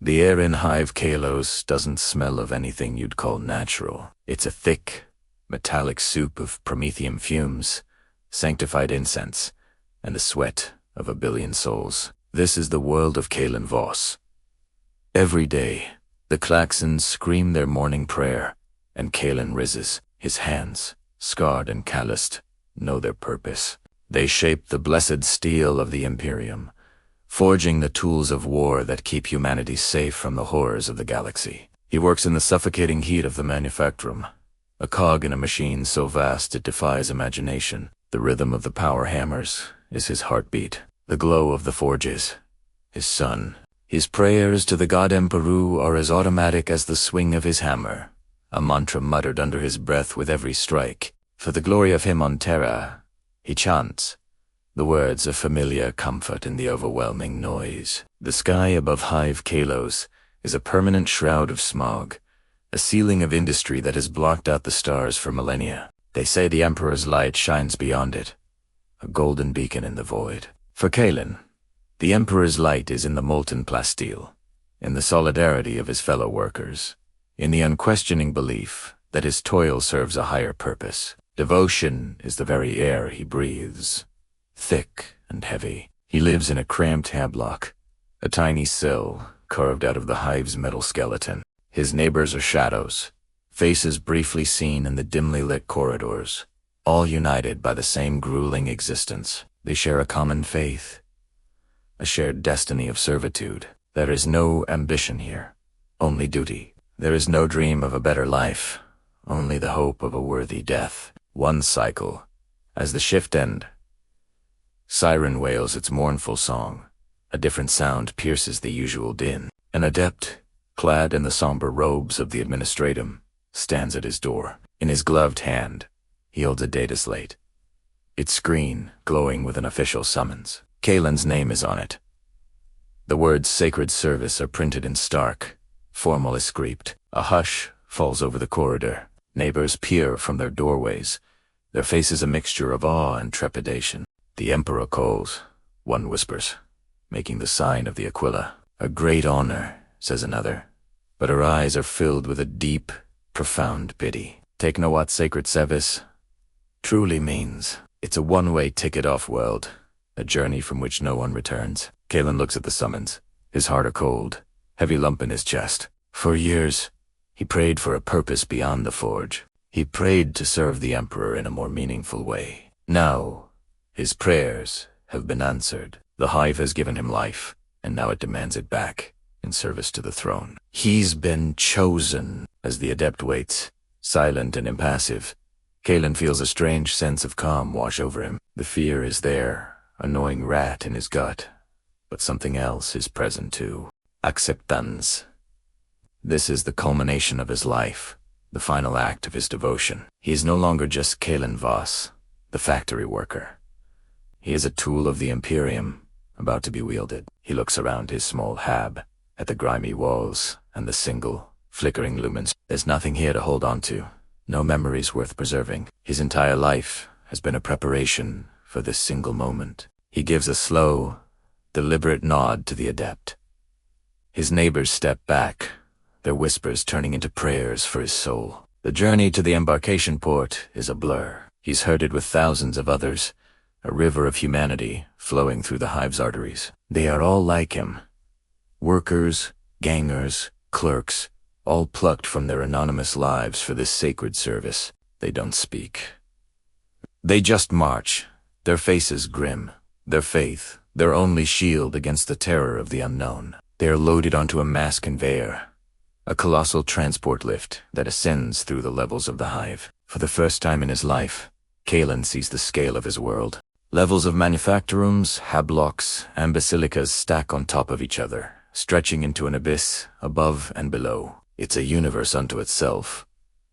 The air in Hive Kalos doesn't smell of anything you'd call natural. It's a thick, metallic soup of promethium fumes, sanctified incense, and the sweat of a billion souls. This is the world of Kalin Voss. Every day, the Klaxons scream their morning prayer, and Kalin rises. His hands, scarred and calloused, know their purpose. They shape the blessed steel of the Imperium, forging the tools of war that keep humanity safe from the horrors of the galaxy. He works in the suffocating heat of the manufactorum, a cog in a machine so vast it defies imagination. The rhythm of the power hammers is his heartbeat. The glow of the forges, his sun. His prayers to the god Emperor are as automatic as the swing of his hammer, a mantra muttered under his breath with every strike. For the glory of him on Terra, he chants, the words of familiar comfort in the overwhelming noise. The sky above Hive Kalos is a permanent shroud of smog, a ceiling of industry that has blocked out the stars for millennia. They say the Emperor's light shines beyond it, a golden beacon in the void. For Kalin, the Emperor's light is in the molten plasteel, in the solidarity of his fellow workers, in the unquestioning belief that his toil serves a higher purpose. Devotion is the very air he breathes, thick and heavy. He lives in a cramped hablock, a tiny cell carved out of the hive's metal skeleton. His neighbors are shadows, faces briefly seen in the dimly lit corridors, all united by the same grueling existence. They share a common faith, a shared destiny of servitude. There is no ambition here, only duty. There is no dream of a better life, only the hope of a worthy death. One cycle. As the shift ends, siren wails its mournful song. A different sound pierces the usual din. An adept, clad in the somber robes of the administratum, stands at his door. In his gloved hand, he holds a data slate, its screen glowing with an official summons. Kalin's name is on it. The words sacred service are printed in stark, formal script. A hush falls over the corridor. Neighbors peer from their doorways, their faces a mixture of awe and trepidation. The Emperor calls, one whispers, making the sign of the Aquila. A great honor, says another, but her eyes are filled with a deep, profound pity. Take know what sacred service truly means. It's a one-way ticket off-world, a journey from which no one returns. Kalin looks at the summons, his heart a cold, heavy lump in his chest. For years, he prayed for a purpose beyond the forge. He prayed to serve the Emperor in a more meaningful way. Now, his prayers have been answered. The Hive has given him life, and now it demands it back, in service to the throne. He's been chosen. As the adept waits, silent and impassive, Kalin feels a strange sense of calm wash over him. The fear is there, a gnawing rat in his gut, but something else is present too. Acceptance. This is the culmination of his life, the final act of his devotion. He is no longer just Kalin Voss, the factory worker. He is a tool of the Imperium, about to be wielded. He looks around his small hab, at the grimy walls and the single, flickering lumens. There's nothing here to hold on to, no memories worth preserving. His entire life has been a preparation for this single moment. He gives a slow, deliberate nod to the adept. His neighbors step back, their whispers turning into prayers for his soul. The journey to the embarkation port is a blur. He's herded with thousands of others, a river of humanity flowing through the hive's arteries. They are all like him. Workers, gangers, clerks, all plucked from their anonymous lives for this sacred service. They don't speak. They just march, their faces grim, their faith, their only shield against the terror of the unknown. They are loaded onto a mass conveyor, a colossal transport lift that ascends through the levels of the hive. For the first time in his life, Kalin sees the scale of his world. Levels of manufactorums, hablocks, and basilicas stack on top of each other, stretching into an abyss above and below. It's a universe unto itself,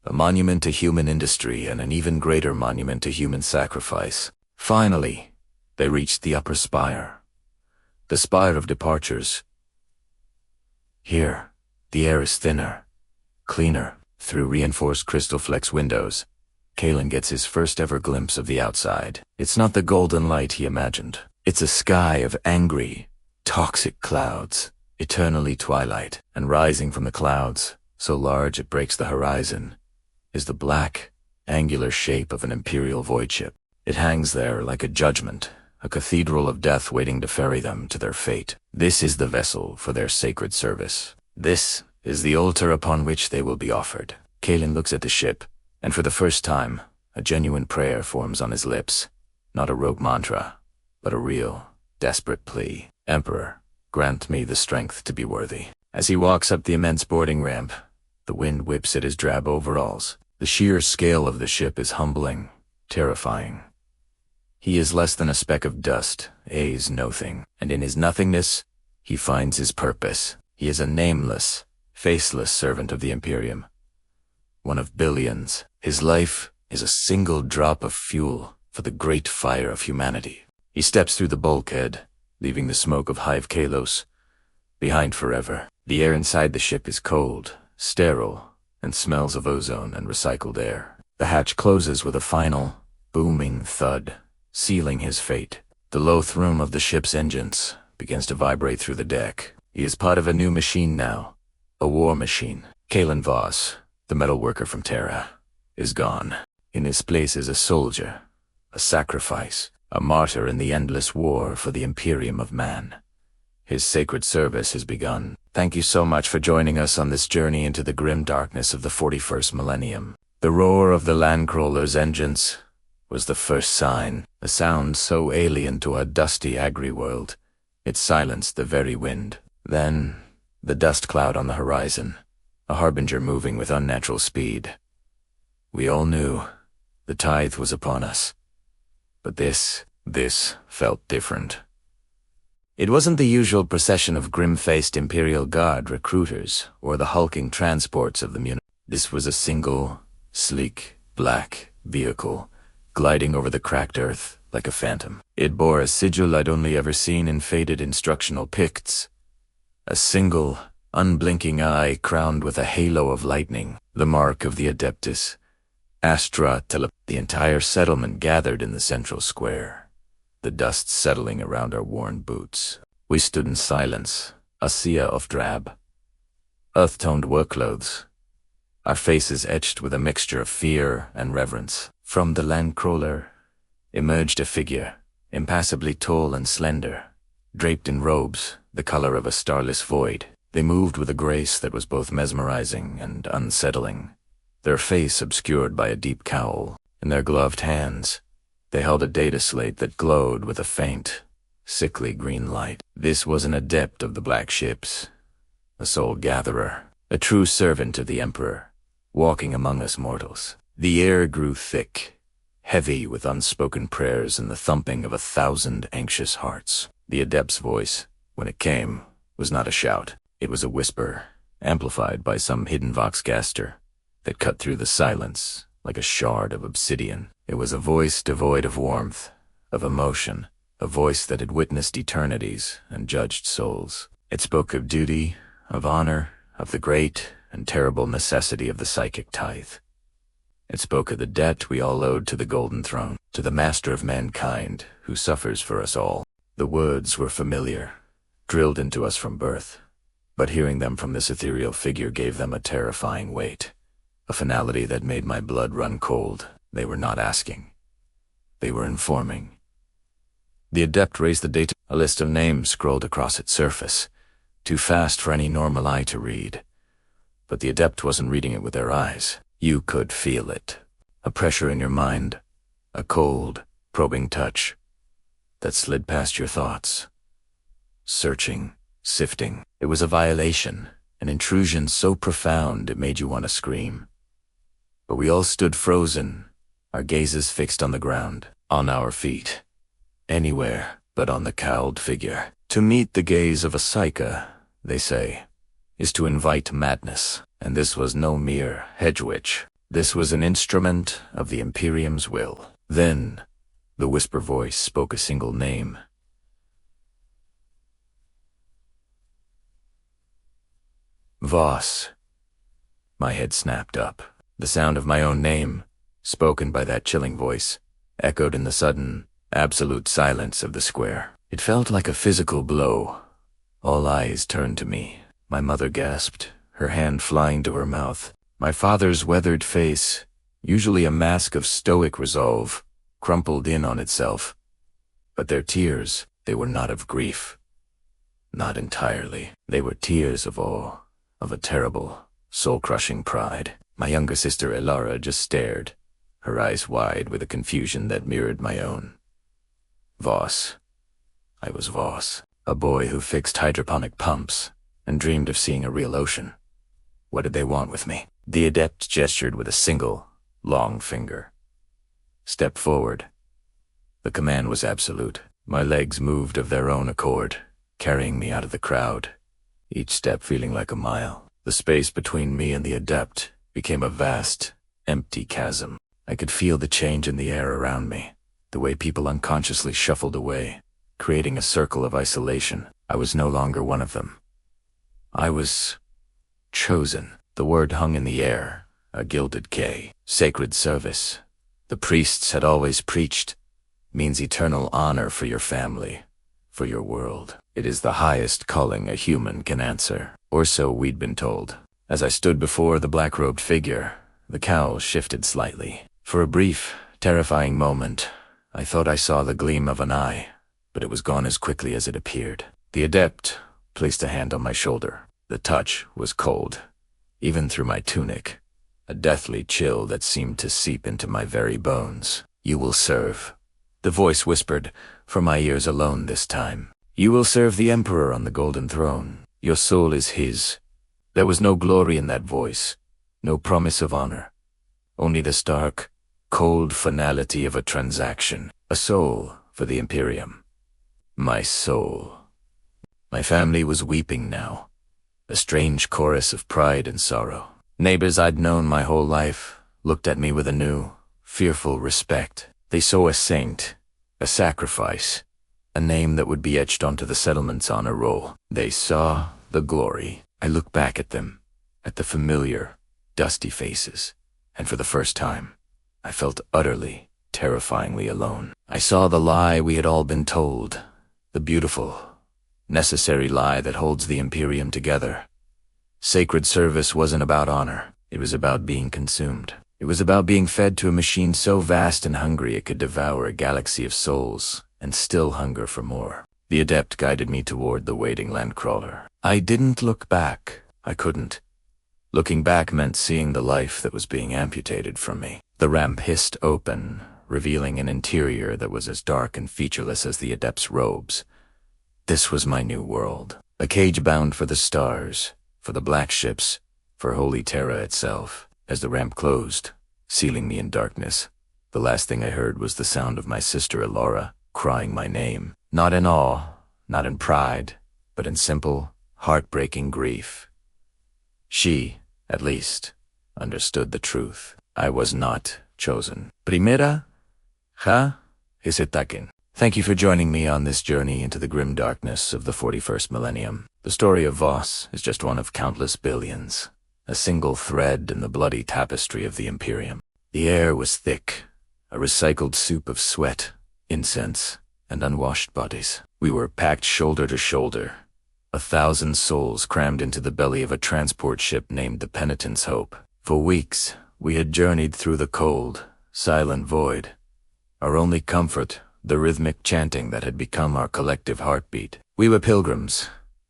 a monument to human industry and an even greater monument to human sacrifice. Finally, they reached the upper spire, the spire of departures. Here, the air is thinner, cleaner. Through reinforced crystal flex windows, Kalin gets his first ever glimpse of the outside. It's not the golden light he imagined. It's a sky of angry, toxic clouds. eternally twilight, and rising from the clouds, so large it breaks the horizon, is the black, angular shape of an Imperial void ship. It hangs there like a judgment, a cathedral of death waiting to ferry them to their fate. This is the vessel for their sacred service. This is the altar upon which they will be offered. Kalin looks at the ship, and for the first time, a genuine prayer forms on his lips. Not a rogue mantra, but a real, desperate plea. Emperor, grant me the strength to be worthy. As he walks up the immense boarding ramp, the wind whips at his drab overalls. The sheer scale of the ship is humbling, terrifying. He is less than a speck of dust, is nothing, and in his nothingness, he finds his purpose. He is a nameless, faceless servant of the Imperium. One of billions. His life is a single drop of fuel for the great fire of humanity. He steps through the bulkhead, leaving the smoke of Hive Kalos behind forever. The air inside the ship is cold, sterile, and smells of ozone and recycled air. The hatch closes with a final, booming thud, sealing his fate. The low thrum of the ship's engines begins to vibrate through the deck. He is part of a new machine now, a war machine. Kalin Voss, the metal worker from Terra, is gone. In his place is a soldier, a sacrifice, a martyr in the endless war for the Imperium of man. His sacred service has begun. Thank you so much for joining us on this journey into the grim darkness of the 41st millennium. The roar of the Landcrawler's engines was the first sign, a sound so alien to our dusty agri-world. It silenced the very wind. Then, the dust cloud on the horizon, a harbinger moving with unnatural speed. We all knew the tithe was upon us. But this felt different. It wasn't the usual procession of grim-faced Imperial Guard recruiters or the hulking transports of the Munich. This was a single, sleek, black vehicle gliding over the cracked earth like a phantom. It bore a sigil I'd only ever seen in faded instructional picts. A single, unblinking eye crowned with a halo of lightning, the mark of the Adeptus. The entire settlement gathered in the central square, the dust settling around our worn boots. We stood in silence, a sea of drab, earth-toned work clothes, our faces etched with a mixture of fear and reverence. From the Landcrawler emerged a figure, impassibly tall and slender, draped in robes the color of a starless void. They moved with a grace that was both mesmerizing and unsettling, their face obscured by a deep cowl. In their gloved hands, they held a data slate that glowed with a faint, sickly green light. This was an adept of the black ships, a soul gatherer, a true servant of the Emperor, walking among us mortals. The air grew thick, heavy with unspoken prayers and the thumping of 1,000 anxious hearts. The adept's voice, when it came, was not a shout. It was a whisper, amplified by some hidden voxcaster, that cut through the silence like a shard of obsidian. It was a voice devoid of warmth, of emotion, a voice that had witnessed eternities and judged souls. It spoke of duty, of honor, of the great and terrible necessity of the psychic tithe. It spoke of the debt we all owed to the Golden Throne, to the master of mankind who suffers for us all. The words were familiar, drilled into us from birth, but hearing them from this ethereal figure gave them a terrifying weight, a finality that made my blood run cold. They were not asking. They were informing. The adept raised the data. A list of names scrolled across its surface, too fast for any normal eye to read. But the adept wasn't reading it with their eyes. You could feel it. A pressure in your mind, a cold, probing touch that slid past your thoughts. Searching, sifting. It was a violation, an intrusion so profound it made you want to scream. But we all stood frozen, our gazes fixed on the ground, on our feet. Anywhere but on the cowled figure. To meet the gaze of a Psyker, they say, is to invite madness, and this was no mere hedge witch. This was an instrument of the Imperium's will. Then, the whisper voice spoke a single name. Voss. My head snapped up. The sound of my own name, spoken by that chilling voice, echoed in the sudden, absolute silence of the square. It felt like a physical blow, All eyes turned to me. My mother gasped, her hand flying to her mouth. My father's weathered face, usually a mask of stoic resolve, crumpled in on itself. But their tears, they were not of grief. Not entirely. They were tears of awe, of a terrible, soul-crushing pride. My younger sister Elara just stared, her eyes wide with a confusion that mirrored my own. Voss. I was Voss, a boy who fixed hydroponic pumps and dreamed of seeing a real ocean. What did they want with me? The adept gestured with a single, long finger. Step forward. The command was absolute. My legs moved of their own accord, carrying me out of the crowd, each step feeling like a mile. The space between me and the adept became a vast, empty chasm. I could feel the change in the air around me, the way people unconsciously shuffled away, creating a circle of isolation. I was no longer one of them. I was chosen. The word hung in the air, a gilded K. Sacred service. The priests had always preached, means eternal honor for your family, for your world. It is the highest calling a human can answer, or so we'd been told. As I stood before the black-robed figure, the cowl shifted slightly. For a brief, terrifying moment, I thought I saw the gleam of an eye, but it was gone as quickly as it appeared. The adept placed a hand on my shoulder. The touch was cold, even through my tunic, a deathly chill that seemed to seep into my very bones. You will serve. The voice whispered, for my ears alone this time. You will serve the Emperor on the golden throne. Your soul is his. There was no glory in that voice, no promise of honor. Only the stark, cold finality of a transaction. A soul for the Imperium. My soul. My family was weeping now, a strange chorus of pride and sorrow. Neighbors I'd known my whole life looked at me with a new, fearful respect. They saw a saint, a sacrifice, a name that would be etched onto the settlement's honor roll. They saw the glory. I looked back at them, at the familiar, dusty faces, and for the first time, I felt utterly, terrifyingly alone. I saw the lie we had all been told, the beautiful, necessary lie that holds the Imperium together. Sacred service wasn't about honor. It was about being consumed. It was about being fed to a machine so vast and hungry it could devour a galaxy of souls and still hunger for more. The adept guided me toward the waiting landcrawler. I didn't look back. I couldn't. Looking back meant seeing the life that was being amputated from me. The ramp hissed open, revealing an interior that was as dark and featureless as the adept's robes. This was my new world. A cage bound for the stars, for the black ships, for Holy Terra itself. As the ramp closed, sealing me in darkness, the last thing I heard was the sound of my sister Elara crying my name. Not in awe, not in pride, but in simple, heartbreaking grief. She, at least, understood the truth. I was not chosen. Primera, ha, Hisitakin. Thank you for joining me on this journey into the grim darkness of the 41st millennium. The story of Voss is just one of countless billions, a single thread in the bloody tapestry of the Imperium. The air was thick, a recycled soup of sweat, incense, and unwashed bodies. We were packed shoulder to shoulder, 1,000 souls crammed into the belly of a transport ship named the Penitent's Hope. For weeks, we had journeyed through the cold, silent void. Our only comfort, the rhythmic chanting that had become our collective heartbeat. We were pilgrims,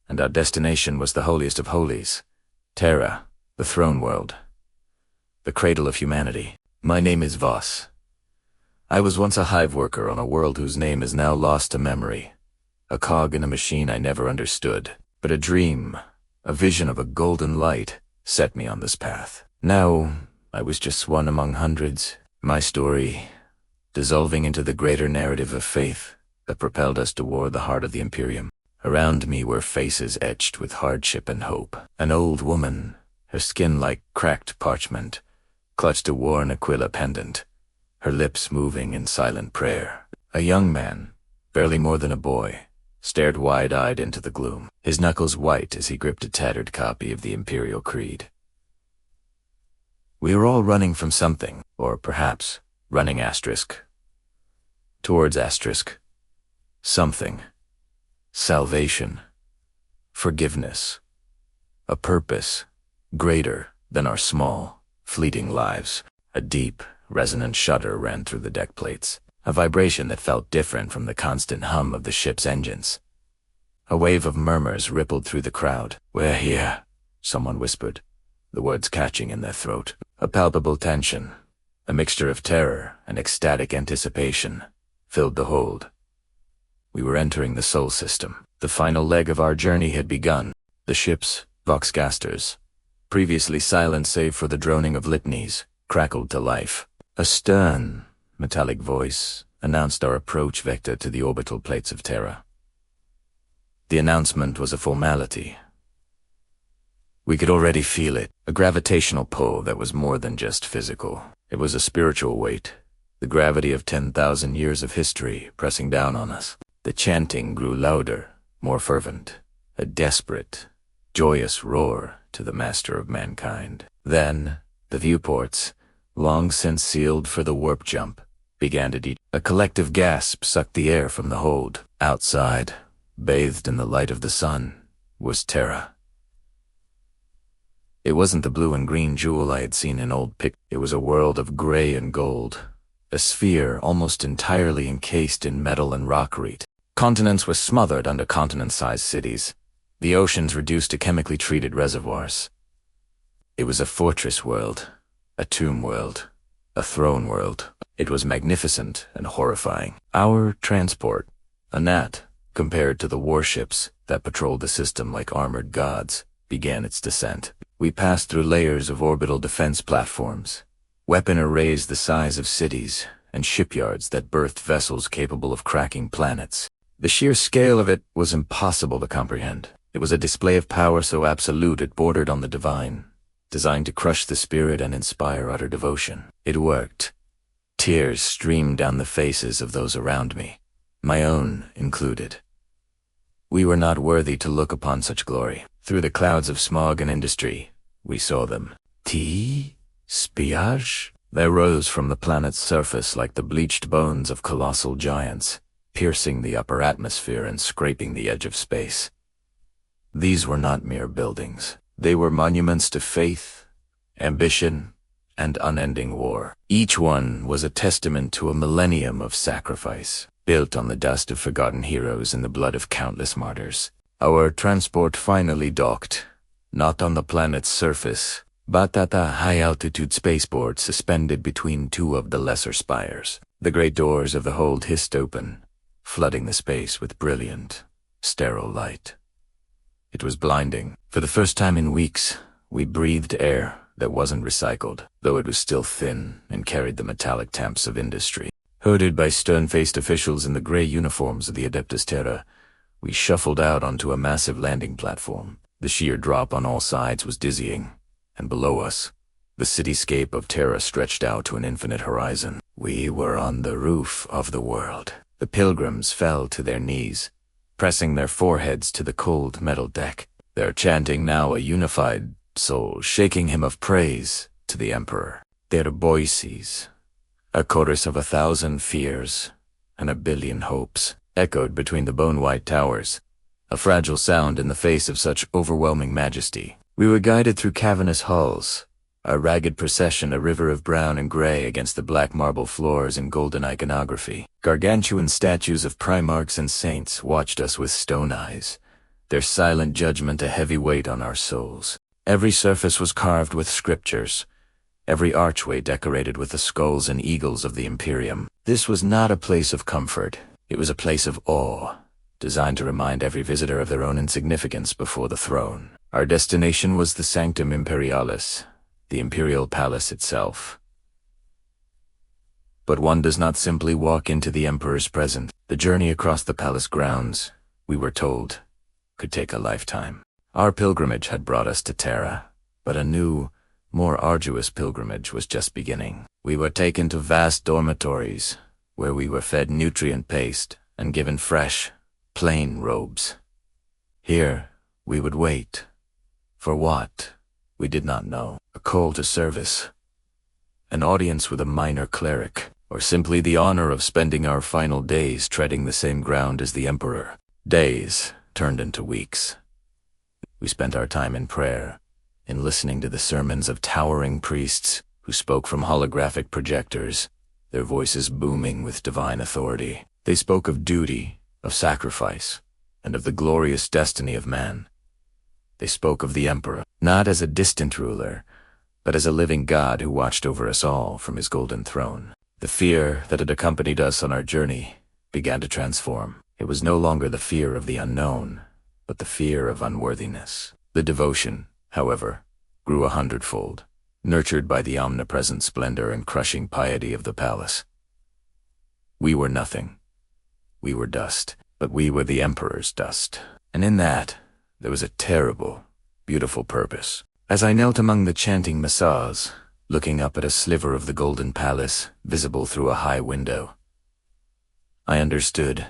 and our destination was the holiest of holies, Terra, the throne world, the cradle of humanity. My name is Voss. I was once a hive worker on a world whose name is now lost to memory, a cog in a machine I never understood. But a dream, a vision of a golden light, set me on this path. Now, I was just one among hundreds, my story dissolving into the greater narrative of faith that propelled us toward the heart of the Imperium. Around me were faces etched with hardship and hope. An old woman, her skin like cracked parchment, clutched a worn Aquila pendant, her lips moving in silent prayer. A young man, barely more than a boy, stared wide-eyed into the gloom, his knuckles white as he gripped a tattered copy of the Imperial Creed. We were all running from something, or perhaps running towards something. Salvation. forgiveness, a purpose greater than our small, fleeting lives. A deep, resonant shudder ran through the deck plates, a vibration that felt different from the constant hum of the ship's engines. A wave of murmurs rippled through the crowd. "We're here," someone whispered, the words catching in their throat. A palpable tension, a mixture of terror and ecstatic anticipation, filled the hold. We were entering the Sol system. The final leg of our journey had begun. The ship's voxcasters, previously silent save for the droning of litanies, crackled to life. A stern, metallic voice announced our approach vector to the orbital plates of Terra. The announcement was a formality. We could already feel it, a gravitational pull that was more than just physical. It was a spiritual weight, the gravity of 10,000 years of history pressing down on us. The chanting grew louder, more fervent, a desperate, joyous roar to the master of mankind. Then, the viewports, long since sealed for the warp jump, began to detonate. A collective gasp sucked the air from the hold. Outside, bathed in the light of the sun, was Terra. It wasn't the blue and green jewel I had seen in old pictures. It was a world of gray and gold, a sphere almost entirely encased in metal and rockreed. Continents were smothered under continent-sized cities, the oceans reduced to chemically treated reservoirs. It was a fortress world, a tomb world, a throne world. It was magnificent and horrifying. Our transport, a gnat, compared to the warships that patrolled the system like armored gods, began its descent. We passed through layers of orbital defense platforms, weapon arrays the size of cities, and shipyards that birthed vessels capable of cracking planets. The sheer scale of it was impossible to comprehend. It was a display of power so absolute it bordered on the divine, designed to crush the spirit and inspire utter devotion. It worked. Tears streamed down the faces of those around me, my own included. We were not worthy to look upon such glory. Through the clouds of smog and industry, we saw them. Spiage? They rose from the planet's surface like the bleached bones of colossal giants, piercing the upper atmosphere and scraping the edge of space. These were not mere buildings. They were monuments to faith, ambition, and unending war. Each one was a testament to a millennium of sacrifice, built on the dust of forgotten heroes and the blood of countless martyrs. Our transport finally docked, not on the planet's surface, but at a high-altitude spaceport suspended between two of the lesser spires. The great doors of the hold hissed open, flooding the space with brilliant, sterile light. It was blinding. For the first time in weeks, we breathed air that wasn't recycled, though it was still thin and carried the metallic temps of industry. Herded by stern-faced officials in the gray uniforms of the Adeptus Terra, we shuffled out onto a massive landing platform. The sheer drop on all sides was dizzying, and below us, the cityscape of Terra stretched out to an infinite horizon. We were on the roof of the world. The pilgrims fell to their knees, pressing their foreheads to the cold metal deck, their chanting now a unified soul shaking hymn of praise to the Emperor. Their voices, a chorus of 1,000 fears and 1,000,000,000 hopes, echoed between the bone-white towers, a fragile sound in the face of such overwhelming majesty. We were guided through cavernous halls, our ragged procession a river of brown and gray against the black marble floors and golden iconography. Gargantuan statues of primarchs and saints watched us with stone eyes, their silent judgment a heavy weight on our souls. Every surface was carved with scriptures, every archway decorated with the skulls and eagles of the Imperium. This was not a place of comfort. It was a place of awe, designed to remind every visitor of their own insignificance before the throne. Our destination was the Sanctum Imperialis, the Imperial Palace itself. But one does not simply walk into the Emperor's presence. The journey across the palace grounds, we were told, could take a lifetime. Our pilgrimage had brought us to Terra, but a new, more arduous pilgrimage was just beginning. We were taken to vast dormitories, where we were fed nutrient paste and given fresh, plain robes. Here, we would wait. For what? We did not know. A call to service, an audience with a minor cleric, or simply the honor of spending our final days treading the same ground as the Emperor. Days turned into weeks. We spent our time in prayer, in listening to the sermons of towering priests who spoke from holographic projectors, their voices booming with divine authority. They spoke of duty, of sacrifice, and of the glorious destiny of man. They spoke of the Emperor, not as a distant ruler, but as a living God who watched over us all from his golden throne. The fear that had accompanied us on our journey began to transform. It was no longer the fear of the unknown, but the fear of unworthiness. The devotion, however, grew 100-fold, nurtured by the omnipresent splendor and crushing piety of the palace. We were nothing. We were dust, but we were the Emperor's dust. And in that, there was a terrible, beautiful purpose. As I knelt among the chanting Messiahs, looking up at a sliver of the golden palace visible through a high window, I understood.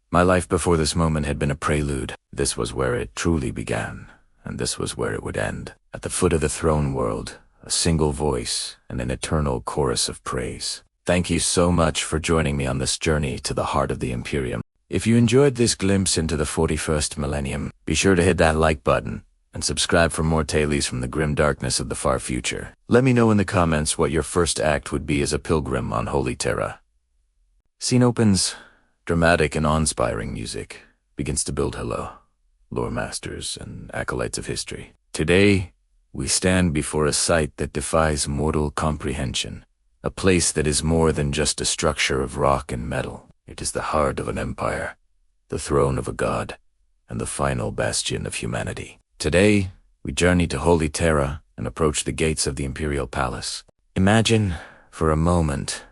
My life before this moment had been a prelude. This was where it truly began, and this was where it would end. At the foot of the throne world, a single voice and an eternal chorus of praise. Thank you so much for joining me on this journey to the heart of the Imperium. If you enjoyed this glimpse into the 41st millennium, be sure to hit that like button and subscribe for more tales from the grim darkness of the far future. Let me know in the comments what your first act would be as a pilgrim on Holy Terra. Scene opens, dramatic and awe-inspiring music begins to build. Hello, lore masters and acolytes of history. Today, we stand before a site that defies mortal comprehension, a place that is more than just a structure of rock and metal. It is the heart of an empire, the throne of a god, and the final bastion of humanity. Today, we journey to Holy Terra and approach the gates of the Imperial Palace. Imagine, for a moment,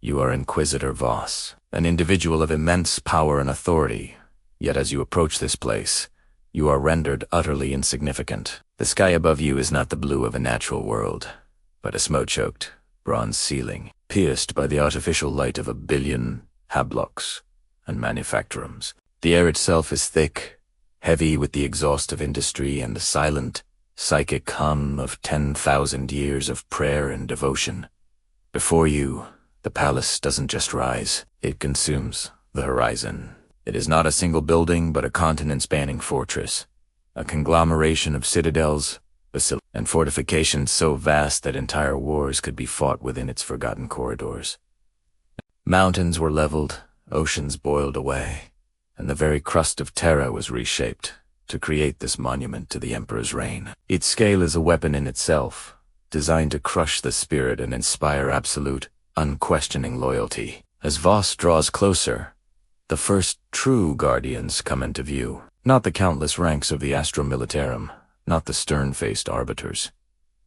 you are Inquisitor Voss, an individual of immense power and authority, yet as you approach this place, you are rendered utterly insignificant. The sky above you is not the blue of a natural world, but a smoke-choked, bronze ceiling, pierced by the artificial light of 1 billion hablocks and manufactorums. The air itself is thick, heavy with the exhaust of industry and the silent, psychic hum of 10,000 years of prayer and devotion. Before you, the palace doesn't just rise, it consumes the horizon. It is not a single building, but a continent-spanning fortress, a conglomeration of citadels, basilica, and fortifications so vast that entire wars could be fought within its forgotten corridors. Mountains were leveled, oceans boiled away, and the very crust of Terra was reshaped to create this monument to the Emperor's reign. Its scale is a weapon in itself, designed to crush the spirit and inspire absolute, unquestioning loyalty. As Voss draws closer, the first true guardians come into view. Not the countless ranks of the Astronomican, not the stern-faced arbiters,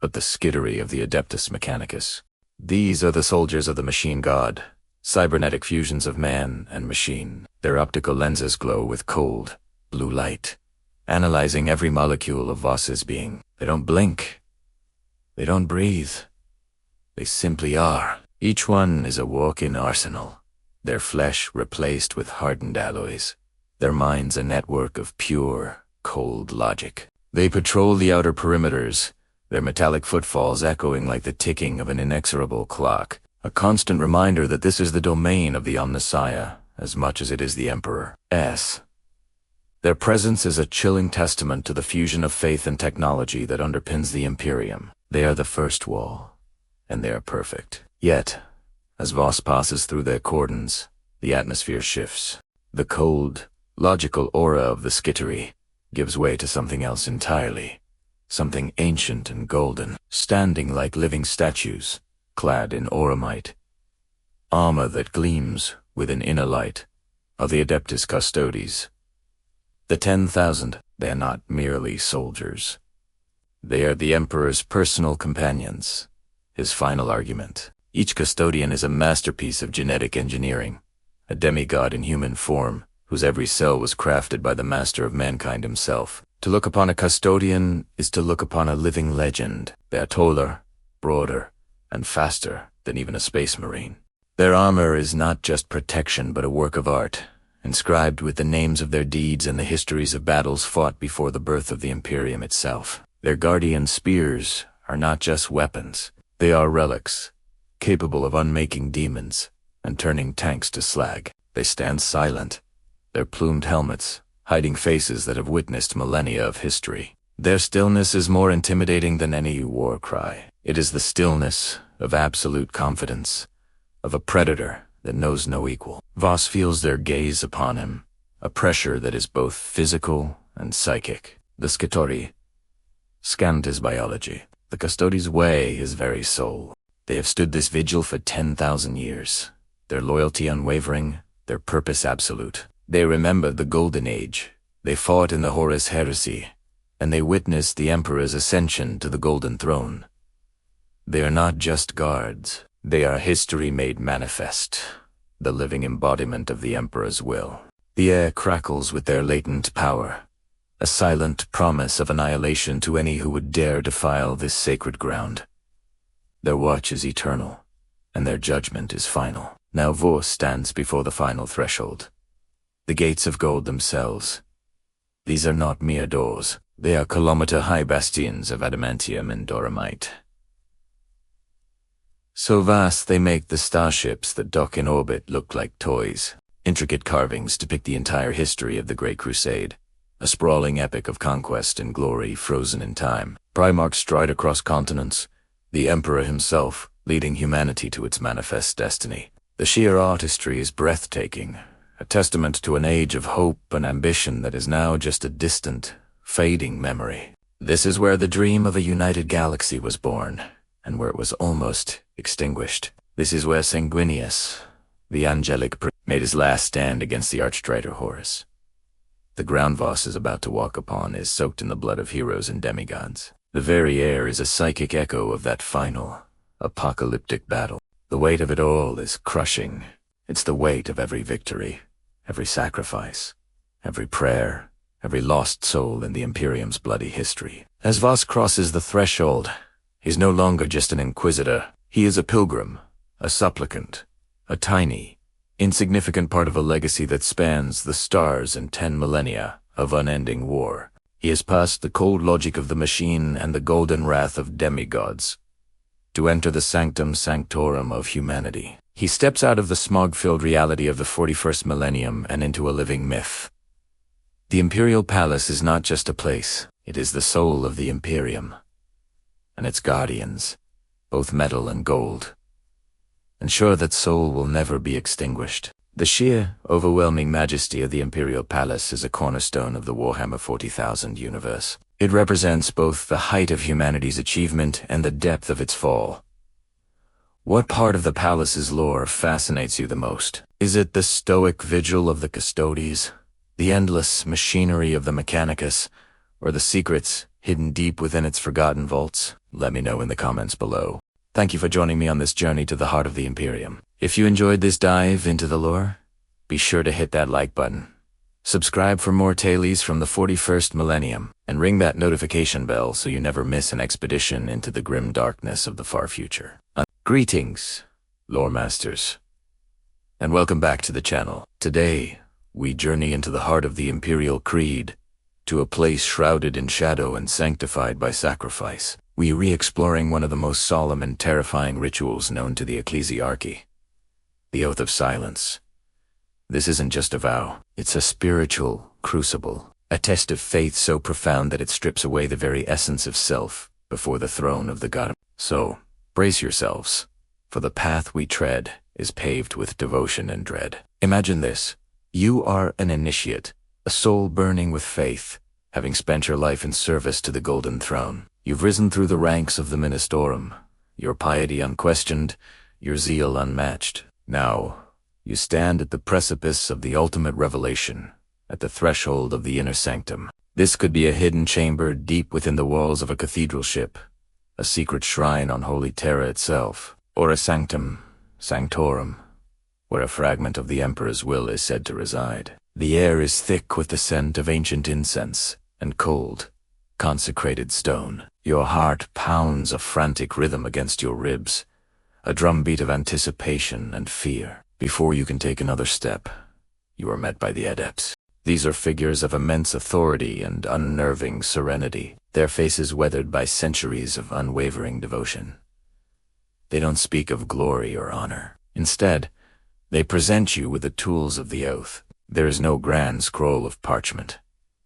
but the skittery of the Adeptus Mechanicus. These are the soldiers of the machine god, cybernetic fusions of man and machine. Their optical lenses glow with cold, blue light, analyzing every molecule of Voss's being. They don't blink. They don't breathe. They simply are. Each one is a walk-in arsenal, their flesh replaced with hardened alloys, their minds a network of pure, cold logic. They patrol the outer perimeters, their metallic footfalls echoing like the ticking of an inexorable clock, a constant reminder that this is the domain of the Omnissiah as much as it is the Emperor's. Their presence is a chilling testament to the fusion of faith and technology that underpins the Imperium. They are the first wall, and they are perfect. Yet, as Voss passes through their cordons, the atmosphere shifts. The cold, logical aura of the skittery gives way to something else entirely, something ancient and golden, standing like living statues, clad in auramite. Armor that gleams with an inner light are the Adeptus Custodes. The 10,000, they are not merely soldiers. They are the Emperor's personal companions, his final argument. Each custodian is a masterpiece of genetic engineering, a demigod in human form, whose every cell was crafted by the master of mankind himself. To look upon a custodian is to look upon a living legend. They are taller, broader, and faster than even a space marine. Their armor is not just protection but a work of art, inscribed with the names of their deeds and the histories of battles fought before the birth of the Imperium itself. Their guardian spears are not just weapons, they are relics, capable of unmaking demons and turning tanks to slag. They stand silent, their plumed helmets hiding faces that have witnessed millennia of history. Their stillness is more intimidating than any war cry. It is the stillness of absolute confidence, of a predator that knows no equal. Voss feels their gaze upon him, a pressure that is both physical and psychic. The Scatori scanned his biology. The Custodies weigh his very soul. They have stood this vigil for 10,000 years, their loyalty unwavering, their purpose absolute. They remembered the Golden Age. They fought in the Horus Heresy, and they witnessed the Emperor's ascension to the Golden Throne. They are not just guards. They are history made manifest, the living embodiment of the Emperor's will. The air crackles with their latent power, a silent promise of annihilation to any who would dare defile this sacred ground. Their watch is eternal, and their judgment is final. Now Voss stands before the final threshold. The gates of gold themselves. These are not mere doors. They are kilometer-high bastions of adamantium and doramite. So vast they make the starships that dock in orbit look like toys. Intricate carvings depict the entire history of the Great Crusade, a sprawling epic of conquest and glory frozen in time. Primarchs stride across continents, the Emperor himself leading humanity to its manifest destiny. The sheer artistry is breathtaking, a testament to an age of hope and ambition that is now just a distant, fading memory. This is where the dream of a united galaxy was born, and where it was almost extinguished. This is where Sanguinius, the angelic made his last stand against the archtraitor Horus. The ground Voss is about to walk upon is soaked in the blood of heroes and demigods. The very air is a psychic echo of that final, apocalyptic battle. The weight of it all is crushing. It's the weight of every victory, every sacrifice, every prayer, every lost soul in the Imperium's bloody history. As Voss crosses the threshold, he's no longer just an inquisitor. He is a pilgrim, a supplicant, a tiny, insignificant part of a legacy that spans the stars and 10 millennia of unending war. He has passed the cold logic of the machine and the golden wrath of demigods to enter the sanctum sanctorum of humanity. He steps out of the smog-filled reality of the 41st millennium and into a living myth. The Imperial Palace is not just a place, it is the soul of the Imperium, and its guardians, both metal and gold. Ensure that soul will never be extinguished. The sheer, overwhelming majesty of the Imperial Palace is a cornerstone of the Warhammer 40,000 universe. It represents both the height of humanity's achievement and the depth of its fall. What part of the palace's lore fascinates you the most? Is it the stoic vigil of the Custodies, the endless machinery of the Mechanicus, or the secrets hidden deep within its forgotten vaults? Let me know in the comments below. Thank you for joining me on this journey to the heart of the Imperium. If you enjoyed this dive into the lore, be sure to hit that like button. Subscribe for more tales from the 41st millennium, and ring that notification bell so you never miss an expedition into the grim darkness of the far future. Greetings, lore masters, and welcome back to the channel. Today, we journey into the heart of the Imperial Creed, to a place shrouded in shadow and sanctified by sacrifice. We re-exploring one of the most solemn and terrifying rituals known to the ecclesiarchy, the Oath of Silence. This isn't just a vow, it's a spiritual crucible, a test of faith so profound that it strips away the very essence of self before the throne of the God. So, brace yourselves, for the path we tread is paved with devotion and dread. Imagine this. You are an initiate, a soul burning with faith, having spent your life in service to the Golden Throne. You've risen through the ranks of the Ministorum, your piety unquestioned, your zeal unmatched. Now, you stand at the precipice of the ultimate revelation, at the threshold of the inner sanctum. This could be a hidden chamber deep within the walls of a cathedral ship, a secret shrine on Holy Terra itself, or a sanctum sanctorum, where a fragment of the Emperor's will is said to reside. The air is thick with the scent of ancient incense and cold, consecrated stone. Your heart pounds a frantic rhythm against your ribs, a drumbeat of anticipation and fear. Before you can take another step, you are met by the adepts. These are figures of immense authority and unnerving serenity, their faces weathered by centuries of unwavering devotion. They don't speak of glory or honor. Instead, they present you with the tools of the oath. There is no grand scroll of parchment,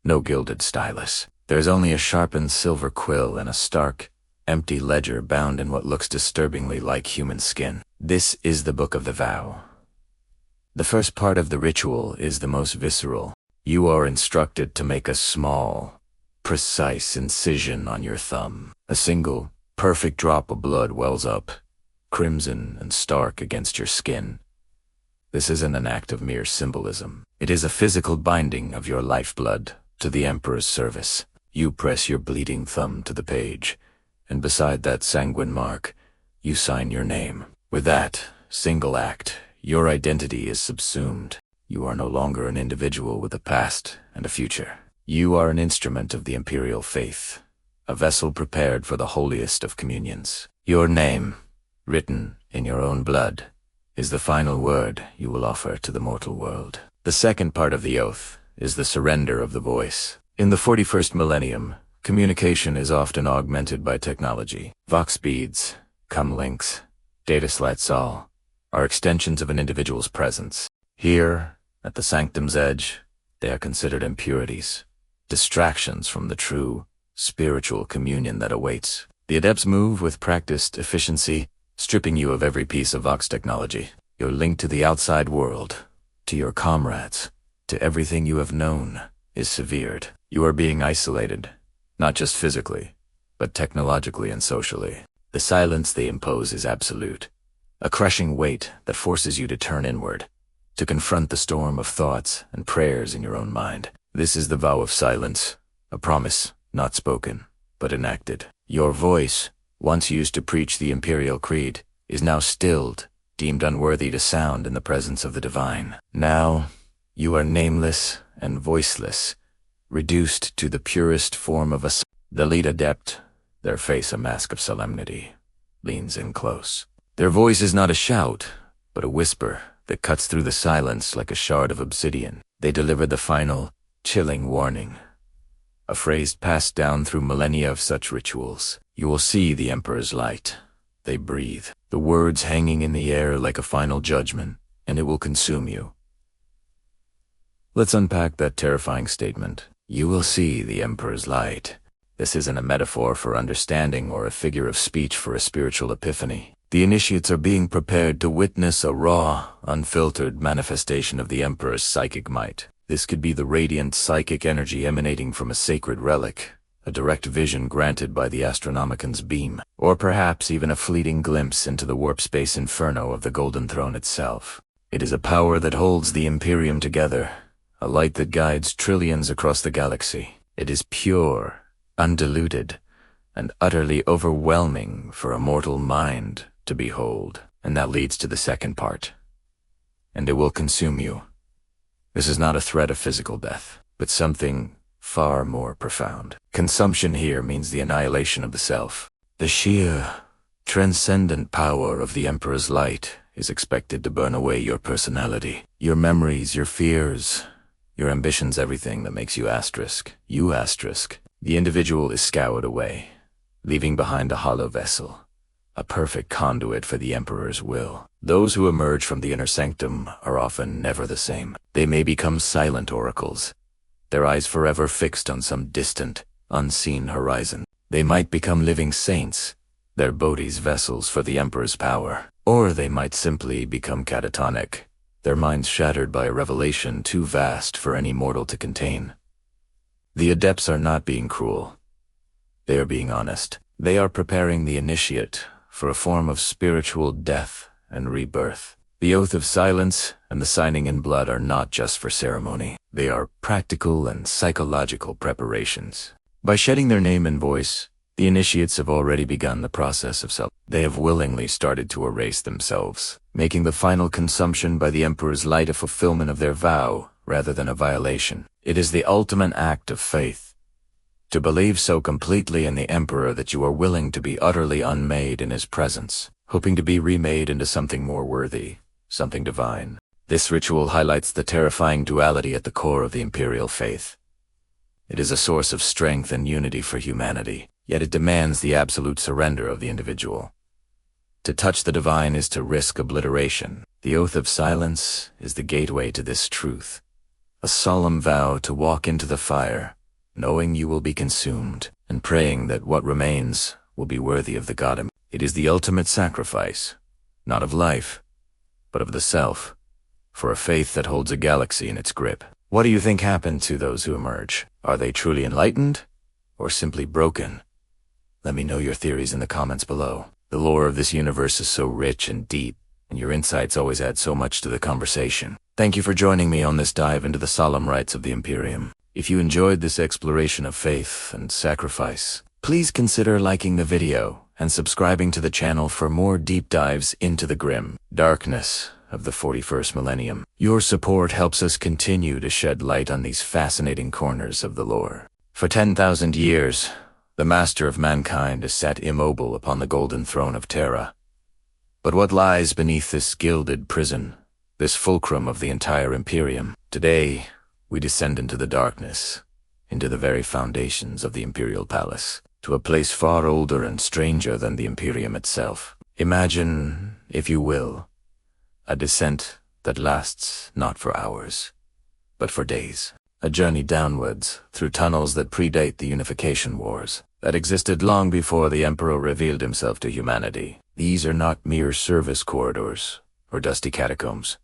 no gilded stylus. There is only a sharpened silver quill and a stark, empty ledger bound in what looks disturbingly like human skin. This is the Book of the Vow. The first part of the ritual is the most visceral. You are instructed to make a small, precise incision on your thumb. A single, perfect drop of blood wells up, crimson and stark against your skin. This isn't an act of mere symbolism. It is a physical binding of your lifeblood to the Emperor's service. You press your bleeding thumb to the page, and beside that sanguine mark, you sign your name. With that single act, your identity is subsumed. You are no longer an individual with a past and a future. You are an instrument of the Imperial faith, a vessel prepared for the holiest of communions. Your name, written in your own blood, is the final word you will offer to the mortal world. The second part of the oath is the surrender of the voice. In the 41st millennium, communication is often augmented by technology. Vox beads, comlinks, data slats all are extensions of an individual's presence. Here, at the sanctum's edge, they are considered impurities, distractions from the true, spiritual communion that awaits. The adepts move with practiced efficiency, stripping you of every piece of Vox technology. Your link to the outside world, to your comrades, to everything you have known, is severed. You are being isolated, not just physically, but technologically and socially. The silence they impose is absolute, a crushing weight that forces you to turn inward, to confront the storm of thoughts and prayers in your own mind. This is the vow of silence, a promise not spoken, but enacted. Your voice, once used to preach the Imperial Creed, is now stilled, deemed unworthy to sound in the presence of the divine. Now, you are nameless and voiceless, reduced to the purest form of The lead adept, their face a mask of solemnity, leans in close. Their voice is not a shout, but a whisper that cuts through the silence like a shard of obsidian. They deliver the final, chilling warning, a phrase passed down through millennia of such rituals. You will see the Emperor's light. They breathe, the words hanging in the air like a final judgment, and it will consume you. Let's unpack that terrifying statement. You will see the Emperor's light. This isn't a metaphor for understanding or a figure of speech for a spiritual epiphany. The initiates are being prepared to witness a raw, unfiltered manifestation of the Emperor's psychic might. This could be the radiant psychic energy emanating from a sacred relic, a direct vision granted by the Astronomican's beam, or perhaps even a fleeting glimpse into the warp space inferno of the Golden Throne itself. It is a power that holds the Imperium together, a light that guides trillions across the galaxy. It is pure, undiluted, and utterly overwhelming for a mortal mind to behold. And that leads to the second part. And it will consume you. This is not a threat of physical death, but something far more profound. Consumption here means the annihilation of the self. The sheer, transcendent power of the Emperor's light is expected to burn away your personality, your memories, your fears, your ambitions, everything that makes you asterisk. The individual is scoured away, leaving behind a hollow vessel, a perfect conduit for the Emperor's will. Those who emerge from the inner sanctum are often never the same. They may become silent oracles, their eyes forever fixed on some distant, unseen horizon. They might become living saints, their bodies vessels for the Emperor's power. Or they might simply become catatonic, their minds shattered by a revelation too vast for any mortal to contain. The adepts are not being cruel. They are being honest. They are preparing the initiate for a form of spiritual death and rebirth. The oath of silence and the signing in blood are not just for ceremony. They are practical and psychological preparations. By shedding their name and voice, the initiates have already begun the process of self. They have willingly started to erase themselves, making the final consumption by the Emperor's light a fulfillment of their vow rather than a violation. It is the ultimate act of faith, to believe so completely in the Emperor that you are willing to be utterly unmade in his presence, hoping to be remade into something more worthy, something divine. This ritual highlights the terrifying duality at the core of the Imperial faith. It is a source of strength and unity for humanity, yet it demands the absolute surrender of the individual. To touch the divine is to risk obliteration. The oath of silence is the gateway to this truth, a solemn vow to walk into the fire, knowing you will be consumed, and praying that what remains will be worthy of the god. It is the ultimate sacrifice, not of life, but of the self, for a faith that holds a galaxy in its grip. What do you think happened to those who emerge? Are they truly enlightened, or simply broken? Let me know your theories in the comments below. The lore of this universe is so rich and deep, and your insights always add so much to the conversation. Thank you for joining me on this dive into the solemn rites of the Imperium. If you enjoyed this exploration of faith and sacrifice, please consider liking the video and subscribing to the channel for more deep dives into the grim darkness of the 41st millennium. Your support helps us continue to shed light on these fascinating corners of the lore. For 10,000 years, the master of mankind has sat immobile upon the golden throne of Terra. But what lies beneath this gilded prison, this fulcrum of the entire Imperium? Today, we descend into the darkness, into the very foundations of the Imperial Palace, to a place far older and stranger than the Imperium itself. Imagine, if you will, a descent that lasts not for hours, but for days. A journey downwards through tunnels that predate the Unification Wars, that existed long before the Emperor revealed himself to humanity. These are not mere service corridors or dusty catacombs.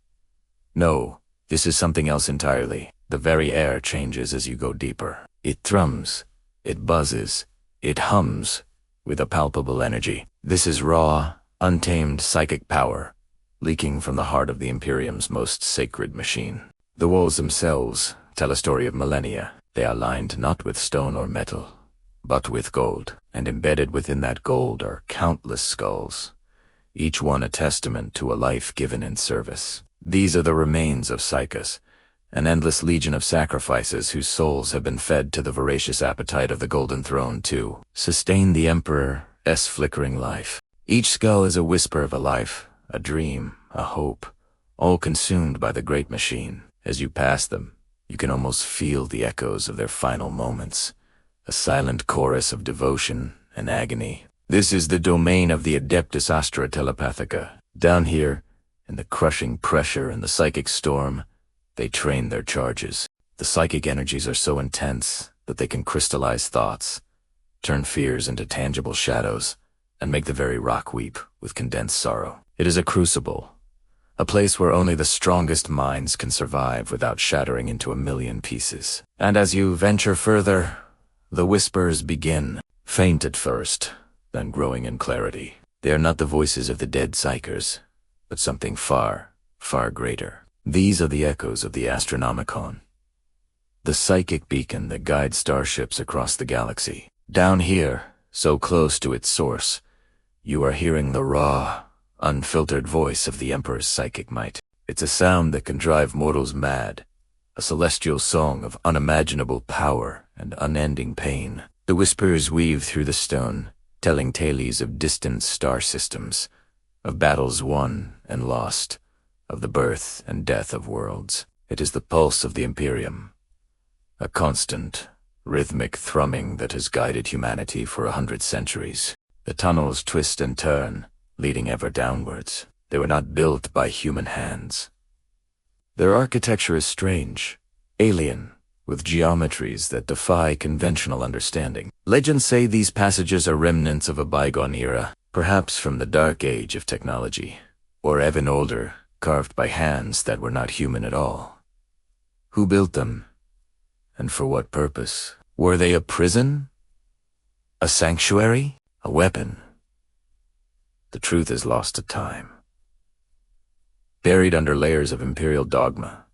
No, this is something else entirely. The very air changes as you go deeper. It thrums, it buzzes, it hums with a palpable energy. This is raw, untamed psychic power, leaking from the heart of the Imperium's most sacred machine. The walls themselves tell a story of millennia. They are lined not with stone or metal, but with gold, and embedded within that gold are countless skulls, each one a testament to a life given in service. These are the remains of Psykers, an endless legion of sacrifices whose souls have been fed to the voracious appetite of the Golden Throne to sustain the Emperor's flickering life. Each skull is a whisper of a life, a dream, a hope, all consumed by the great machine. As you pass them, you can almost feel the echoes of their final moments, a silent chorus of devotion and agony. This is the domain of the Adeptus Astra Telepathica. Down here, in the crushing pressure and the psychic storm, they train their charges. The psychic energies are so intense that they can crystallize thoughts, turn fears into tangible shadows, and make the very rock weep with condensed sorrow. It is a crucible, a place where only the strongest minds can survive without shattering into a million pieces. And as you venture further, the whispers begin, faint at first, then growing in clarity. They are not the voices of the dead Psykers, but something far, far greater. These are the echoes of the Astronomican, the psychic beacon that guides starships across the galaxy. Down here, so close to its source, you are hearing the raw, unfiltered voice of the Emperor's psychic might. It's a sound that can drive mortals mad, a celestial song of unimaginable power and unending pain. The whispers weave through the stone, telling tales of distant star systems, of battles won and lost, of the birth and death of worlds. It is the pulse of the Imperium, a constant, rhythmic thrumming that has guided humanity for 100 centuries. The tunnels twist and turn, leading ever downwards. They were not built by human hands. Their architecture is strange, alien, with geometries that defy conventional understanding. Legends say these passages are remnants of a bygone era, perhaps from the dark age of technology, or even older, carved by hands that were not human at all. Who built them? And for what purpose? Were they a prison? A sanctuary? A weapon? The truth is lost to time, buried under layers of imperial dogma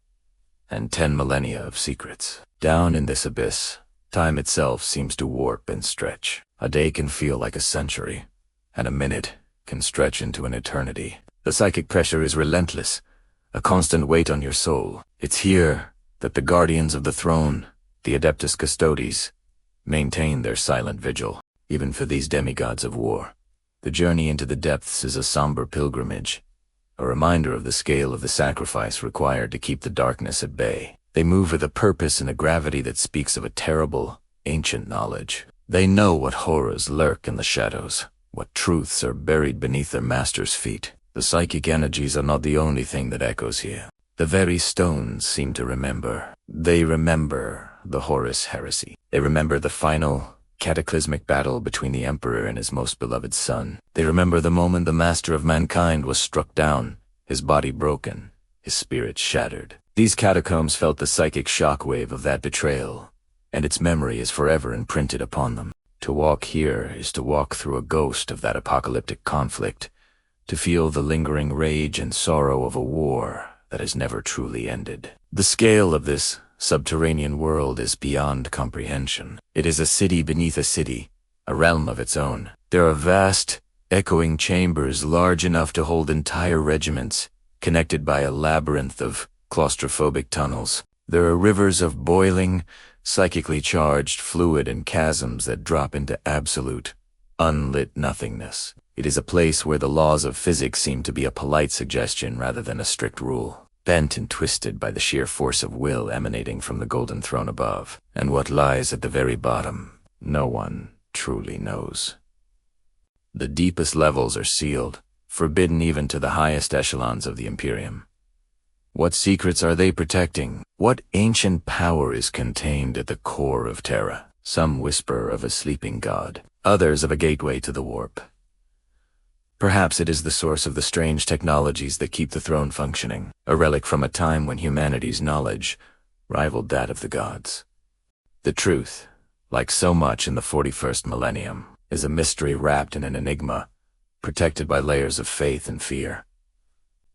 and 10 millennia of secrets. Down in this abyss, time itself seems to warp and stretch. A day can feel like a century, and a minute can stretch into an eternity. The psychic pressure is relentless, a constant weight on your soul. It's here that the guardians of the throne, the Adeptus Custodes, maintain their silent vigil. Even for these demigods of war, the journey into the depths is a somber pilgrimage, a reminder of the scale of the sacrifice required to keep the darkness at bay. They move with a purpose and a gravity that speaks of a terrible, ancient knowledge. They know what horrors lurk in the shadows, what truths are buried beneath their master's feet. The psychic energies are not the only thing that echoes here. The very stones seem to remember. They remember the Horus heresy. They remember the final, cataclysmic battle between the Emperor and his most beloved son. They remember the moment the master of mankind was struck down, his body broken, his spirit shattered. These catacombs felt the psychic shockwave of that betrayal, and its memory is forever imprinted upon them. To walk here is to walk through a ghost of that apocalyptic conflict, to feel the lingering rage and sorrow of a war that has never truly ended. The scale of this subterranean world is beyond comprehension. It is a city beneath a city, a realm of its own. There are vast, echoing chambers large enough to hold entire regiments, connected by a labyrinth of claustrophobic tunnels. There are rivers of boiling, psychically charged fluid and chasms that drop into absolute, unlit nothingness. It is a place where the laws of physics seem to be a polite suggestion rather than a strict rule, bent and twisted by the sheer force of will emanating from the golden throne above. And what lies at the very bottom, no one truly knows. The deepest levels are sealed, forbidden even to the highest echelons of the Imperium. What secrets are they protecting? What ancient power is contained at the core of Terra? Some whisper of a sleeping god, others of a gateway to the warp. Perhaps it is the source of the strange technologies that keep the throne functioning, a relic from a time when humanity's knowledge rivaled that of the gods. The truth, like so much in the 41st millennium, is a mystery wrapped in an enigma, protected by layers of faith and fear.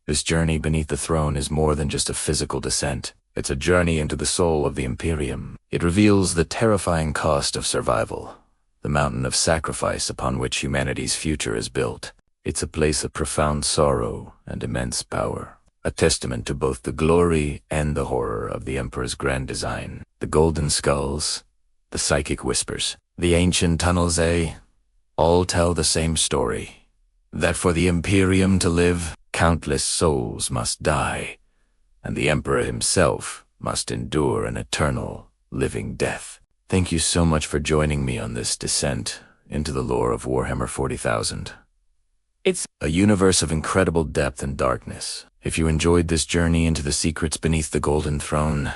This journey beneath the throne is more than just a physical descent. It's a journey into the soul of the Imperium. It reveals the terrifying cost of survival, the mountain of sacrifice upon which humanity's future is built. It's a place of profound sorrow and immense power, a testament to both the glory and the horror of the Emperor's grand design. The golden skulls, the psychic whispers, the ancient tunnels, all tell the same story. That for the Imperium to live, countless souls must die, and the Emperor himself must endure an eternal, living death. Thank you so much for joining me on this descent into the lore of Warhammer 40,000. It's a universe of incredible depth and darkness. If you enjoyed this journey into the secrets beneath the Golden Throne,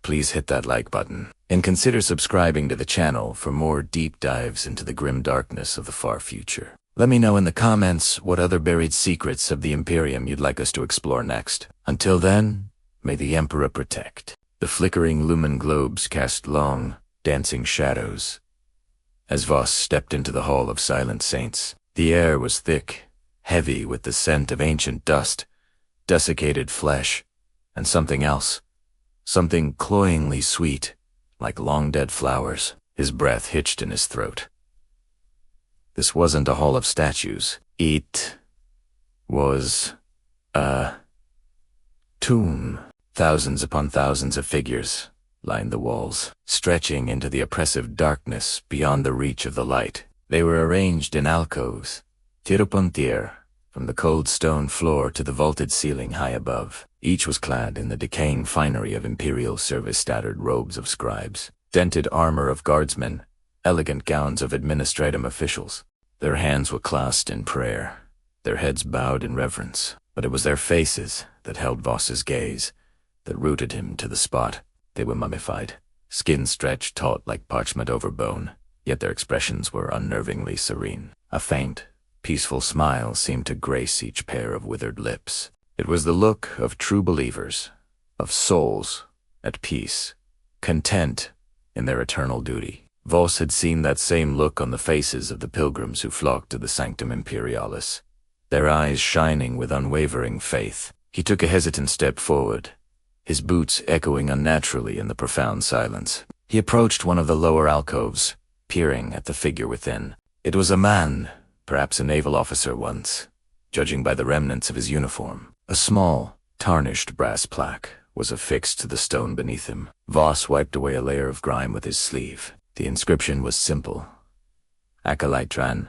please hit that like button, and consider subscribing to the channel for more deep dives into the grim darkness of the far future. Let me know in the comments what other buried secrets of the Imperium you'd like us to explore next. Until then, may the Emperor protect. The flickering lumen globes cast long, dancing shadows. As Voss stepped into the Hall of Silent Saints, the air was thick, heavy with the scent of ancient dust, desiccated flesh, and something else. Something cloyingly sweet, like long-dead flowers. His breath hitched in his throat. This wasn't a hall of statues. It was a tomb. Thousands upon thousands of figures lined the walls, stretching into the oppressive darkness beyond the reach of the light. They were arranged in alcoves, tier upon tier, from the cold stone floor to the vaulted ceiling high above. Each was clad in the decaying finery of Imperial service-tattered robes of scribes, dented armor of guardsmen, elegant gowns of administrative officials. Their hands were clasped in prayer, their heads bowed in reverence, but it was their faces that held Voss's gaze, that rooted him to the spot. They were mummified, skin stretched taut like parchment over bone, yet their expressions were unnervingly serene. A faint, peaceful smile seemed to grace each pair of withered lips. It was the look of true believers, of souls at peace, content in their eternal duty. Voss had seen that same look on the faces of the pilgrims who flocked to the Sanctum Imperialis, their eyes shining with unwavering faith. He took a hesitant step forward, his boots echoing unnaturally in the profound silence. He approached one of the lower alcoves, peering at the figure within. It was a man, perhaps a naval officer once, judging by the remnants of his uniform. A small, tarnished brass plaque was affixed to the stone beneath him. Voss wiped away a layer of grime with his sleeve. The inscription was simple. Acolyte Tran,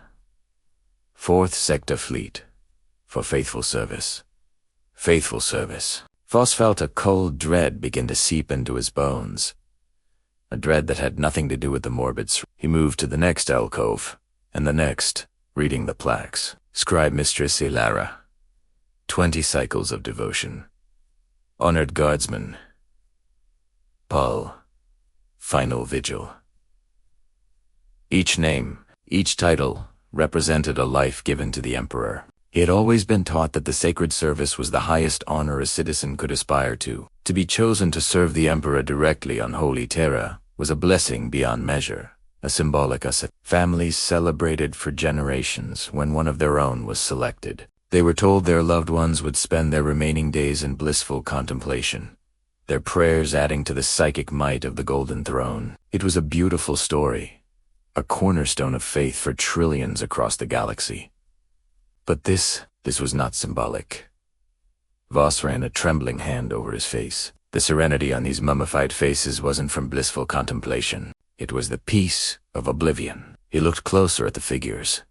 4th Sector Fleet, for faithful service. Faithful service. Voss felt a cold dread begin to seep into his bones. A dread that had nothing to do with the morbids. He moved to the next alcove, and the next, reading the plaques. Scribe Mistress Ilara, 20 cycles of devotion. Honored guardsman, Paul. Final Vigil. Each name, each title, represented a life given to the emperor. He had always been taught that the sacred service was the highest honor a citizen could aspire to. To be chosen to serve the emperor directly on Holy Terra was a blessing beyond measure, a symbolic asset. Families celebrated for generations when one of their own was selected. They were told their loved ones would spend their remaining days in blissful contemplation, their prayers adding to the psychic might of the Golden Throne. It was a beautiful story, a cornerstone of faith for trillions across the galaxy. But this was not symbolic. Voss ran a trembling hand over his face. The serenity on these mummified faces wasn't from blissful contemplation. It was the peace of oblivion. He looked closer at the figures,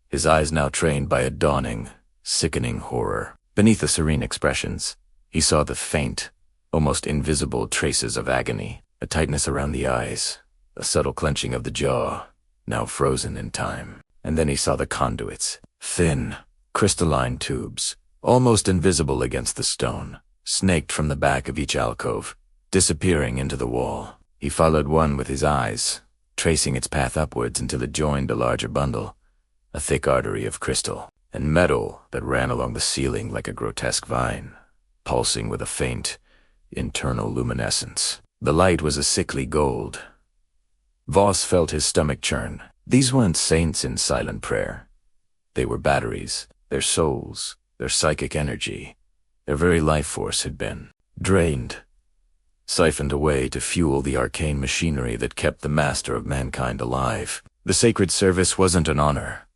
his eyes now trained by a dawning, sickening horror. Beneath the serene expressions, he saw the faint, almost invisible traces of agony, a tightness around the eyes, a subtle clenching of the jaw, now frozen in time. And then he saw the conduits, thin, crystalline tubes, almost invisible against the stone, snaked from the back of each alcove, disappearing into the wall. He followed one with his eyes, tracing its path upwards until it joined a larger bundle, a thick artery of crystal and metal that ran along the ceiling like a grotesque vine, pulsing with a faint, internal luminescence. The light was a sickly gold. Voss felt his stomach churn. These weren't saints in silent prayer. They were batteries. Their souls, their psychic energy, their very life force had been drained, siphoned away to fuel the arcane machinery that kept the master of mankind alive. The sacred service wasn't an honor.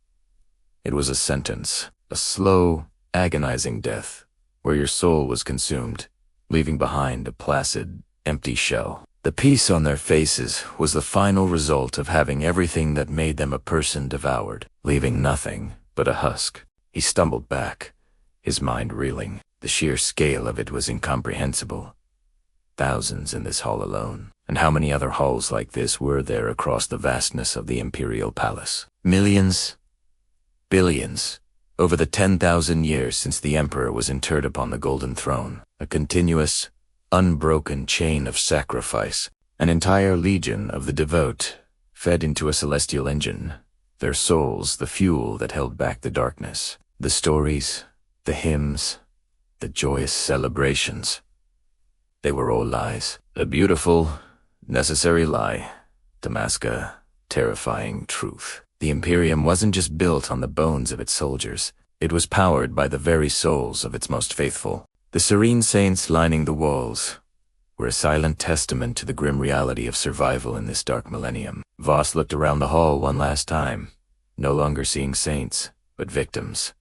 It was a sentence, a slow, agonizing death, where your soul was consumed, leaving behind a placid, empty shell. The peace on their faces was the final result of having everything that made them a person devoured, leaving nothing but a husk. He stumbled back, his mind reeling. The sheer scale of it was incomprehensible. Thousands in this hall alone. And how many other halls like this were there across the vastness of the Imperial Palace? Millions? Billions? Over the 10,000 years since the Emperor was interred upon the Golden Throne. A continuous, unbroken chain of sacrifice. An entire legion of the devout, fed into a celestial engine. Their souls the fuel that held back the darkness. The stories, the hymns, the joyous celebrations. They were all lies. A beautiful, necessary lie to mask a terrifying truth. The Imperium wasn't just built on the bones of its soldiers. It was powered by the very souls of its most faithful. The serene saints lining the walls were a silent testament to the grim reality of survival in this dark millennium. Voss looked around the hall one last time, no longer seeing saints, but victims.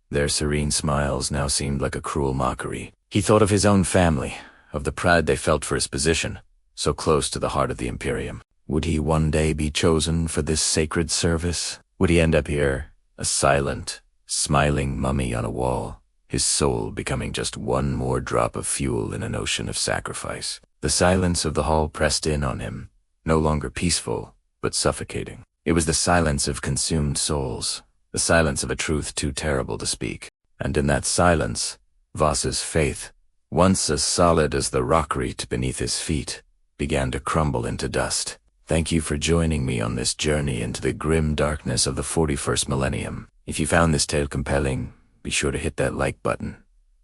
Their serene smiles now seemed like a cruel mockery. He thought of his own family, of the pride they felt for his position, so close to the heart of the Imperium. Would he one day be chosen for this sacred service? Would he end up here, a silent, smiling mummy on a wall, his soul becoming just one more drop of fuel in an ocean of sacrifice? The silence of the hall pressed in on him, no longer peaceful, but suffocating. It was the silence of consumed souls, the silence of a truth too terrible to speak. And in that silence, Voss's faith, once as solid as the rockreet beneath his feet, began to crumble into dust. Thank you for joining me on this journey into the grim darkness of the 41st millennium. If you found this tale compelling, be sure to hit that like button,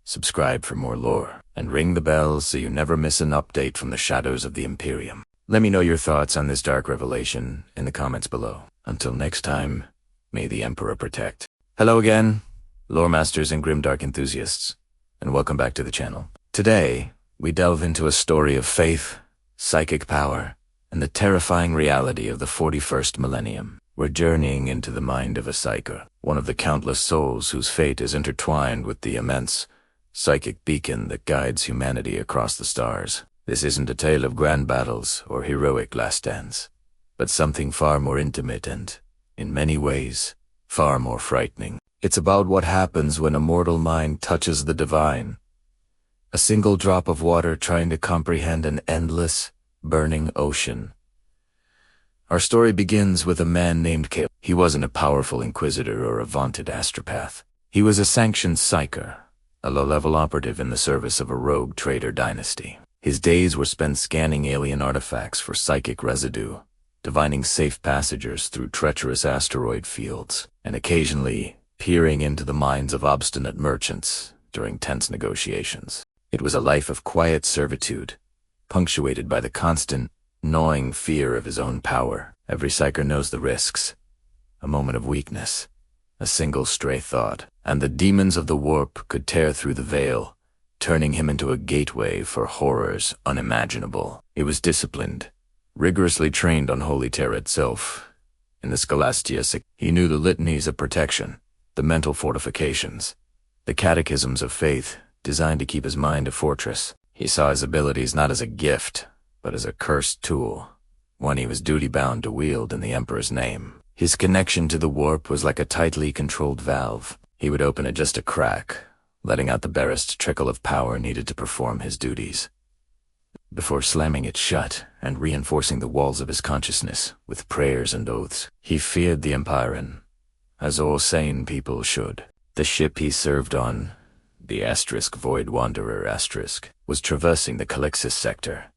subscribe for more lore, and ring the bell so you never miss an update from the shadows of the Imperium. Let me know your thoughts on this dark revelation in the comments below. Until next time, may the Emperor protect. Hello again, lore masters and Grimdark enthusiasts, and welcome back to the channel. Today, we delve into a story of faith, psychic power, and the terrifying reality of the 41st millennium. We're journeying into the mind of a Psyker, one of the countless souls whose fate is intertwined with the immense, psychic beacon that guides humanity across the stars. This isn't a tale of grand battles or heroic last stands, but something far more intimate and, in many ways, far more frightening. It's about what happens when a mortal mind touches the divine. A single drop of water trying to comprehend an endless, burning ocean. Our story begins with a man named Kalin. He wasn't a powerful inquisitor or a vaunted astropath. He was a sanctioned Psyker, a low-level operative in the service of a rogue trader dynasty. His days were spent scanning alien artifacts for psychic residue, divining safe passages through treacherous asteroid fields, and occasionally peering into the minds of obstinate merchants during tense negotiations. It was a life of quiet servitude, punctuated by the constant, gnawing fear of his own power. Every Psyker knows the risks. A moment of weakness, a single stray thought, and the demons of the warp could tear through the veil, turning him into a gateway for horrors unimaginable. He was disciplined, rigorously trained on Holy Terra itself. In the Scholastia, he knew the litanies of protection, the mental fortifications, the catechisms of faith designed to keep his mind a fortress. He saw his abilities not as a gift, but as a cursed tool, one he was duty-bound to wield in the Emperor's name. His connection to the warp was like a tightly controlled valve. He would open it just a crack, letting out the barest trickle of power needed to perform his duties, before slamming it shut and reinforcing the walls of his consciousness with prayers and oaths. He feared the Empyrean, as all sane people should. The ship he served on, the Void Wanderer was traversing the Calixis sector,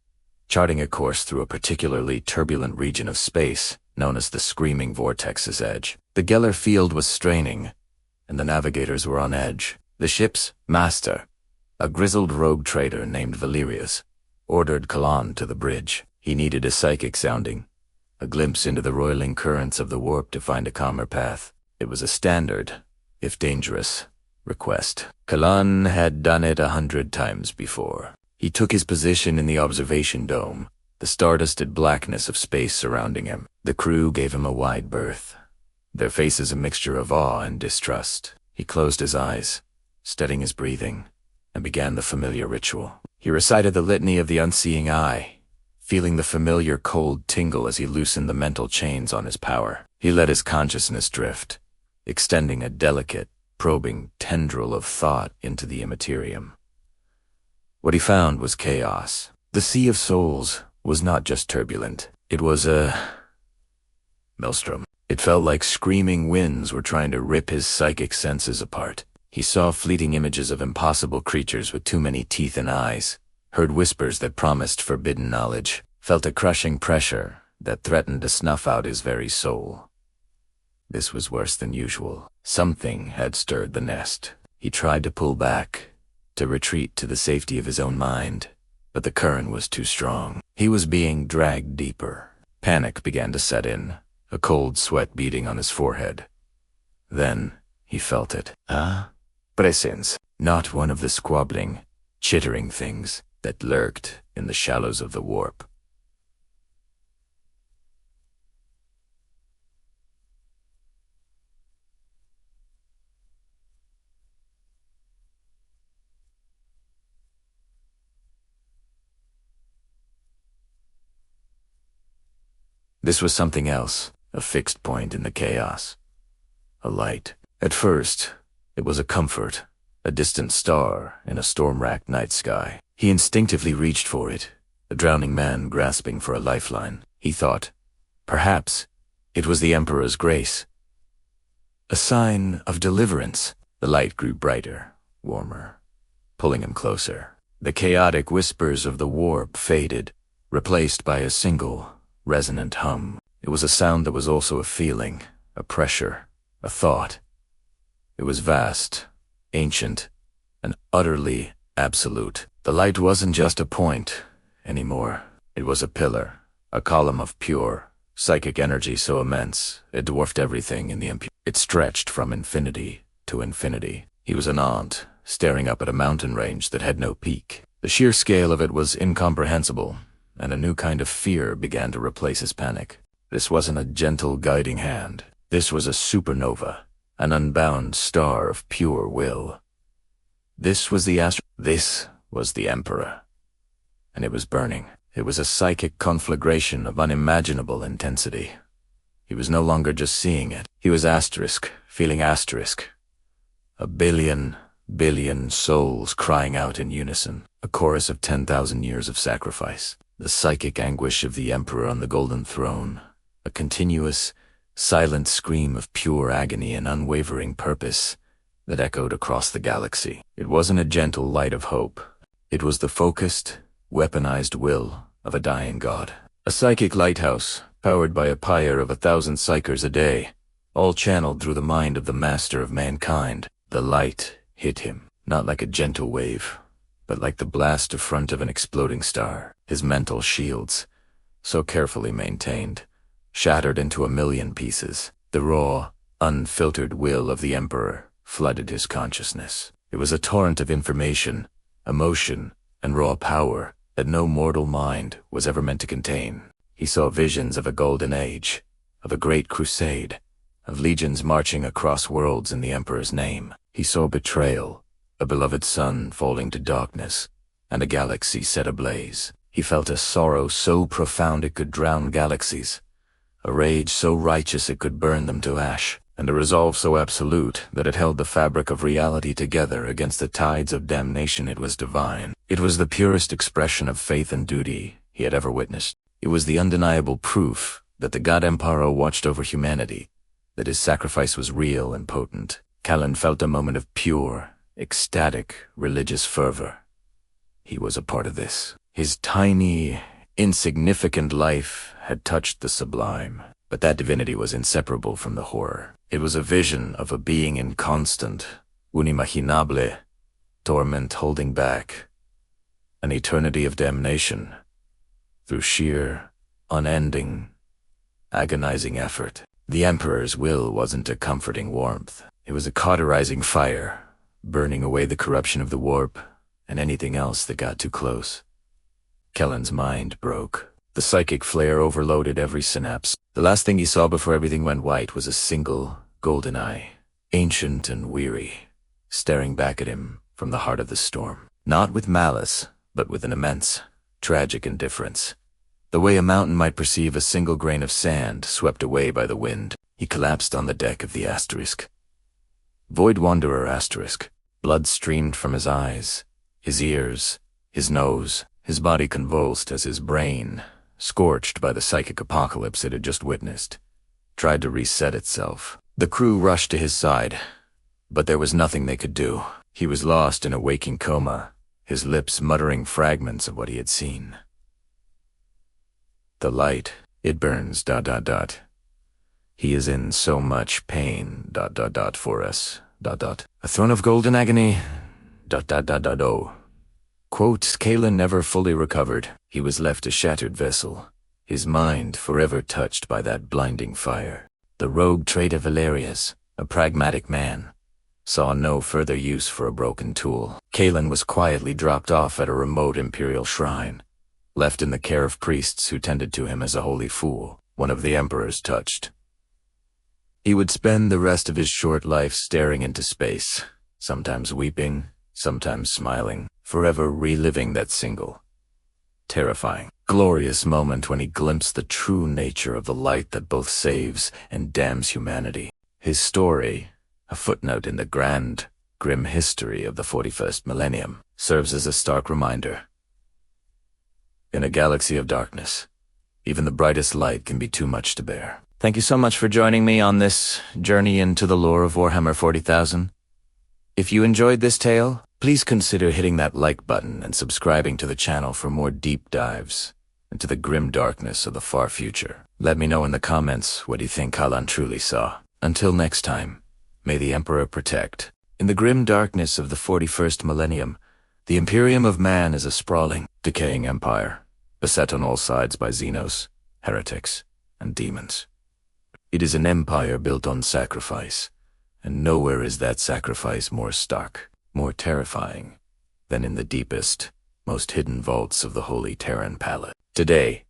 charting a course through a particularly turbulent region of space known as the Screaming Vortex's Edge. The Geller field was straining, and the navigators were on edge. The ship's master, a grizzled rogue trader named Valerius, ordered Kalin to the bridge. He needed a psychic sounding, a glimpse into the roiling currents of the warp to find a calmer path. It was a standard, if dangerous, request. Kalin had done it 100 times before. He took his position in the observation dome, the stardusted blackness of space surrounding him. The crew gave him a wide berth, their faces a mixture of awe and distrust. He closed his eyes, steadying his breathing, and began the familiar ritual. He recited the litany of the unseeing eye, feeling the familiar cold tingle as he loosened the mental chains on his power. He let his consciousness drift, extending a delicate, probing tendril of thought into the Imperium. What he found was chaos. The Sea of Souls was not just turbulent. It was a maelstrom. It felt like screaming winds were trying to rip his psychic senses apart. He saw fleeting images of impossible creatures with too many teeth and eyes, heard whispers that promised forbidden knowledge, felt a crushing pressure that threatened to snuff out his very soul. This was worse than usual. Something had stirred the nest. He tried to pull back, to retreat to the safety of his own mind, but the current was too strong. He was being dragged deeper. Panic began to set in, a cold sweat beading on his forehead. Then he felt it. Presence, not one of the squabbling, chittering things that lurked in the shallows of the warp. This was something else, a fixed point in the chaos. A light. At first, it was a comfort, a distant star in a storm-racked night sky. He instinctively reached for it, a drowning man grasping for a lifeline. He thought, perhaps, it was the Emperor's grace. A sign of deliverance. The light grew brighter, warmer, pulling him closer. The chaotic whispers of the warp faded, replaced by a single, resonant hum. It was a sound that was also a feeling, a pressure, a thought. It was vast, ancient, and utterly absolute. The light wasn't just a point anymore. It was a pillar, a column of pure, psychic energy so immense it dwarfed everything in the Imperium. It stretched from infinity to infinity. He was an ant, staring up at a mountain range that had no peak. The sheer scale of it was incomprehensible, and a new kind of fear began to replace his panic. This wasn't a gentle guiding hand. This was a supernova, an unbound star of pure will. This was the Emperor. And it was burning. It was a psychic conflagration of unimaginable intensity. He was no longer just seeing it. He was feeling asterisk. A billion souls crying out in unison. A chorus of 10,000 years of sacrifice. The psychic anguish of the Emperor on the golden throne. A continuous, silent scream of pure agony and unwavering purpose that echoed across the galaxy. It wasn't a gentle light of hope. It was the focused, weaponized will of a dying god. A psychic lighthouse, powered by a pyre of 1,000 Psykers a day, all channeled through the mind of the master of mankind. The light hit him, not like a gentle wave, but like the blast of front of an exploding star. His mental shields, so carefully maintained, shattered into 1,000,000 pieces. The raw, unfiltered will of the Emperor flooded his consciousness. It was a torrent of information, emotion, and raw power that no mortal mind was ever meant to contain. He saw visions of a golden age, of a great crusade, of legions marching across worlds in the Emperor's name. He saw betrayal, a beloved son falling to darkness, and a galaxy set ablaze. He felt a sorrow so profound it could drown galaxies, a rage so righteous it could burn them to ash, and a resolve so absolute that it held the fabric of reality together against the tides of damnation. It was divine. It was the purest expression of faith and duty he had ever witnessed. It was the undeniable proof that the God Emperor watched over humanity, that his sacrifice was real and potent. Kalin felt a moment of pure, ecstatic, religious fervor. He was a part of this. His tiny, insignificant life had touched the sublime, but that divinity was inseparable from the horror. It was a vision of a being in constant, unimaginable, torment holding back, an eternity of damnation, through sheer, unending, agonizing effort. The Emperor's will wasn't a comforting warmth. It was a cauterizing fire, burning away the corruption of the warp and anything else that got too close. Kalin's mind broke. The psychic flare overloaded every synapse. The last thing he saw before everything went white was a single, golden eye, ancient and weary, staring back at him from the heart of the storm. Not with malice, but with an immense, tragic indifference. The way a mountain might perceive a single grain of sand swept away by the wind. He collapsed on the deck of the Asterisk. Void Wanderer Asterisk. Blood streamed from his eyes, his ears, his nose. His body convulsed as his brain, scorched by the psychic apocalypse it had just witnessed, tried to reset itself. The crew rushed to his side, but there was nothing they could do. He was lost in a waking coma, his lips muttering fragments of what he had seen. The light, it burns, ... He is in so much pain, ... for us, ... A throne of golden agony, ... oh. Quote, Kalin never fully recovered. He was left a shattered vessel, his mind forever touched by that blinding fire. The rogue trader Valerius, a pragmatic man, saw no further use for a broken tool. Kalin was quietly dropped off at a remote imperial shrine, left in the care of priests who tended to him as a holy fool, one of the Emperor's touched. He would spend the rest of his short life staring into space, sometimes weeping, sometimes smiling, forever reliving that single, terrifying, glorious moment when he glimpsed the true nature of the light that both saves and damns humanity. His story, a footnote in the grand, grim history of the 41st millennium, serves as a stark reminder. In a galaxy of darkness, even the brightest light can be too much to bear. Thank you so much for joining me on this journey into the lore of Warhammer 40,000. If you enjoyed this tale, please consider hitting that like button and subscribing to the channel for more deep dives into the grim darkness of the far future. Let me know in the comments what you think Kalin truly saw. Until next time, may the Emperor protect. In the grim darkness of the 41st millennium, the Imperium of man is a sprawling, decaying empire, beset on all sides by Xenos, heretics, and demons. It is an empire built on sacrifice, and nowhere is that sacrifice more stark, more terrifying, than in the deepest, most hidden vaults of the holy Terran Palace. Today,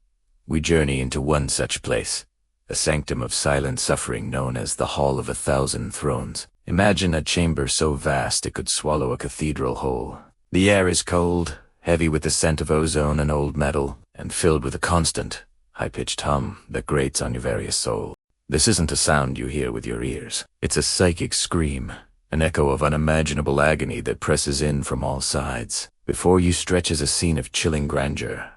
we journey into one such place, a sanctum of silent suffering known as the Hall of 1,000 Thrones. Imagine a chamber so vast it could swallow a cathedral whole. The air is cold, heavy with the scent of ozone and old metal, and filled with a constant, high-pitched hum that grates on your very soul. This isn't a sound you hear with your ears. It's a psychic scream, an echo of unimaginable agony that presses in from all sides. Before you stretches a scene of chilling grandeur,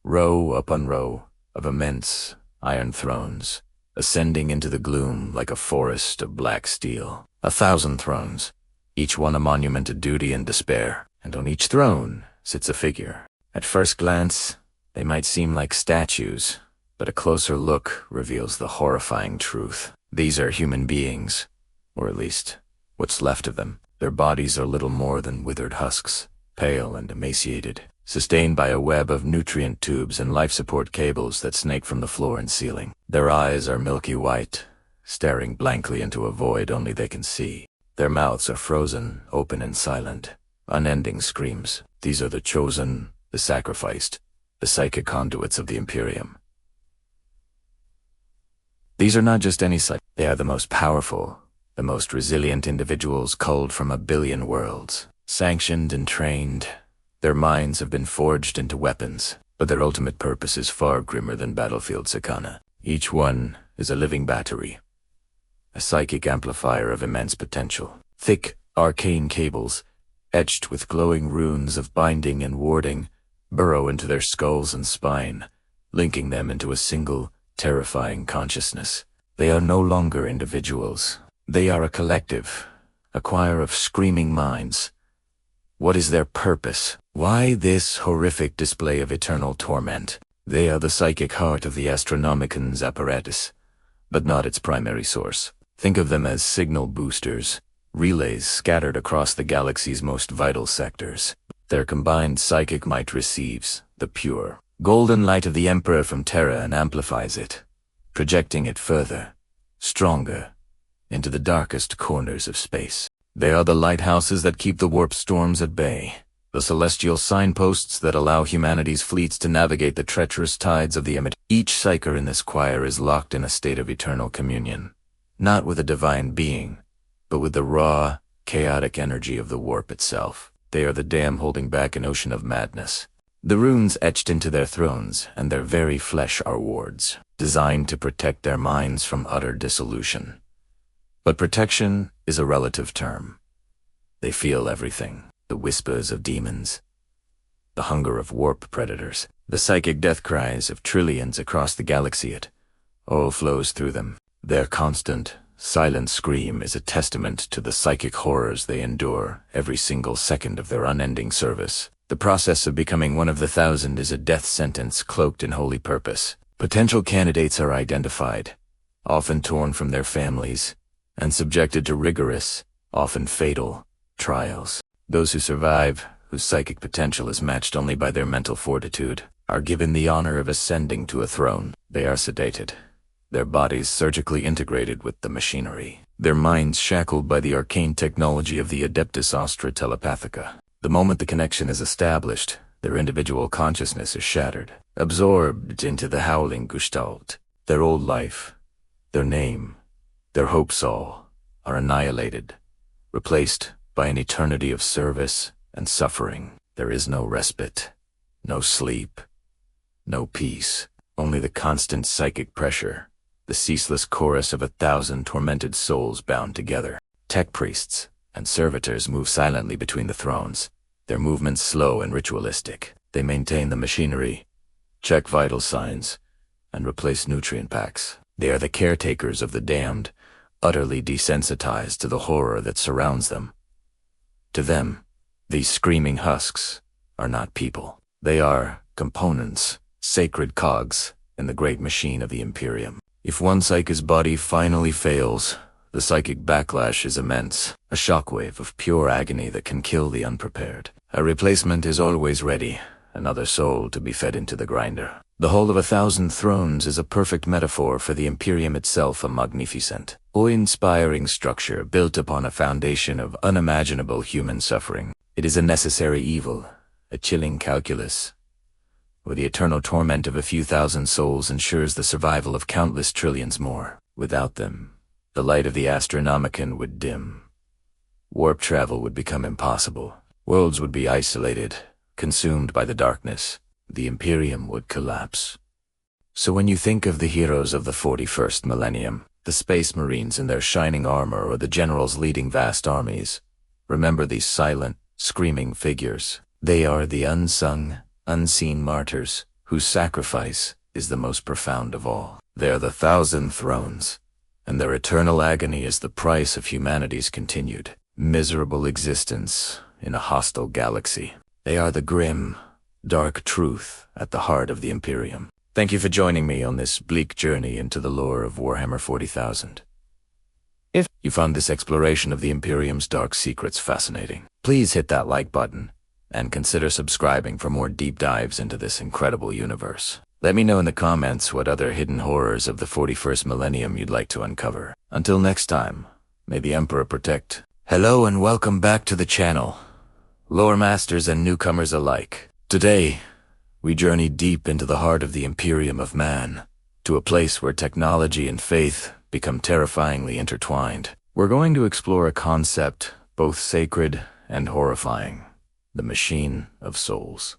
row upon row of immense iron thrones, ascending into the gloom like a forest of black steel. 1,000 thrones, each one a monument to duty and despair, and on each throne sits a figure. At first glance, they might seem like statues, but a closer look reveals the horrifying truth. These are human beings, or at least, what's left of them. Their bodies are little more than withered husks, pale and emaciated, sustained by a web of nutrient tubes and life support cables that snake from the floor and ceiling. Their eyes are milky white, staring blankly into a void only they can see. Their mouths are frozen, open and silent, unending screams. These are the chosen, the sacrificed, the psychic conduits of the Imperium. These are not just any psych. They are the most powerful, the most resilient individuals culled from a billion worlds. Sanctioned and trained, their minds have been forged into weapons, but their ultimate purpose is far grimmer than battlefield Sakana. Each one is a living battery, a psychic amplifier of immense potential. Thick, arcane cables, etched with glowing runes of binding and warding, burrow into their skulls and spine, linking them into a single, terrifying consciousness. They are no longer individuals. They are a collective, a choir of screaming minds. What is their purpose? Why this horrific display of eternal torment? They are the psychic heart of the Astronomican's apparatus, but not its primary source. Think of them as signal boosters, relays scattered across the galaxy's most vital sectors. Their combined psychic might receives the pure, golden light of the Emperor from Terra and amplifies it, projecting it further, stronger, into the darkest corners of space. They are the lighthouses that keep the warp storms at bay, the celestial signposts that allow humanity's fleets to navigate the treacherous tides of the image. Each Psyker in this choir is locked in a state of eternal communion, not with a divine being, but with the raw, chaotic energy of the warp itself. They are the dam holding back an ocean of madness. The runes etched into their thrones and their very flesh are wards, designed to protect their minds from utter dissolution. But protection is a relative term. They feel everything, the whispers of demons, the hunger of warp predators, the psychic death cries of trillions across the galaxy. It all flows through them. Their constant, silent scream is a testament to the psychic horrors they endure every single second of their unending service. The process of becoming one of the 1,000 is a death sentence cloaked in holy purpose. Potential candidates are identified, often torn from their families, and subjected to rigorous, often fatal, trials. Those who survive, whose psychic potential is matched only by their mental fortitude, are given the honor of ascending to a throne. They are sedated, their bodies surgically integrated with the machinery, their minds shackled by the arcane technology of the Adeptus Astra Telepathica. The moment the connection is established, their individual consciousness is shattered, absorbed into the howling gestalt. Their old life, their name, their hopes all are annihilated, replaced by an eternity of service and suffering. There is no respite, no sleep, no peace, only the constant psychic pressure, the ceaseless chorus of 1,000 tormented souls bound together. Tech priests and servitors move silently between the thrones, their movements slow and ritualistic. They maintain the machinery, check vital signs, and replace nutrient packs. They are the caretakers of the damned, utterly desensitized to the horror that surrounds them. To them, these screaming husks are not people. They are components, sacred cogs in the great machine of the Imperium. If one Psyker's body finally fails, the psychic backlash is immense, a shockwave of pure agony that can kill the unprepared. A replacement is always ready, another soul to be fed into the grinder. The whole of 1,000 thrones is a perfect metaphor for the Imperium itself, a magnificent, awe-inspiring structure built upon a foundation of unimaginable human suffering. It is a necessary evil, a chilling calculus, where the eternal torment of a few thousand souls ensures the survival of countless trillions more. Without them, the light of the Astronomican would dim. Warp travel would become impossible. Worlds would be isolated, consumed by the darkness. The Imperium would collapse. So when you think of the heroes of the 41st millennium, the Space Marines in their shining armor or the generals leading vast armies, remember these silent, screaming figures. They are the unsung, unseen martyrs whose sacrifice is the most profound of all. They are the 1,000 thrones, and their eternal agony is the price of humanity's continued, miserable existence in a hostile galaxy. They are the grim, dark truth at the heart of the Imperium. Thank you for joining me on this bleak journey into the lore of Warhammer 40,000. If you found this exploration of the Imperium's dark secrets fascinating, please hit that like button and consider subscribing for more deep dives into this incredible universe. Let me know in the comments what other hidden horrors of the 41st millennium you'd like to uncover. Until next time, may the Emperor protect. Hello and welcome back to the channel, lore masters and newcomers alike. Today, we journey deep into the heart of the Imperium of Man, to a place where technology and faith become terrifyingly intertwined. We're going to explore a concept both sacred and horrifying: the machine of souls.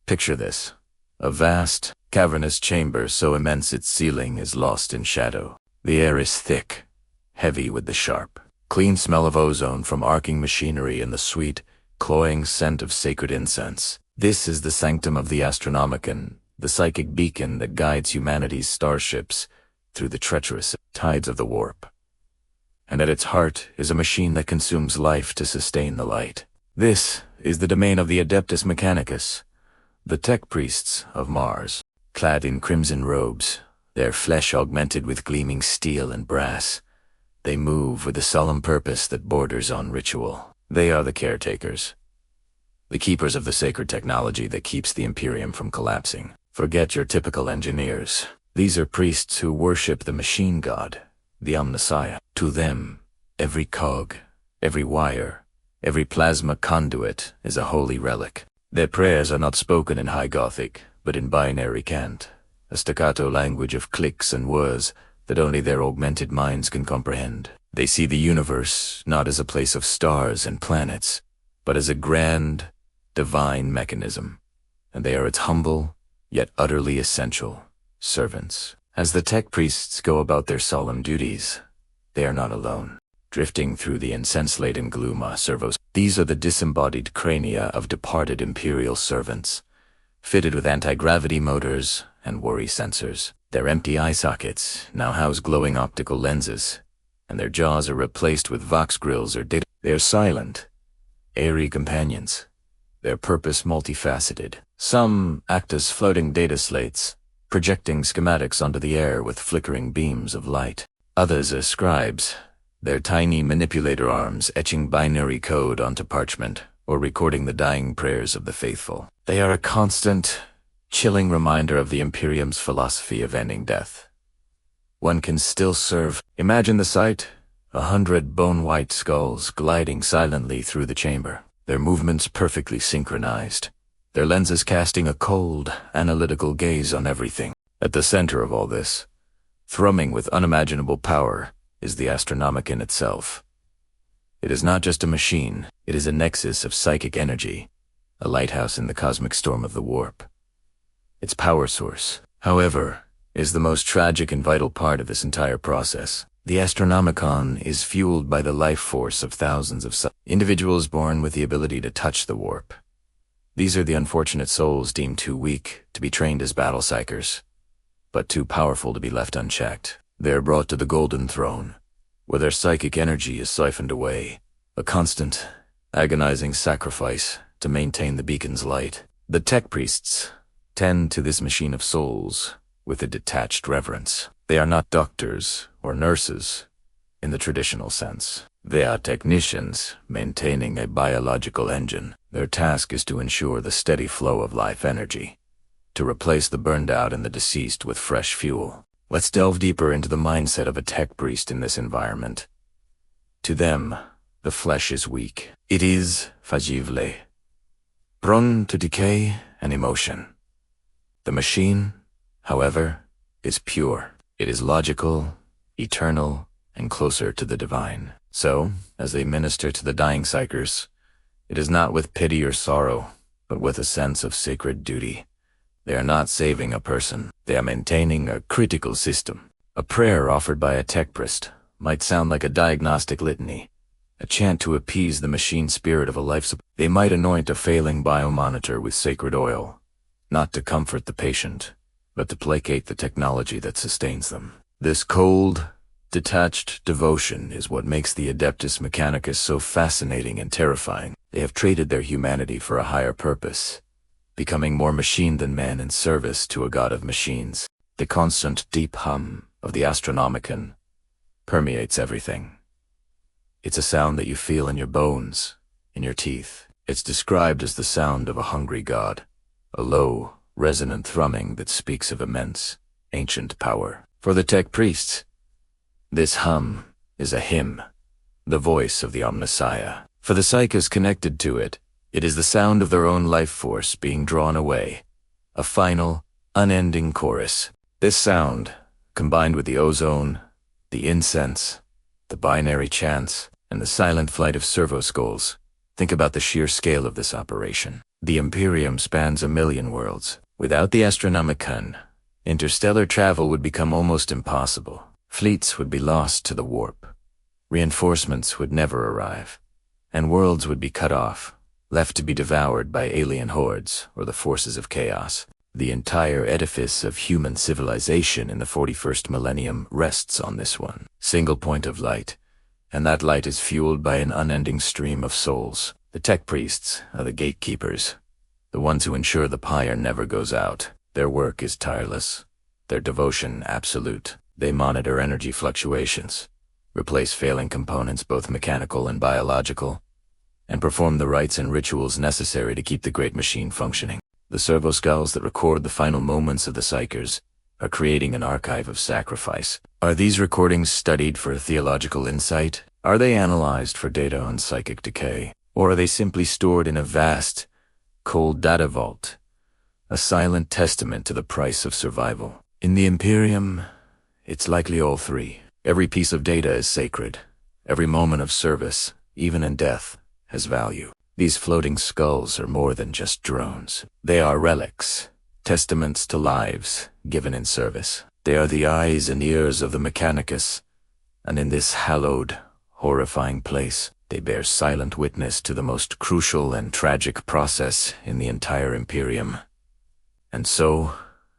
Picture this: a vast, cavernous chamber so immense its ceiling is lost in shadow. The air is thick, heavy with the sharp, clean smell of ozone from arcing machinery and the sweet, cloying scent of sacred incense. This is the sanctum of the Astronomican, the psychic beacon that guides humanity's starships through the treacherous tides of the warp. And at its heart is a machine that consumes life to sustain the light. This is the domain of the Adeptus Mechanicus, the tech priests of Mars. Clad in crimson robes, their flesh augmented with gleaming steel and brass, they move with a solemn purpose that borders on ritual. They are the caretakers, the keepers of the sacred technology that keeps the Imperium from collapsing. Forget your typical engineers. These are priests who worship the machine god, the Omnissiah. To them, every cog, every wire, every plasma conduit is a holy relic. Their prayers are not spoken in High Gothic, but in binary cant, a staccato language of clicks and whirs that only their augmented minds can comprehend. They see the universe not as a place of stars and planets, but as a grand, divine mechanism, and they are its humble, yet utterly essential servants. As the tech priests go about their solemn duties, they are not alone. Drifting through the incense-laden gloom are servos. These are the disembodied crania of departed Imperial servants, fitted with anti-gravity motors and worry sensors. Their empty eye sockets now house glowing optical lenses, and their jaws are replaced with vox grills or data. They are silent, airy companions, their purpose multifaceted. Some act as floating data slates, projecting schematics onto the air with flickering beams of light. Others are scribes, their tiny manipulator arms etching binary code onto parchment or recording the dying prayers of the faithful. They are a constant, chilling reminder of the Imperium's philosophy of ending death. One can still serve. Imagine the sight: 100 bone-white skulls gliding silently through the chamber, their movements perfectly synchronized, their lenses casting a cold, analytical gaze on everything. At the center of all this, thrumming with unimaginable power, is the Astronomican itself. It is not just a machine, it is a nexus of psychic energy, a lighthouse in the cosmic storm of the warp. Its power source, however, is the most tragic and vital part of this entire process. The Astronomicon is fueled by the life force of thousands of individuals born with the ability to touch the warp. These are the unfortunate souls deemed too weak to be trained as battle psychers, but too powerful to be left unchecked. They are brought to the Golden Throne, where their psychic energy is siphoned away, a constant, agonizing sacrifice to maintain the beacon's light. The tech priests tend to this machine of souls with a detached reverence. They are not doctors or nurses in the traditional sense. They are technicians maintaining a biological engine. Their task is to ensure the steady flow of life energy, to replace the burned out and the deceased with fresh fuel. Let's delve deeper into the mindset of a tech priest in this environment. To them, the flesh is weak. It is fragile, prone to decay and emotion. The machine, however, is pure. It is logical, eternal, and closer to the divine. So, as they minister to the dying Psykers, it is not with pity or sorrow, but with a sense of sacred duty. They are not saving a person. They are maintaining a critical system. A prayer offered by a tech priest might sound like a diagnostic litany, a chant to appease the machine spirit of a life support. They might anoint a failing biomonitor with sacred oil, not to comfort the patient, but to placate the technology that sustains them. This cold, detached devotion is what makes the Adeptus Mechanicus so fascinating and terrifying. They have traded their humanity for a higher purpose, becoming more machine than man in service to a god of machines. The constant deep hum of the Astronomican permeates everything. It's a sound that you feel in your bones, in your teeth. It's described as the sound of a hungry god, a low, resonant thrumming that speaks of immense, ancient power. For the tech priests, this hum is a hymn, the voice of the Omnissiah. For the Psykers connected to it, it is the sound of their own life force being drawn away, a final, unending chorus. This sound, combined with the ozone, the incense, the binary chants, and the silent flight of servo skulls, think about the sheer scale of this operation. The Imperium spans 1,000,000 worlds. Without the Astronomican, interstellar travel would become almost impossible. Fleets would be lost to the warp. Reinforcements would never arrive, and worlds would be cut off, left to be devoured by alien hordes or the forces of chaos. The entire edifice of human civilization in the 41st millennium rests on this one single point of light, and that light is fueled by an unending stream of souls. The tech priests are the gatekeepers, the ones who ensure the pyre never goes out. Their work is tireless, their devotion absolute. They monitor energy fluctuations, replace failing components both mechanical and biological, and perform the rites and rituals necessary to keep the great machine functioning. The servo skulls that record the final moments of the Psykers are creating an archive of sacrifice. Are these recordings studied for theological insight? Are they analyzed for data on psychic decay? Or are they simply stored in a vast, cold data vault, a silent testament to the price of survival? In the Imperium, it's likely all three. Every piece of data is sacred. Every moment of service, even in death, has value. These floating skulls are more than just drones. They are relics, testaments to lives given in service. They are the eyes and ears of the Mechanicus, and in this hallowed, horrifying place, they bear silent witness to the most crucial and tragic process in the entire Imperium. And so,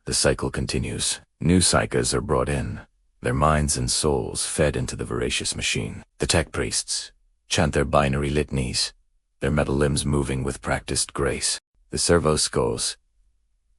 the cycle continues. New Psykers are brought in, their minds and souls fed into the voracious machine. The tech priests chant their binary litanies, their metal limbs moving with practiced grace. The servo skulls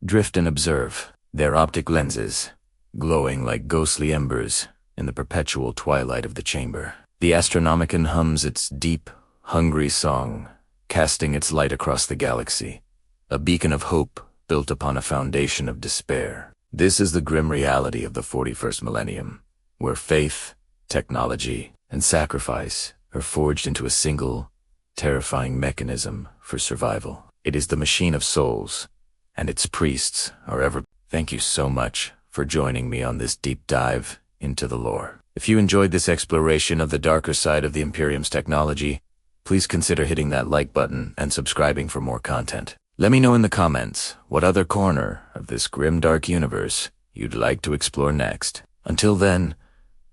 drift and observe, their optic lenses glowing like ghostly embers in the perpetual twilight of the chamber. The Astronomican hums its deep, hungry song, casting its light across the galaxy, a beacon of hope built upon a foundation of despair. This is the grim reality of the 41st millennium, where faith, technology, and sacrifice are forged into a single, terrifying mechanism for survival. It is the machine of souls, and its priests are ever. Thank you so much for joining me on this deep dive into the lore. If you enjoyed this exploration of the darker side of the Imperium's technology, please consider hitting that like button and subscribing for more content. Let me know in the comments what other corner of this grimdark universe you'd like to explore next. Until then,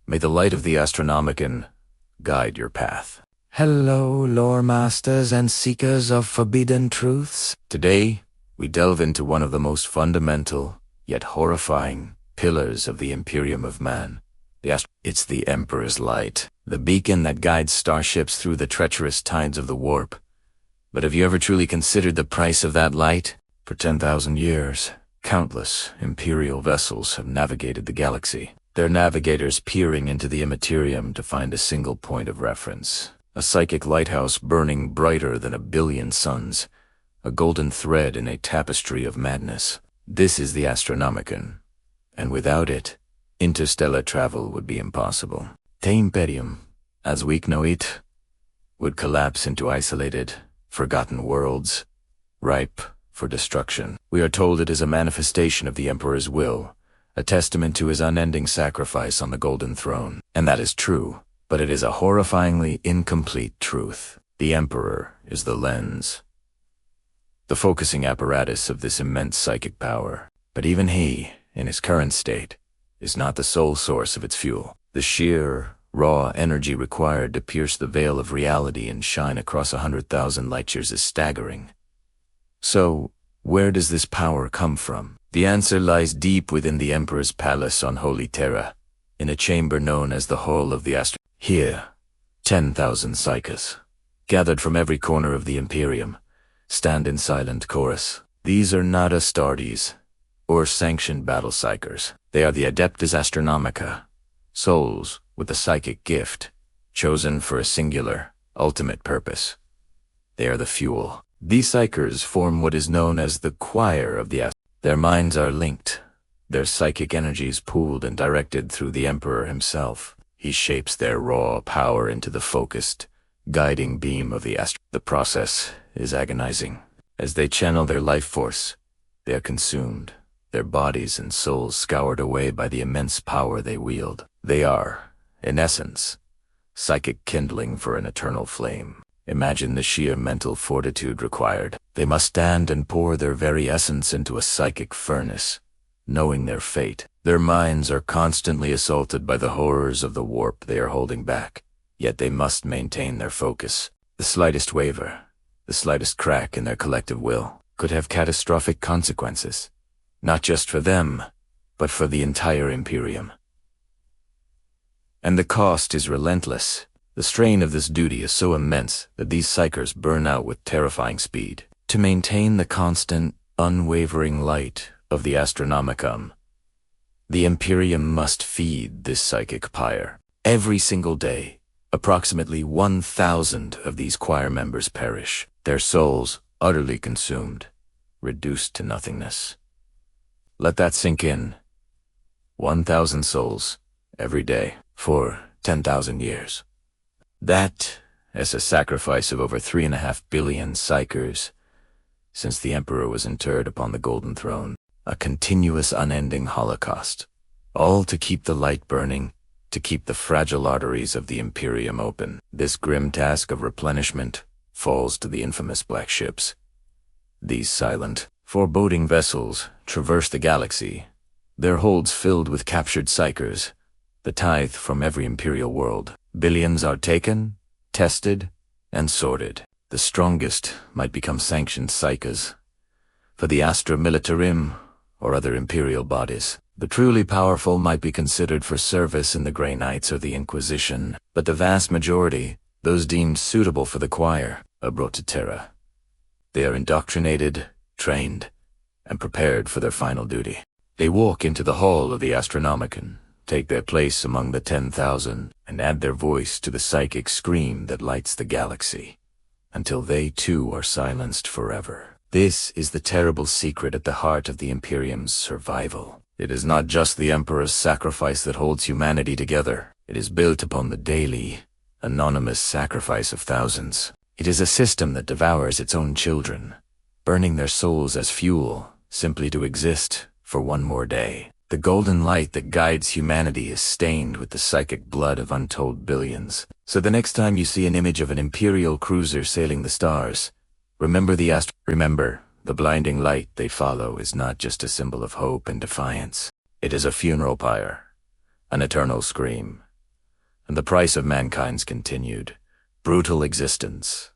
may the light of the Astronomican guide your path. Hello, lore masters and seekers of forbidden truths. Today, we delve into one of the most fundamental, yet horrifying, pillars of the Imperium of Man. It's the Emperor's Light, the beacon that guides starships through the treacherous tides of the warp. But have you ever truly considered the price of that light? For 10,000 years, countless Imperial vessels have navigated the galaxy, their navigators peering into the immaterium to find a single point of reference. A psychic lighthouse burning brighter than 1,000,000,000 suns, a golden thread in a tapestry of madness. This is the Astronomican, and without it, interstellar travel would be impossible. The Imperium, as we know it, would collapse into isolated, forgotten worlds, ripe for destruction. We are told it is a manifestation of the Emperor's will, a testament to his unending sacrifice on the Golden Throne. And that is true, but it is a horrifyingly incomplete truth. The Emperor is the lens, the focusing apparatus of this immense psychic power. But even he, in his current state, is not the sole source of its fuel. The sheer, raw energy required to pierce the veil of reality and shine across 100,000 light-years is staggering. So, where does this power come from? The answer lies deep within the Emperor's Palace on Holy Terra, in a chamber known as the Hall of the Astro. Here, 10,000 Psykers, gathered from every corner of the Imperium, stand in silent chorus. These are not Astartes or sanctioned battle Psykers. They are the Adeptus Astronomica, souls with a psychic gift, chosen for a singular, ultimate purpose. They are the fuel. These Psykers form what is known as the choir of the Astronomican. Their minds are linked, their psychic energies pooled and directed through the Emperor himself. He shapes their raw power into the focused, guiding beam of the Astro. The process is agonizing. As they channel their life force, they are consumed, their bodies and souls scoured away by the immense power they wield. They are, in essence, psychic kindling for an eternal flame. Imagine the sheer mental fortitude required. They must stand and pour their very essence into a psychic furnace, knowing their fate. Their minds are constantly assaulted by the horrors of the warp they are holding back, yet they must maintain their focus. The slightest waver, the slightest crack in their collective will, could have catastrophic consequences, not just for them, but for the entire Imperium. And the cost is relentless. The strain of this duty is so immense that these Psykers burn out with terrifying speed. To maintain the constant, unwavering light of the Astronomicon, the Imperium must feed this psychic pyre. Every single day, approximately 1,000 of these choir members perish, their souls utterly consumed, reduced to nothingness. Let that sink in. 1,000 souls, every day, for 10,000 years. That is a sacrifice of over 3.5 billion Psykers since the Emperor was interred upon the Golden Throne. A continuous unending holocaust, all to keep the light burning, to keep the fragile arteries of the Imperium open. This grim task of replenishment falls to the infamous black ships. These silent, foreboding vessels traverse the galaxy, their holds filled with captured Psykers, the tithe from every Imperial world. Billions are taken, tested, and sorted. The strongest might become sanctioned Psykers for the Astra Militarim or other Imperial bodies. The truly powerful might be considered for service in the Grey Knights or the Inquisition, but the vast majority, those deemed suitable for the choir, are brought to Terra. They are indoctrinated, trained, and prepared for their final duty. They walk into the hall of the Astronomican, take their place among the 10,000, and add their voice to the psychic scream that lights the galaxy, until they too are silenced forever. This is the terrible secret at the heart of the Imperium's survival. It is not just the Emperor's sacrifice that holds humanity together. It is built upon the daily, anonymous sacrifice of thousands. It is a system that devours its own children, burning their souls as fuel, simply to exist for one more day. The golden light that guides humanity is stained with the psychic blood of untold billions. So the next time you see an image of an Imperial cruiser sailing the stars, remember the blinding light they follow is not just a symbol of hope and defiance. It is a funeral pyre, an eternal scream, and the price of mankind's continued, brutal existence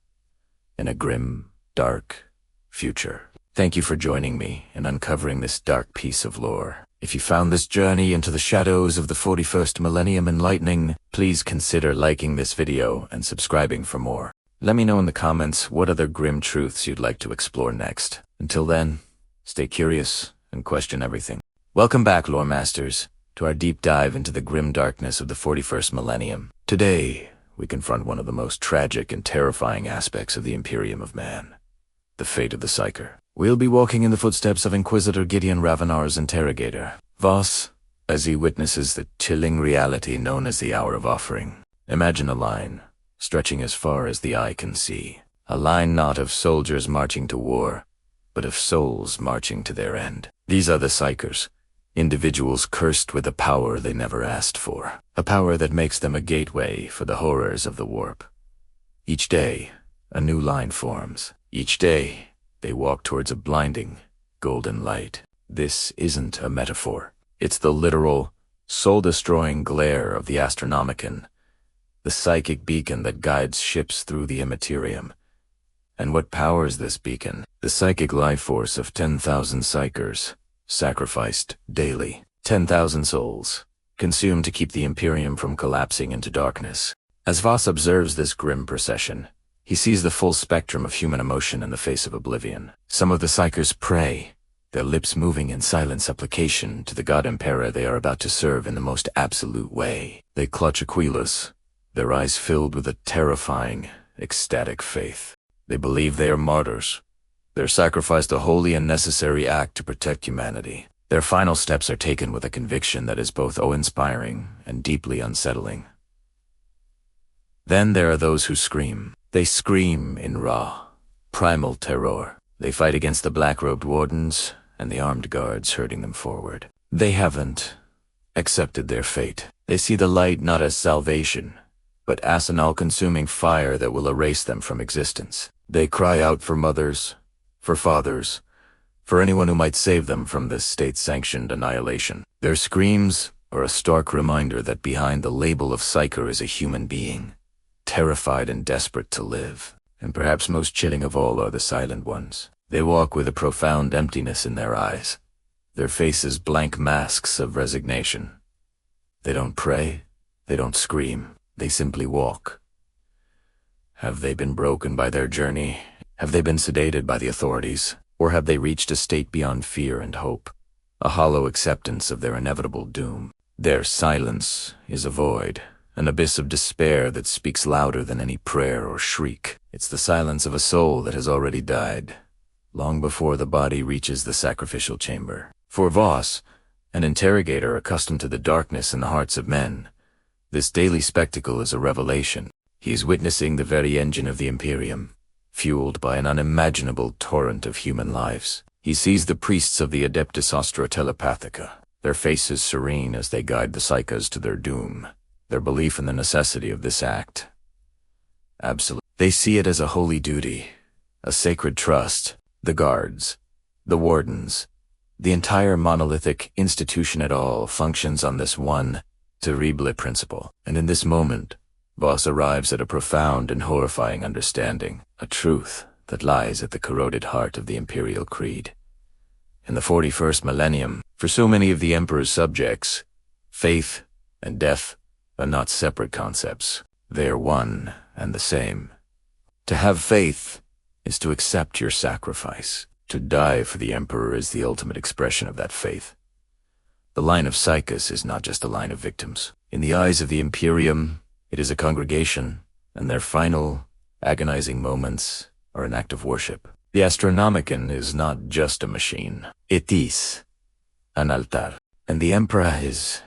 in a grim, dark future. Thank you for joining me in uncovering this dark piece of lore. If you found this journey into the shadows of the 41st millennium enlightening, please consider liking this video and subscribing for more. Let me know in the comments what other grim truths you'd like to explore next. Until then, stay curious and question everything. Welcome back, Lore Masters, to our deep dive into the grim darkness of the 41st millennium. Today, we confront one of the most tragic and terrifying aspects of the Imperium of Man, the fate of the Psyker. We'll be walking in the footsteps of Inquisitor Gideon Ravenar's interrogator, Voss, as he witnesses the chilling reality known as the Hour of Offering. Imagine a line, stretching as far as the eye can see. A line not of soldiers marching to war, but of souls marching to their end. These are the Psykers, individuals cursed with a power they never asked for, a power that makes them a gateway for the horrors of the warp. Each day, a new line forms. Each day, they walk towards a blinding, golden light. This isn't a metaphor. It's the literal, soul-destroying glare of the Astronomican, the psychic beacon that guides ships through the immaterium. And what powers this beacon? The psychic life force of 10,000 Psykers, sacrificed daily. 10,000 souls, consumed to keep the Imperium from collapsing into darkness. As Voss observes this grim procession, He sees the full spectrum of human emotion in the face of oblivion. Some of the Psykers pray, their lips moving in silent supplication to the god Emperor they are about to serve in the most absolute way. They clutch Aquilas, their eyes filled with a terrifying, ecstatic faith. They believe they are martyrs. They're sacrificed a holy and necessary act to protect humanity. Their final steps are taken with a conviction that is both awe-inspiring and deeply unsettling. Then there are those who scream. They scream in raw, primal terror. They fight against the black-robed wardens and the armed guards herding them forward. They haven't accepted their fate. They see the light not as salvation, but as an all-consuming fire that will erase them from existence. They cry out for mothers, for fathers, for anyone who might save them from this state-sanctioned annihilation. Their screams are a stark reminder that behind the label of Psyker is a human being, terrified and desperate to live. And perhaps most chilling of all are the silent ones. They walk with a profound emptiness in their eyes, their faces blank masks of resignation. They don't pray, they don't scream, they simply walk. Have they been broken by their journey? Have they been sedated by the authorities? Or have they reached a state beyond fear and hope, a hollow acceptance of their inevitable doom? Their silence is a void, an abyss of despair that speaks louder than any prayer or shriek. It's the silence of a soul that has already died, long before the body reaches the sacrificial chamber. For Voss, an interrogator accustomed to the darkness in the hearts of men, this daily spectacle is a revelation. He is witnessing the very engine of the Imperium, fueled by an unimaginable torrent of human lives. He sees the priests of the Adeptus Astra Telepathica, their faces serene as they guide the Psykers to their doom, their belief in the necessity of this act. Absolutely. They see it as a holy duty, a sacred trust. The guards, the wardens, the entire monolithic institution at all functions on this one terrible principle. And in this moment, Voss arrives at a profound and horrifying understanding, a truth that lies at the corroded heart of the Imperial Creed. In the 41st millennium, for so many of the Emperor's subjects, faith and death are not separate concepts. They are one and the same. To have faith is to accept your sacrifice. To die for the Emperor is the ultimate expression of that faith. The line of Psykers is not just a line of victims. In the eyes of the Imperium, it is a congregation, and their final, agonizing moments are an act of worship. The Astronomican is not just a machine. It is an altar. And the Emperor is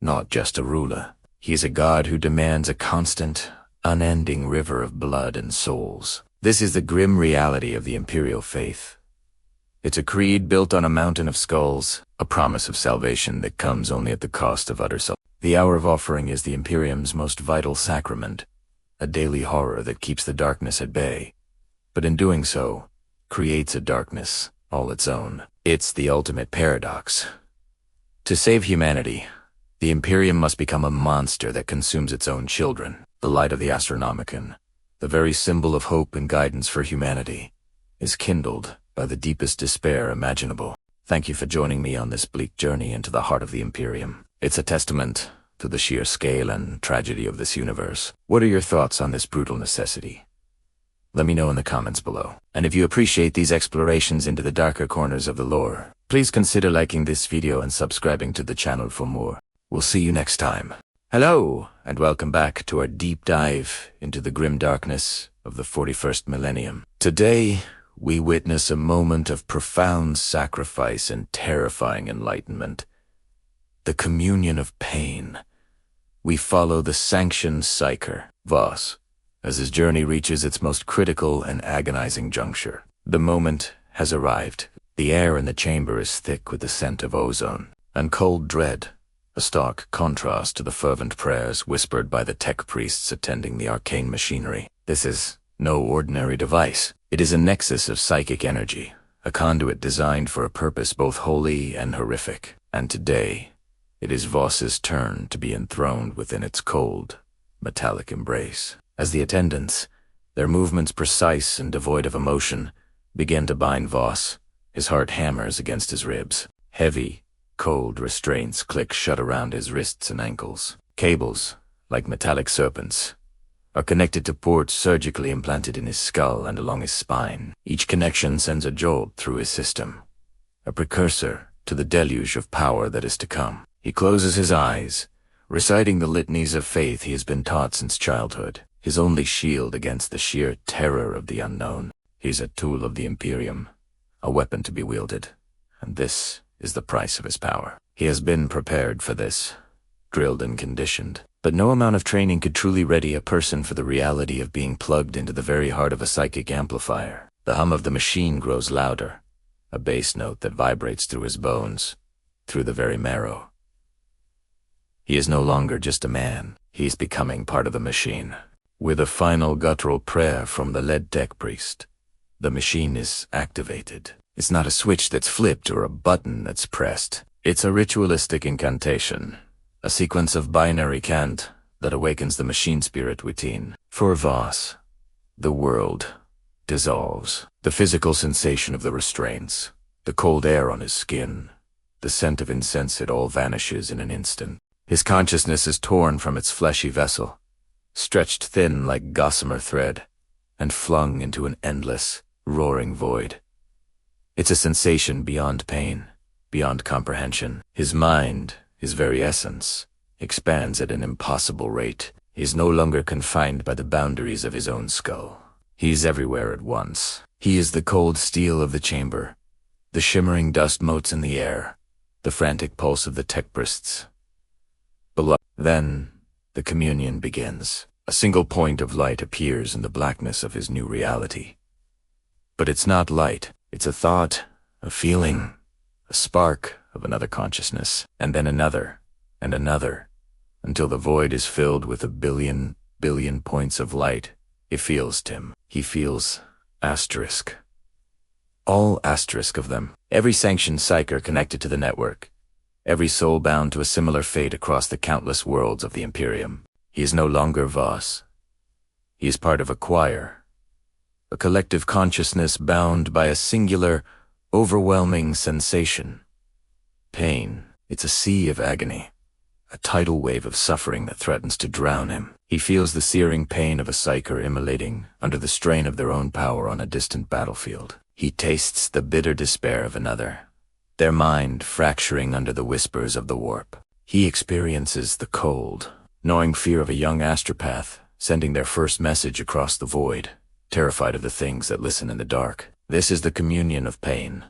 not just a ruler. He is a god who demands a constant, unending river of blood and souls. This is the grim reality of the Imperial faith. It's a creed built on a mountain of skulls, a promise of salvation that comes only at the cost of utter self. The hour of offering is the Imperium's most vital sacrament, a daily horror that keeps the darkness at bay, but in doing so, creates a darkness all its own. It's the ultimate paradox. To save humanity, the Imperium must become a monster that consumes its own children. The light of the Astronomican, the very symbol of hope and guidance for humanity, is kindled by the deepest despair imaginable. Thank you for joining me on this bleak journey into the heart of the Imperium. It's a testament to the sheer scale and tragedy of this universe. What are your thoughts on this brutal necessity? Let me know in the comments below. And if you appreciate these explorations into the darker corners of the lore, please consider liking this video and subscribing to the channel for more. We'll see you next time. Hello, and welcome back to our deep dive into the grim darkness of the 41st millennium. Today, we witness a moment of profound sacrifice and terrifying enlightenment. The communion of pain. We follow the sanctioned Psyker, Voss, as his journey reaches its most critical and agonizing juncture. The moment has arrived. The air in the chamber is thick with the scent of ozone and cold dread, a stark contrast to the fervent prayers whispered by the tech priests attending the arcane machinery. This is no ordinary device. It is a nexus of psychic energy, a conduit designed for a purpose both holy and horrific. And today, it is Voss's turn to be enthroned within its cold, metallic embrace. As the attendants, their movements precise and devoid of emotion, begin to bind Voss, his heart hammers against his ribs. Heavy, cold restraints click shut around his wrists and ankles. Cables, like metallic serpents, are connected to ports surgically implanted in his skull and along his spine. Each connection sends a jolt through his system, a precursor to the deluge of power that is to come. He closes his eyes, reciting the litanies of faith he has been taught since childhood, his only shield against the sheer terror of the unknown. He's a tool of the Imperium, a weapon to be wielded, and this is the price of his power. He has been prepared for this, drilled and conditioned, but no amount of training could truly ready a person for the reality of being plugged into the very heart of a psychic amplifier. The hum of the machine grows louder, a bass note that vibrates through his bones, through the very marrow. He is no longer just a man, he's becoming part of the machine. With a final guttural prayer from the lead tech priest, the machine is activated. It's not a switch that's flipped or a button that's pressed. It's a ritualistic incantation, a sequence of binary cant that awakens the machine spirit within. For Voss, the world dissolves. The physical sensation of the restraints, the cold air on his skin, the scent of incense, it all vanishes in an instant. His consciousness is torn from its fleshy vessel, stretched thin like gossamer thread, and flung into an endless, roaring void. It's a sensation beyond pain, beyond comprehension. His mind, his very essence, expands at an impossible rate. He is no longer confined by the boundaries of his own skull. He is everywhere at once. He is the cold steel of the chamber, the shimmering dust motes in the air, the frantic pulse of the tech priests. Then, the communion begins. A single point of light appears in the blackness of his new reality. But it's not light. It's a thought, a feeling, a spark of another consciousness, and then another, and another, until the void is filled with a billion points of light. He feels Tim. He feels asterisk. All asterisk of them. Every sanctioned psyker connected to the network. Every soul bound to a similar fate across the countless worlds of the Imperium. He is no longer Voss. He is part of a choir, a collective consciousness bound by a singular, overwhelming sensation. Pain. It's a sea of agony, a tidal wave of suffering that threatens to drown him. He feels the searing pain of a psyker immolating under the strain of their own power on a distant battlefield. He tastes the bitter despair of another, their mind fracturing under the whispers of the warp. He experiences the cold, gnawing fear of a young astropath sending their first message across the void, terrified of the things that listen in the dark. This is the communion of pain.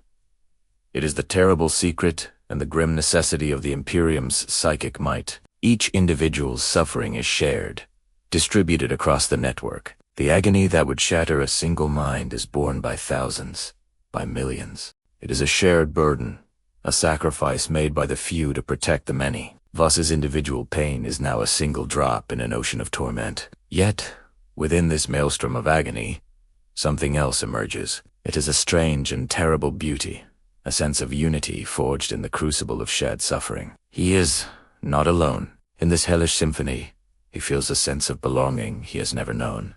It is the terrible secret and the grim necessity of the Imperium's psychic might. Each individual's suffering is shared, distributed across the network. The agony that would shatter a single mind is borne by thousands, by millions. It is a shared burden, a sacrifice made by the few to protect the many. Voss's individual pain is now a single drop in an ocean of torment. Yet, within this maelstrom of agony, something else emerges. It is a strange and terrible beauty, a sense of unity forged in the crucible of shared suffering. He is not alone. In this hellish symphony, he feels a sense of belonging he has never known.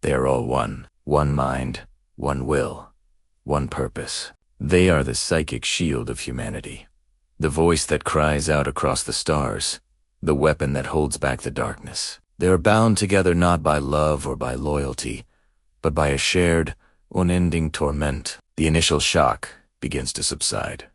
They are all one mind, one will, one purpose. They are the psychic shield of humanity, the voice that cries out across the stars, the weapon that holds back the darkness. They are bound together not by love or by loyalty, but by a shared, unending torment. The initial shock begins to subside,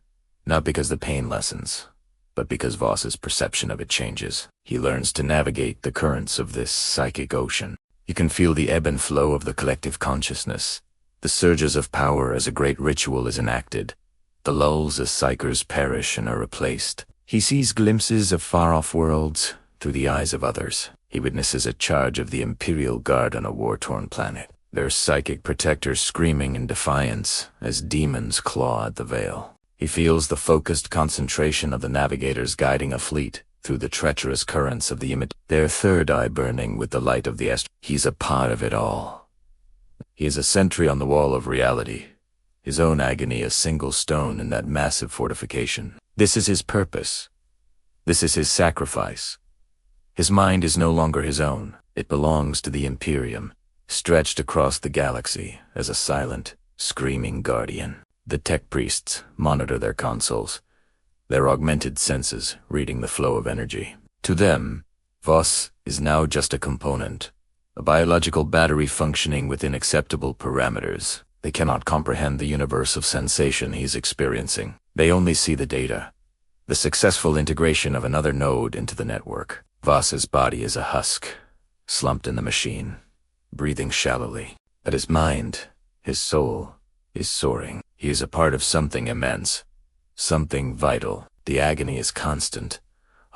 not because the pain lessens, but because Voss's perception of it changes. He learns to navigate the currents of this psychic ocean. You can feel the ebb and flow of the collective consciousness, the surges of power as a great ritual is enacted, the lulls as psychers perish and are replaced. He sees glimpses of far-off worlds through the eyes of others. He witnesses a charge of the Imperial Guard on a war-torn planet, their psychic protectors screaming in defiance as demons claw at the veil. He feels the focused concentration of the navigators guiding a fleet through the treacherous currents of the their third eye burning with the light of the He's a part of it all. He is a sentry on the wall of reality, his own agony a single stone in that massive fortification. This is his purpose. This is his sacrifice. His mind is no longer his own. It belongs to the Imperium, stretched across the galaxy as a silent, screaming guardian. The tech priests monitor their consoles, their augmented senses reading the flow of energy. To them, Voss is now just a component, a biological battery functioning within acceptable parameters. They cannot comprehend the universe of sensation he's experiencing. They only see the data, the successful integration of another node into the network. Voss's body is a husk, slumped in the machine, breathing shallowly. But his mind, his soul, is soaring. He is a part of something immense, something vital. The agony is constant,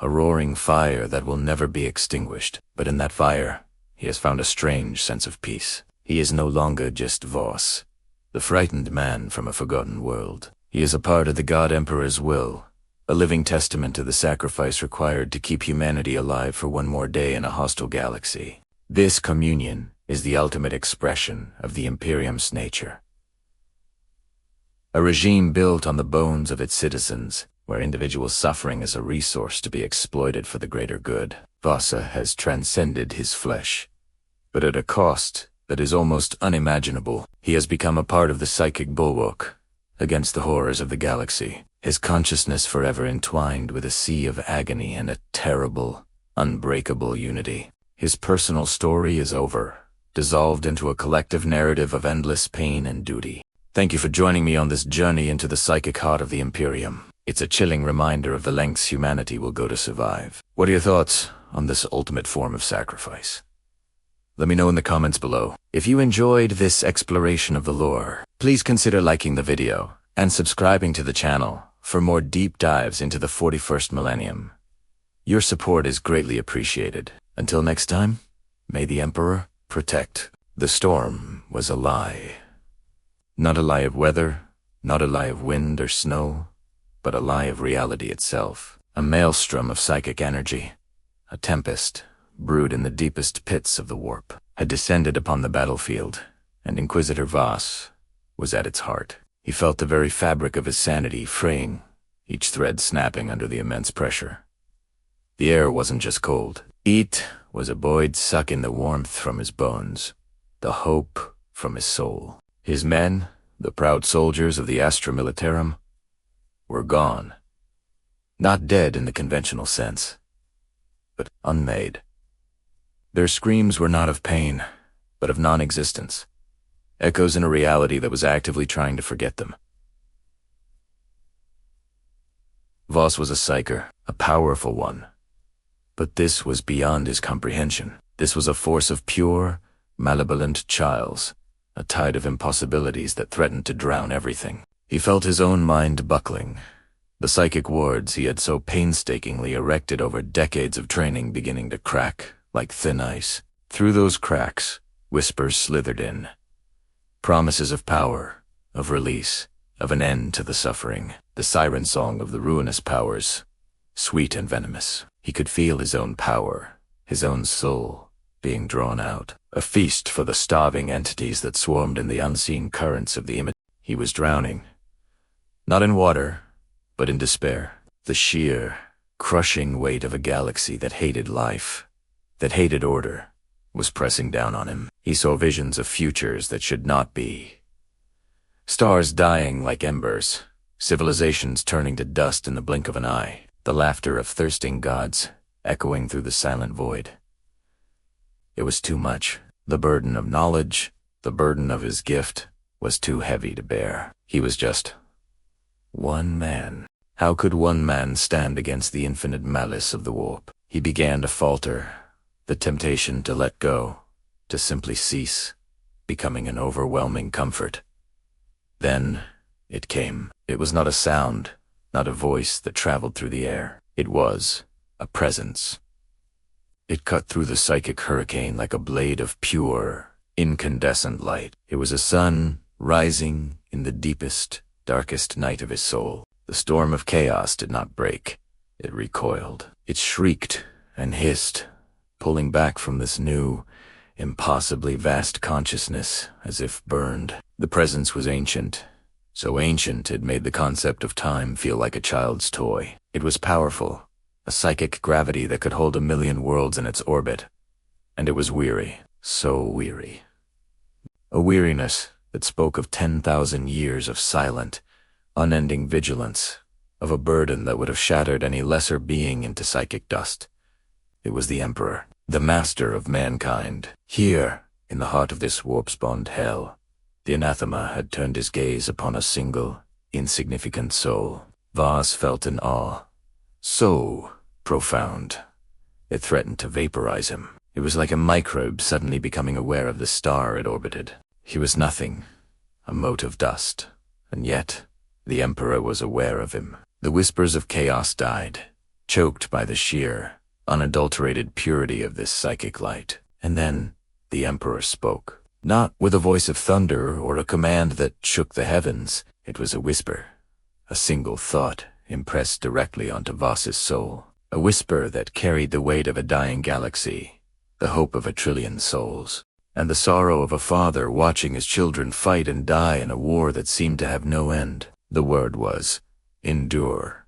a roaring fire that will never be extinguished. But in that fire, he has found a strange sense of peace. He is no longer just Voss, the frightened man from a forgotten world. He is a part of the God Emperor's will, a living testament to the sacrifice required to keep humanity alive for one more day in a hostile galaxy. This communion is the ultimate expression of the Imperium's nature. A regime built on the bones of its citizens, where individual suffering is a resource to be exploited for the greater good. Voss has transcended his flesh, but at a cost that is almost unimaginable. He has become a part of the psychic bulwark against the horrors of the galaxy, his consciousness forever entwined with a sea of agony and a terrible, unbreakable unity. His personal story is over, dissolved into a collective narrative of endless pain and duty. Thank you for joining me on this journey into the psychic heart of the Imperium. It's a chilling reminder of the lengths humanity will go to survive. What are your thoughts on this ultimate form of sacrifice? Let me know in the comments below. If you enjoyed this exploration of the lore, please consider liking the video and subscribing to the channel for more deep dives into the 41st millennium. Your support is greatly appreciated. Until next time, may the Emperor protect. The storm was a lie. Not a lie of weather, not a lie of wind or snow, but a lie of reality itself. A maelstrom of psychic energy, a tempest, brewed in the deepest pits of the warp, had descended upon the battlefield, and Inquisitor Voss was at its heart. He felt the very fabric of his sanity fraying, each thread snapping under the immense pressure. The air wasn't just cold. It was a buoyed suck in the warmth from his bones, the hope from his soul. His men, the proud soldiers of the Astra Militarum, were gone. Not dead in the conventional sense, but unmade. Their screams were not of pain, but of non-existence, echoes in a reality that was actively trying to forget them. Voss was a Psyker, a powerful one. But this was beyond his comprehension. This was a force of pure, malevolent chiles, a tide of impossibilities that threatened to drown everything. He felt his own mind buckling, the psychic wards he had so painstakingly erected over decades of training beginning to crack like thin ice. Through those cracks, whispers slithered in. Promises of power, of release, of an end to the suffering. The siren song of the ruinous powers, sweet and venomous. He could feel his own power, his own soul, being drawn out. A feast for the starving entities that swarmed in the unseen currents of the image. He was drowning. Not in water, but in despair. The sheer, crushing weight of a galaxy that hated life, that hated order, was pressing down on him. He saw visions of futures that should not be. Stars dying like embers, civilizations turning to dust in the blink of an eye, the laughter of thirsting gods echoing through the silent void. It was too much. The burden of knowledge, the burden of his gift, was too heavy to bear. He was just one man. How could one man stand against the infinite malice of the warp? He began to falter, the temptation to let go, to simply cease, becoming an overwhelming comfort. Then it came. It was not a sound, not a voice that traveled through the air. It was a presence. It cut through the psychic hurricane like a blade of pure, incandescent light. It was a sun rising in the deepest, darkest night of his soul. The storm of chaos did not break. It recoiled. It shrieked and hissed, pulling back from this new, impossibly vast consciousness as if burned. The presence was ancient. So ancient it made the concept of time feel like a child's toy. It was powerful, a psychic gravity that could hold 1,000,000 worlds in its orbit. And it was weary, so weary. A weariness that spoke of 10,000 years of silent, unending vigilance, of a burden that would have shattered any lesser being into psychic dust. It was the Emperor. the master of mankind. Here, in the heart of this warp-spawned hell, the anathema had turned his gaze upon a single, insignificant soul. Voss felt an awe, so profound, it threatened to vaporize him. It was like a microbe suddenly becoming aware of the star it orbited. He was nothing, a mote of dust, and yet the Emperor was aware of him. The whispers of chaos died, choked by the sheer, unadulterated purity of this psychic light. And then the Emperor spoke. Not with a voice of thunder or a command that shook the heavens. It was a whisper, a single thought impressed directly onto Voss's soul. A whisper that carried the weight of a dying galaxy, the hope of 1,000,000,000,000 souls, and the sorrow of a father watching his children fight and die in a war that seemed to have no end. The word was, endure.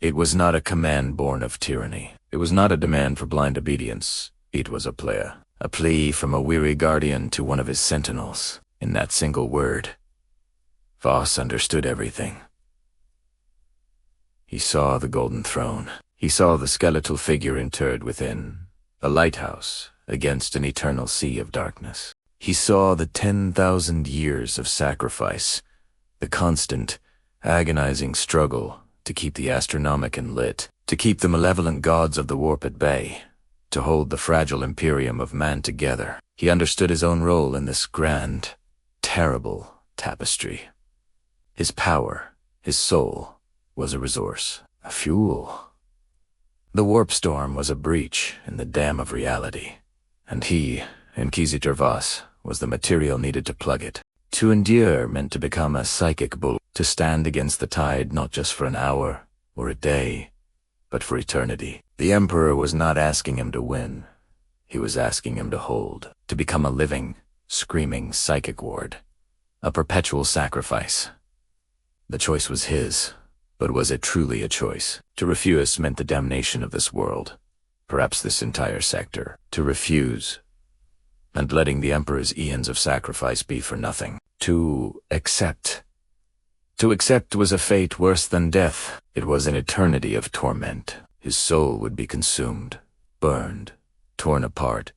It was not a command born of tyranny. It was not a demand for blind obedience. It was a plea from a weary guardian to one of his sentinels. In that single word, Voss understood everything. He saw the golden throne. He saw the skeletal figure interred within, a lighthouse against an eternal sea of darkness. He saw the 10,000 years of sacrifice, the constant, agonizing struggle to keep the Astronomican lit, to keep the malevolent gods of the warp at bay, to hold the fragile Imperium of man together. He understood his own role in this grand, terrible tapestry. His power, his soul, was a resource, a fuel. The warp storm was a breach in the dam of reality, and he, Inquisitor Voss, was the material needed to plug it. To endure meant to become a psychic bull, to stand against the tide not just for an hour or a day, but for eternity. The Emperor was not asking him to win. He was asking him to hold, to become a living, screaming psychic ward, a perpetual sacrifice. The choice was his, but was it truly a choice? To refuse meant the damnation of this world, perhaps this entire sector. To refuse meant letting the Emperor's eons of sacrifice be for nothing. To accept was a fate worse than death. It was an eternity of torment. His soul would be consumed, burned, torn apart,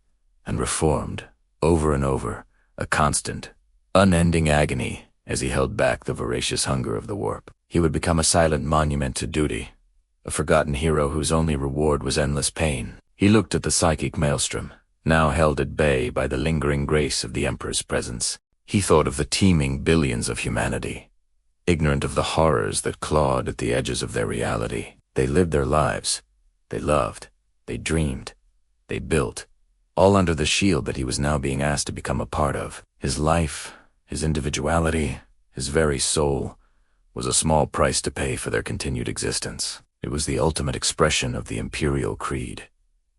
and reformed, over and over, a constant, unending agony as he held back the voracious hunger of the warp. He would become a silent monument to duty, a forgotten hero whose only reward was endless pain. He looked at the psychic maelstrom, now held at bay by the lingering grace of the Emperor's presence. He thought of the teeming billions of humanity, ignorant of the horrors that clawed at the edges of their reality. They lived their lives. They loved. They dreamed. They built, all under the shield that he was now being asked to become a part of. His life, his individuality, his very soul, was a small price to pay for their continued existence. It was the ultimate expression of the Imperial creed.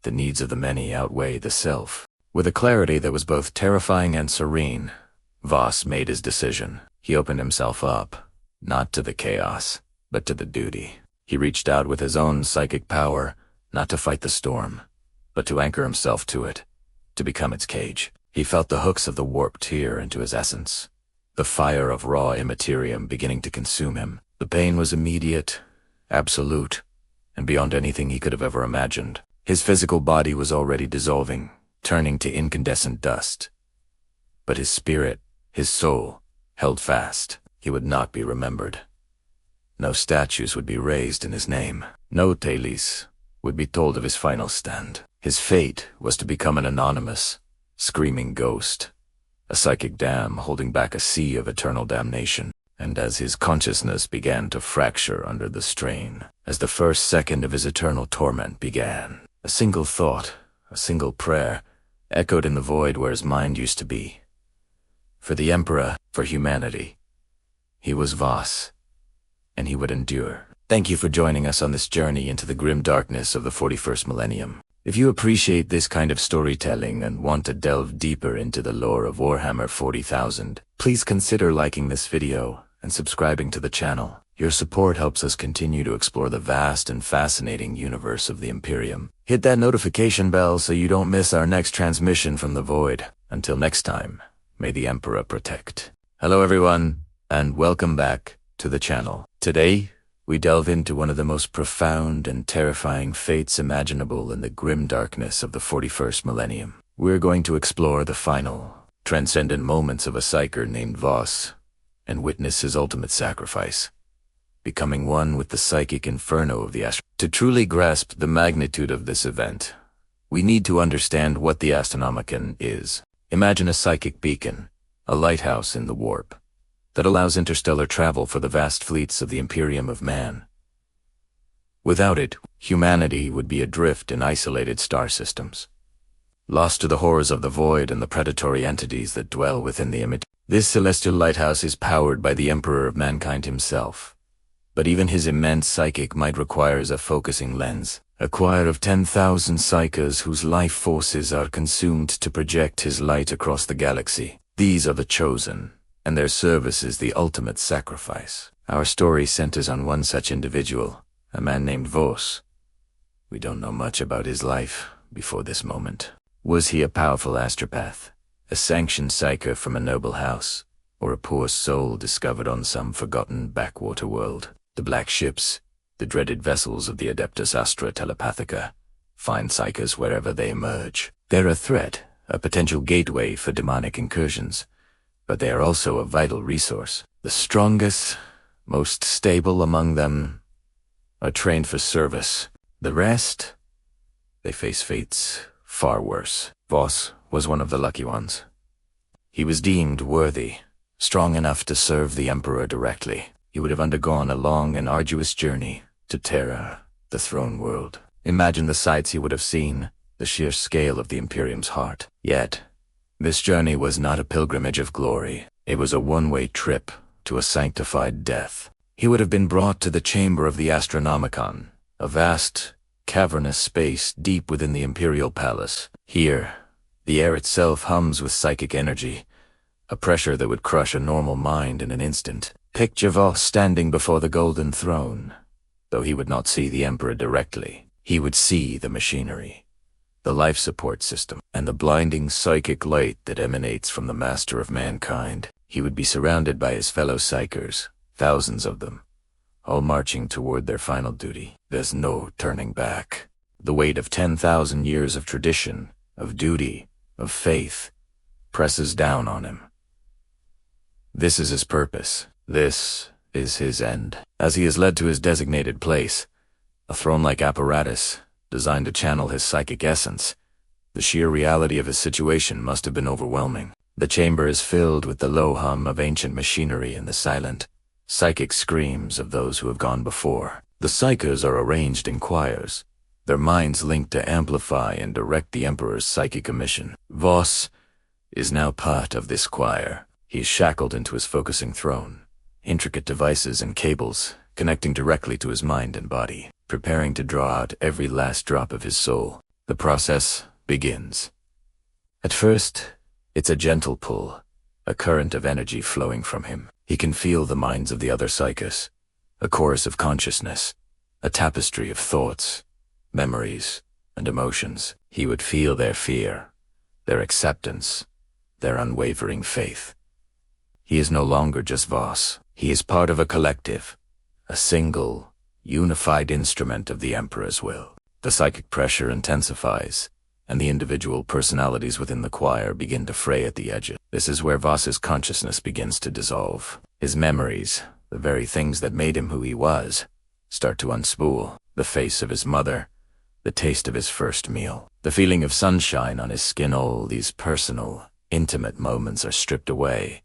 The needs of the many outweigh the self. With a clarity that was both terrifying and serene, Voss made his decision. He opened himself up, not to the chaos, but to the duty. He reached out with his own psychic power, not to fight the storm, but to anchor himself to it, to become its cage. He felt the hooks of the warp tear into his essence, the fire of raw immaterium beginning to consume him. The pain was immediate, absolute, and beyond anything he could have ever imagined. His physical body was already dissolving, turning to incandescent dust. But his spirit, his soul, held fast. He would not be remembered. No statues would be raised in his name. No tales would be told of his final stand. His fate was to become an anonymous, screaming ghost, a psychic dam holding back a sea of eternal damnation. And as his consciousness began to fracture under the strain, as the first second of his eternal torment began, a single thought, a single prayer, echoed in the void where his mind used to be. For the Emperor, for humanity. He was Voss, and he would endure. Thank you for joining us on this journey into the grim darkness of the 41st millennium. If you appreciate this kind of storytelling and want to delve deeper into the lore of Warhammer 40,000, please consider liking this video and subscribing to the channel. Your support helps us continue to explore the vast and fascinating universe of the Imperium. Hit that notification bell so you don't miss our next transmission from the void. Until next time, may the Emperor protect. Hello everyone, and welcome back to the channel. Today, we delve into one of the most profound and terrifying fates imaginable in the grim darkness of the 41st millennium. We're going to explore the final, transcendent moments of a Psyker named Voss and witness his ultimate sacrifice, becoming one with the psychic inferno of the Astronomican. To truly grasp the magnitude of this event, we need to understand what the Astronomican is. Imagine a psychic beacon, a lighthouse in the warp, that allows interstellar travel for the vast fleets of the Imperium of man. Without it, humanity would be adrift in isolated star systems, lost to the horrors of the void and the predatory entities that dwell within the image. This celestial lighthouse is powered by the Emperor of mankind himself, but even his immense psychic might requires a focusing lens, a choir of 10,000 Psykers whose life forces are consumed to project his light across the galaxy. These are the chosen, and their service is the ultimate sacrifice. Our story centers on one such individual, a man named Voss. We don't know much about his life before this moment. Was he a powerful astropath, a sanctioned Psyker from a noble house, or a poor soul discovered on some forgotten backwater world? The black ships, the dreaded vessels of the Adeptus Astra Telepathica, find Psykers wherever they emerge. They're a threat, a potential gateway for demonic incursions, but they are also a vital resource. The strongest, most stable among them are trained for service. The rest, they face fates far worse. Voss was one of the lucky ones. He was deemed worthy, strong enough to serve the Emperor directly. He would have undergone a long and arduous journey to Terra, the throne world. Imagine the sights he would have seen, the sheer scale of the Imperium's heart. Yet, this journey was not a pilgrimage of glory. It was a one-way trip to a sanctified death. He would have been brought to the chamber of the Astronomican, a vast, cavernous space deep within the Imperial Palace. Here, the air itself hums with psychic energy, a pressure that would crush a normal mind in an instant. Picture Voss standing before the golden throne. Though he would not see the Emperor directly, he would see the machinery, the life support system, and the blinding psychic light that emanates from the master of mankind. He would be surrounded by his fellow Psykers, thousands of them, all marching toward their final duty. There's no turning back. The weight of 10,000 years of tradition, of duty, of faith, presses down on him. This is his purpose. This is his end. As he is led to his designated place, a throne-like apparatus designed to channel his psychic essence, the sheer reality of his situation must have been overwhelming. The chamber is filled with the low hum of ancient machinery and the silent, psychic screams of those who have gone before. The Psykers are arranged in choirs, their minds linked to amplify and direct the Emperor's psychic emission. Voss is now part of this choir. He is shackled into his focusing throne, intricate devices and cables connecting directly to his mind and body, preparing to draw out every last drop of his soul. The process begins. At first, it's a gentle pull, a current of energy flowing from him. He can feel the minds of the other Psykers, a chorus of consciousness, a tapestry of thoughts, memories, and emotions. He would feel their fear, their acceptance, their unwavering faith. He is no longer just Voss. He is part of a collective, a single, unified instrument of the Emperor's will. The psychic pressure intensifies, and the individual personalities within the choir begin to fray at the edges. This is where Voss's consciousness begins to dissolve. His memories, the very things that made him who he was, start to unspool. The face of his mother, the taste of his first meal, the feeling of sunshine on his skin, all these personal, intimate moments are stripped away,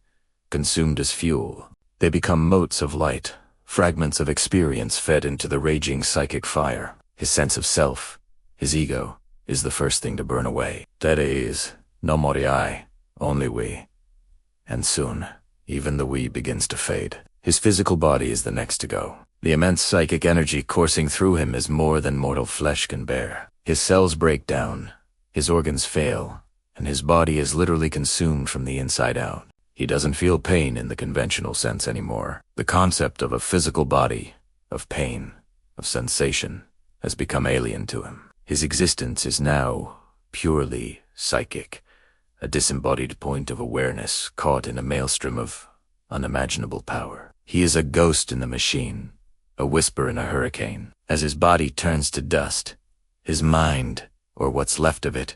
consumed as fuel. They become motes of light, fragments of experience fed into the raging psychic fire. His sense of self, his ego, is the first thing to burn away. That is, no more I, only we. And soon, even the we begins to fade. His physical body is the next to go. The immense psychic energy coursing through him is more than mortal flesh can bear. His cells break down, his organs fail, and his body is literally consumed from the inside out. He doesn't feel pain in the conventional sense anymore. The concept of a physical body, of pain, of sensation, has become alien to him. His existence is now purely psychic, a disembodied point of awareness caught in a maelstrom of unimaginable power. He is a ghost in the machine, a whisper in a hurricane. As his body turns to dust, his mind, or what's left of it,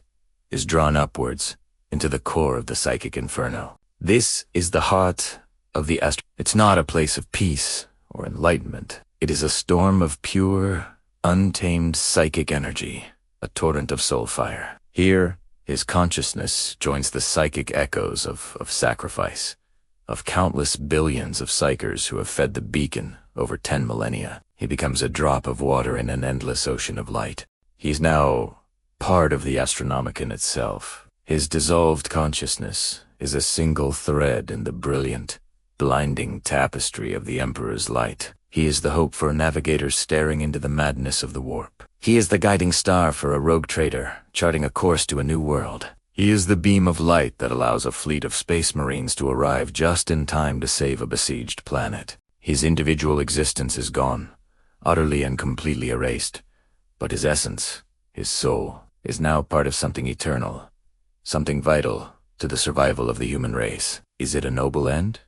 is drawn upwards into the core of the psychic inferno. This is the heart of the It's not a place of peace or enlightenment. It is a storm of pure, untamed psychic energy, a torrent of soul fire. Here, his consciousness joins the psychic echoes of sacrifice, of countless billions of Psykers who have fed the beacon over 10 millennia. He becomes a drop of water in an endless ocean of light. He's now part of the Astronomican itself. His dissolved consciousness is a single thread in the brilliant, blinding tapestry of the Emperor's light. He is the hope for navigators staring into the madness of the warp. He is the guiding star for a rogue trader, charting a course to a new world. He is the beam of light that allows a fleet of space marines to arrive just in time to save a besieged planet. His individual existence is gone, utterly and completely erased, but his essence, his soul, is now part of something eternal, something vital to the survival of the human race. Is it a noble end?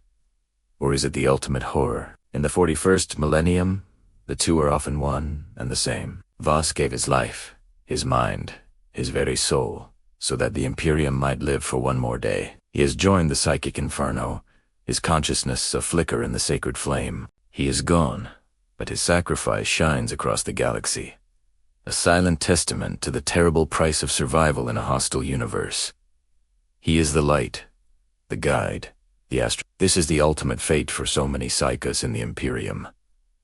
Or is it the ultimate horror? In the 41st millennium, the two are often one and the same. Voss gave his life, his mind, his very soul, so that the Imperium might live for one more day. He has joined the psychic inferno, his consciousness a flicker in the sacred flame. He is gone, but his sacrifice shines across the galaxy, a silent testament to the terrible price of survival in a hostile universe. He is the light, the guide, the This is the ultimate fate for so many Psykers in the Imperium,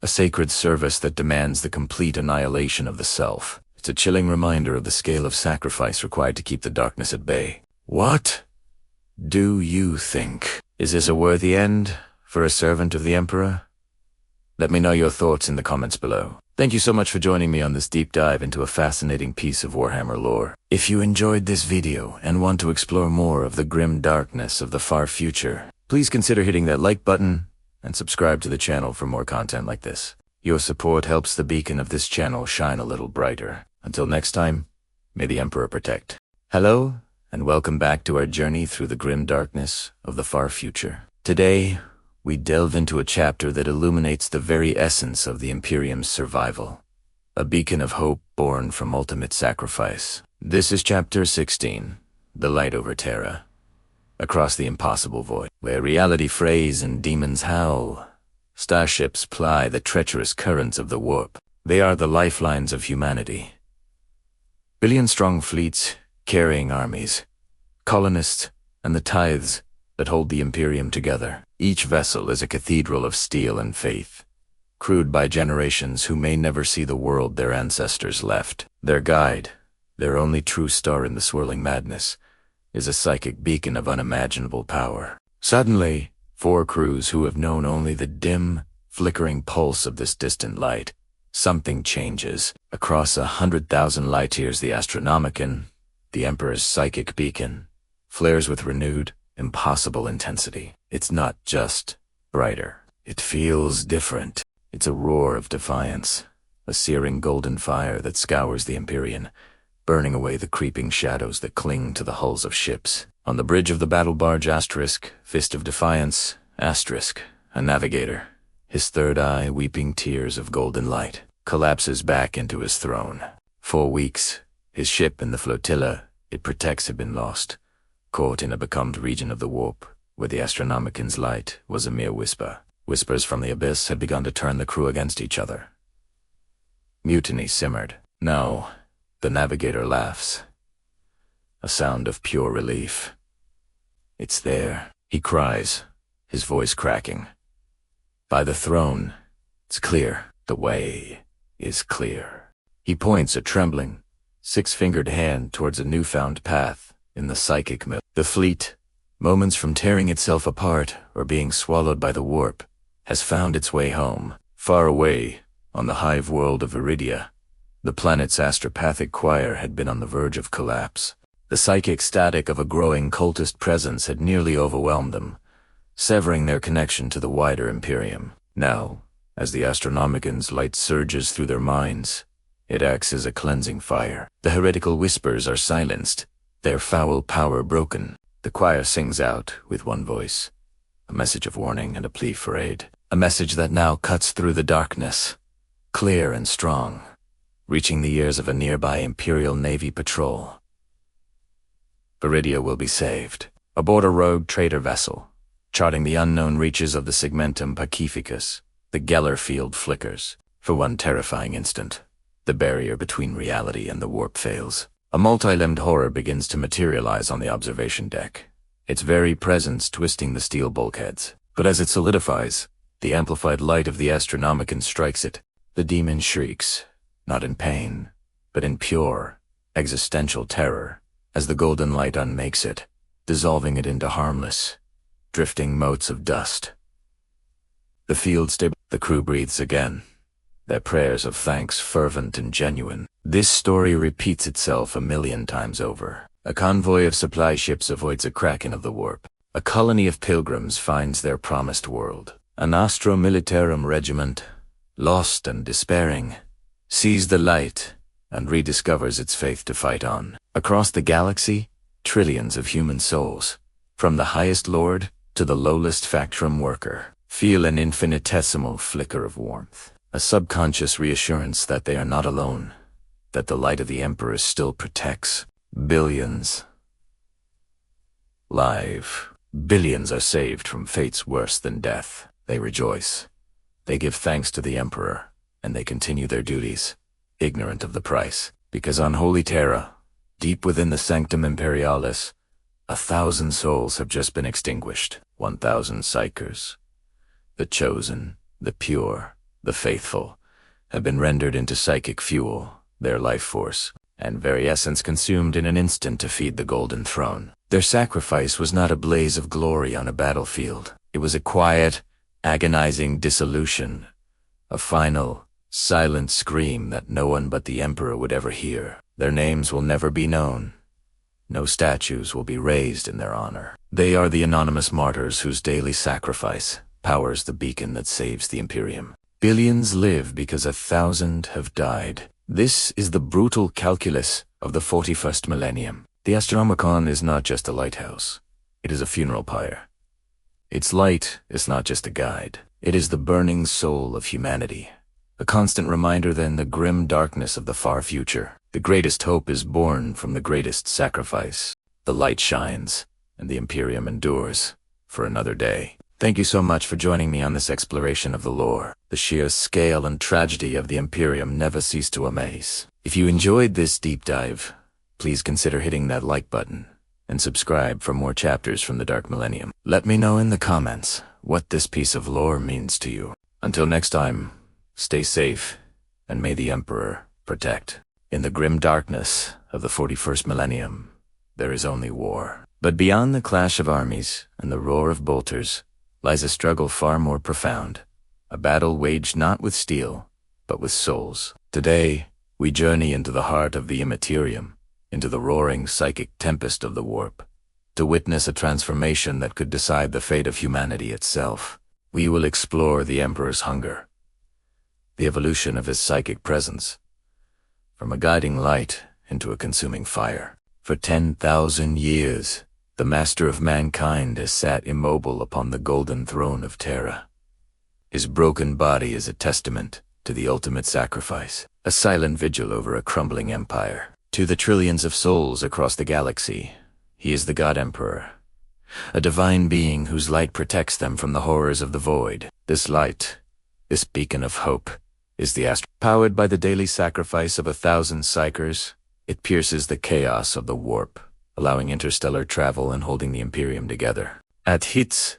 a sacred service that demands the complete annihilation of the self. It's a chilling reminder of the scale of sacrifice required to keep the darkness at bay. What do you think? Is this a worthy end for a servant of the Emperor? Let me know your thoughts in the comments below. Thank you so much for joining me on this deep dive into a fascinating piece of Warhammer lore. If you enjoyed this video and want to explore more of the grim darkness of the far future, please consider hitting that like button and subscribe to the channel for more content like this. Your support helps the beacon of this channel shine a little brighter. Until next time, may the Emperor protect. Hello, and welcome back to our journey through the grim darkness of the far future. Today, we delve into a chapter that illuminates the very essence of the Imperium's survival, a beacon of hope born from ultimate sacrifice. This is Chapter 16, The Light Over Terra. Across the impossible void, where reality frays and demons howl, starships ply the treacherous currents of the warp. They are the lifelines of humanity. Billion-strong fleets, carrying armies, colonists, and the tithes that hold the Imperium together. Each vessel is a cathedral of steel and faith, crewed by generations who may never see the world their ancestors left. Their guide, their only true star in the swirling madness, is a psychic beacon of unimaginable power. Suddenly, 4 crews who have known only the dim, flickering pulse of this distant light. Something changes. Across 100,000 light years, the Astronomican, the Emperor's psychic beacon, flares with renewed, impossible intensity. It's not just brighter. It feels different. It's a roar of defiance, a searing golden fire that scours the Imperium, burning away the creeping shadows that cling to the hulls of ships. On the bridge of the battle barge Asterisk, Fist of Defiance, Asterisk, a navigator, his third eye weeping tears of golden light, collapses back into his throne. For weeks, his ship and the flotilla it protects had been lost, caught in a becalmed region of the warp, where the Astronomican's light was a mere whisper. Whispers from the abyss had begun to turn the crew against each other. Mutiny simmered. No, the navigator laughs. A sound of pure relief. It's there, he cries, his voice cracking. By the throne, it's clear. The way is clear. He points a trembling, 6-fingered hand towards a newfound path in the psychic mill. The fleet, moments from tearing itself apart or being swallowed by the warp, has found its way home. Far away, on the hive world of Iridia, the planet's astropathic choir had been on the verge of collapse. The psychic static of a growing cultist presence had nearly overwhelmed them, severing their connection to the wider Imperium. Now, as the Astronomican's light surges through their minds, it acts as a cleansing fire. The heretical whispers are silenced, their foul power broken. The choir sings out with one voice, a message of warning and a plea for aid. A message that now cuts through the darkness, clear and strong, reaching the ears of a nearby Imperial Navy patrol. Viridia will be saved, aboard a rogue trader vessel, charting the unknown reaches of the segmentum Pacificus. The Geller field flickers. For one terrifying instant, the barrier between reality and the warp fails. A multi-limbed horror begins to materialize on the observation deck, its very presence twisting the steel bulkheads. But as it solidifies, the amplified light of the Astronomican strikes it. The demon shrieks, not in pain, but in pure, existential terror, as the golden light unmakes it, dissolving it into harmless, drifting motes of dust. The field stable. The crew breathes again, their prayers of thanks fervent and genuine. This story repeats itself a million times over. A convoy of supply ships avoids a kraken of the warp. A colony of pilgrims finds their promised world. An Astro Militarum regiment, lost and despairing, sees the light and rediscovers its faith to fight on. Across the galaxy, trillions of human souls, from the highest lord to the lowest factorum worker, feel an infinitesimal flicker of warmth, a subconscious reassurance that they are not alone, that the light of the Emperor still protects. Billions live. Billions are saved from fates worse than death. They rejoice. They give thanks to the Emperor, and they continue their duties, ignorant of the price, because on Holy Terra, deep within the Sanctum Imperialis, 1,000 souls have just been extinguished. 1,000 Psykers, the chosen, the pure, the faithful, have been rendered into psychic fuel, their life force and very essence consumed in an instant to feed the Golden Throne. Their sacrifice was not a blaze of glory on a battlefield. It was a quiet, agonizing dissolution, a final, silent scream that no one but the Emperor would ever hear. Their names will never be known. No statues will be raised in their honor. They are the anonymous martyrs whose daily sacrifice powers the beacon that saves the Imperium. Billions live because 1,000 have died. This is the brutal calculus of the 41st millennium. The Astronomican is not just a lighthouse. It is a funeral pyre. Its light is not just a guide. It is the burning soul of humanity. A constant reminder then the grim darkness of the far future. The greatest hope is born from the greatest sacrifice. The light shines, and the Imperium endures for another day. Thank you so much for joining me on this exploration of the lore. The sheer scale and tragedy of the Imperium never cease to amaze. If you enjoyed this deep dive, please consider hitting that like button and subscribe for more chapters from the Dark Millennium. Let me know in the comments what this piece of lore means to you. Until next time, stay safe, and may the Emperor protect. In the grim darkness of the 41st millennium, there is only war. But beyond the clash of armies and the roar of bolters lies a struggle far more profound, a battle waged not with steel, but with souls. Today, we journey into the heart of the Imperium, into the roaring psychic tempest of the warp, to witness a transformation that could decide the fate of humanity itself. We will explore the Emperor's hunger, the evolution of his psychic presence, from a guiding light into a consuming fire. For 10,000 years, the master of mankind has sat immobile upon the golden throne of Terra. His broken body is a testament to the ultimate sacrifice, a silent vigil over a crumbling empire. To the trillions of souls across the galaxy, he is the God Emperor, a divine being whose light protects them from the horrors of the void. This light, this beacon of hope, is the powered by the daily sacrifice of 1,000 Psykers. It pierces the chaos of the warp, allowing interstellar travel and holding the Imperium together. At Hitz,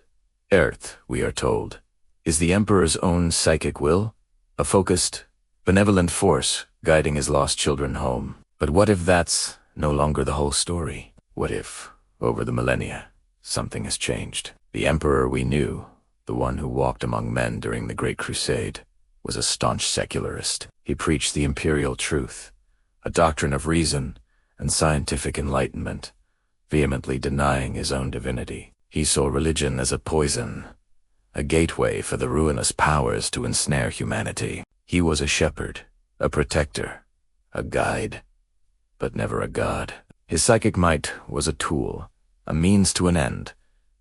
Earth, we are told, is the Emperor's own psychic will, a focused, benevolent force guiding his lost children home. But what if that's no longer the whole story? What if, over the millennia, something has changed? The Emperor we knew, the one who walked among men during the Great Crusade, was a staunch secularist. He preached the imperial truth, a doctrine of reason and scientific enlightenment, vehemently denying his own divinity. He saw religion as a poison, a gateway for the ruinous powers to ensnare humanity. He was a shepherd, a protector, a guide, but never a god. His psychic might was a tool, a means to an end,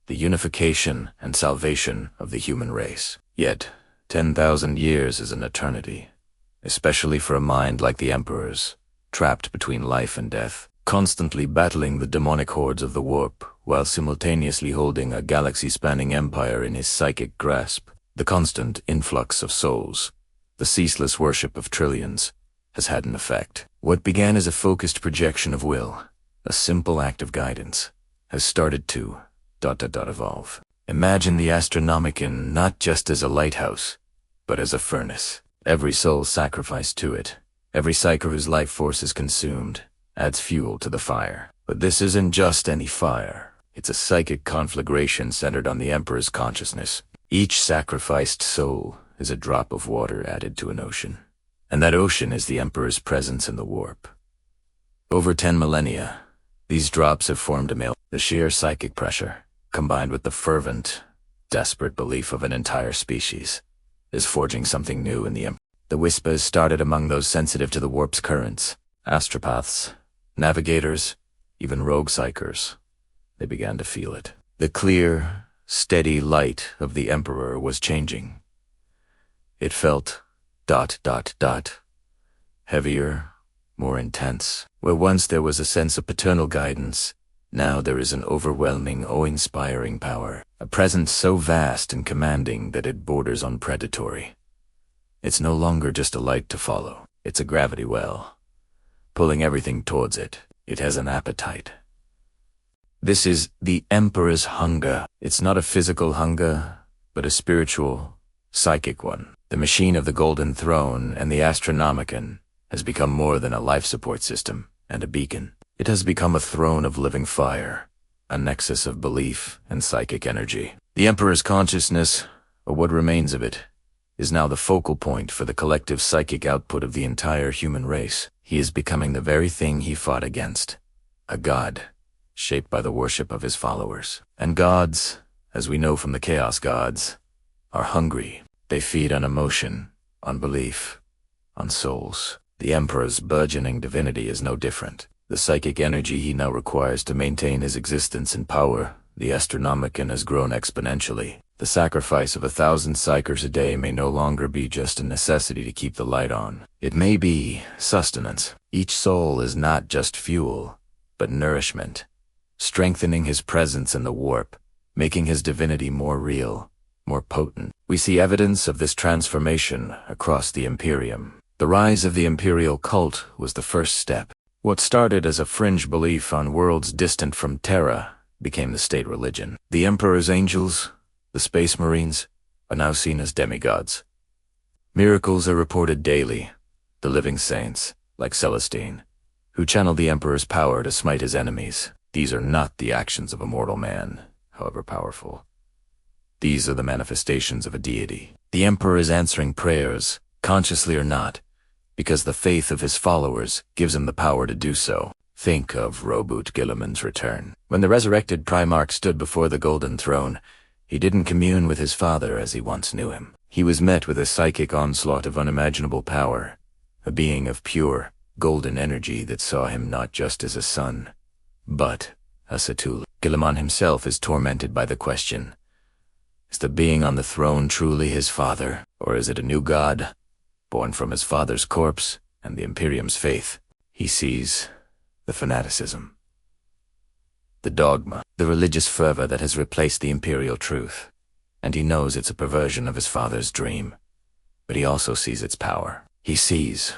the unification and salvation of the human race. Yet, 10,000 years is an eternity, especially for a mind like the Emperor's, trapped between life and death, constantly battling the demonic hordes of the warp, while simultaneously holding a galaxy-spanning empire in his psychic grasp. The constant influx of souls, the ceaseless worship of trillions, has had an effect. What began as a focused projection of will, a simple act of guidance, has started to evolve. Imagine the Astronomican not just as a lighthouse, but as a furnace. Every soul sacrificed to it, every psyker whose life force is consumed, adds fuel to the fire. But this isn't just any fire. It's a psychic conflagration centered on the Emperor's consciousness. Each sacrificed soul is a drop of water added to an ocean. And that ocean is the Emperor's presence in the warp. Over 10 millennia, these drops have formed the sheer psychic pressure, combined with the fervent, desperate belief of an entire species, is forging something new in the Empire. The whispers started among those sensitive to the warp's currents, astropaths, navigators, even rogue psychers. They began to feel it. The clear, steady light of the Emperor was changing. It felt ... heavier, more intense. Where once there was a sense of paternal guidance, now there is an overwhelming, awe-inspiring power, a presence so vast and commanding that it borders on predatory. It's no longer just a light to follow. It's a gravity well, pulling everything towards it. It has an appetite. This is the Emperor's hunger. It's not a physical hunger, but a spiritual, psychic one. The machine of the Golden Throne and the Astronomican has become more than a life support system and a beacon. It has become a throne of living fire, a nexus of belief and psychic energy. The Emperor's consciousness, or what remains of it, is now the focal point for the collective psychic output of the entire human race. He is becoming the very thing he fought against, a god, shaped by the worship of his followers. And gods, as we know from the Chaos Gods, are hungry. They feed on emotion, on belief, on souls. The Emperor's burgeoning divinity is no different. The psychic energy he now requires to maintain his existence and power, the Astronomican, has grown exponentially. The sacrifice of 1,000 Psykers a day may no longer be just a necessity to keep the light on. It may be sustenance. Each soul is not just fuel, but nourishment, strengthening his presence in the warp, making his divinity more real, more potent. We see evidence of this transformation across the Imperium. The rise of the Imperial cult was the first step. What started as a fringe belief on worlds distant from Terra became the state religion. The Emperor's angels, the Space Marines, are now seen as demigods. Miracles are reported daily. The living saints, like Celestine, who channeled the Emperor's power to smite his enemies. These are not the actions of a mortal man, however powerful. These are the manifestations of a deity. The Emperor is answering prayers, consciously or not, because the faith of his followers gives him the power to do so. Think of Roboute Guilliman's return. When the resurrected Primarch stood before the Golden Throne, he didn't commune with his father as he once knew him. He was met with a psychic onslaught of unimaginable power, a being of pure, golden energy that saw him not just as a son, but a Satul. Guilliman himself is tormented by the question, is the being on the throne truly his father, or is it a new god, born from his father's corpse and the Imperium's faith? He sees the fanaticism, the dogma, the religious fervor that has replaced the imperial truth, and he knows it's a perversion of his father's dream, but he also sees its power. He sees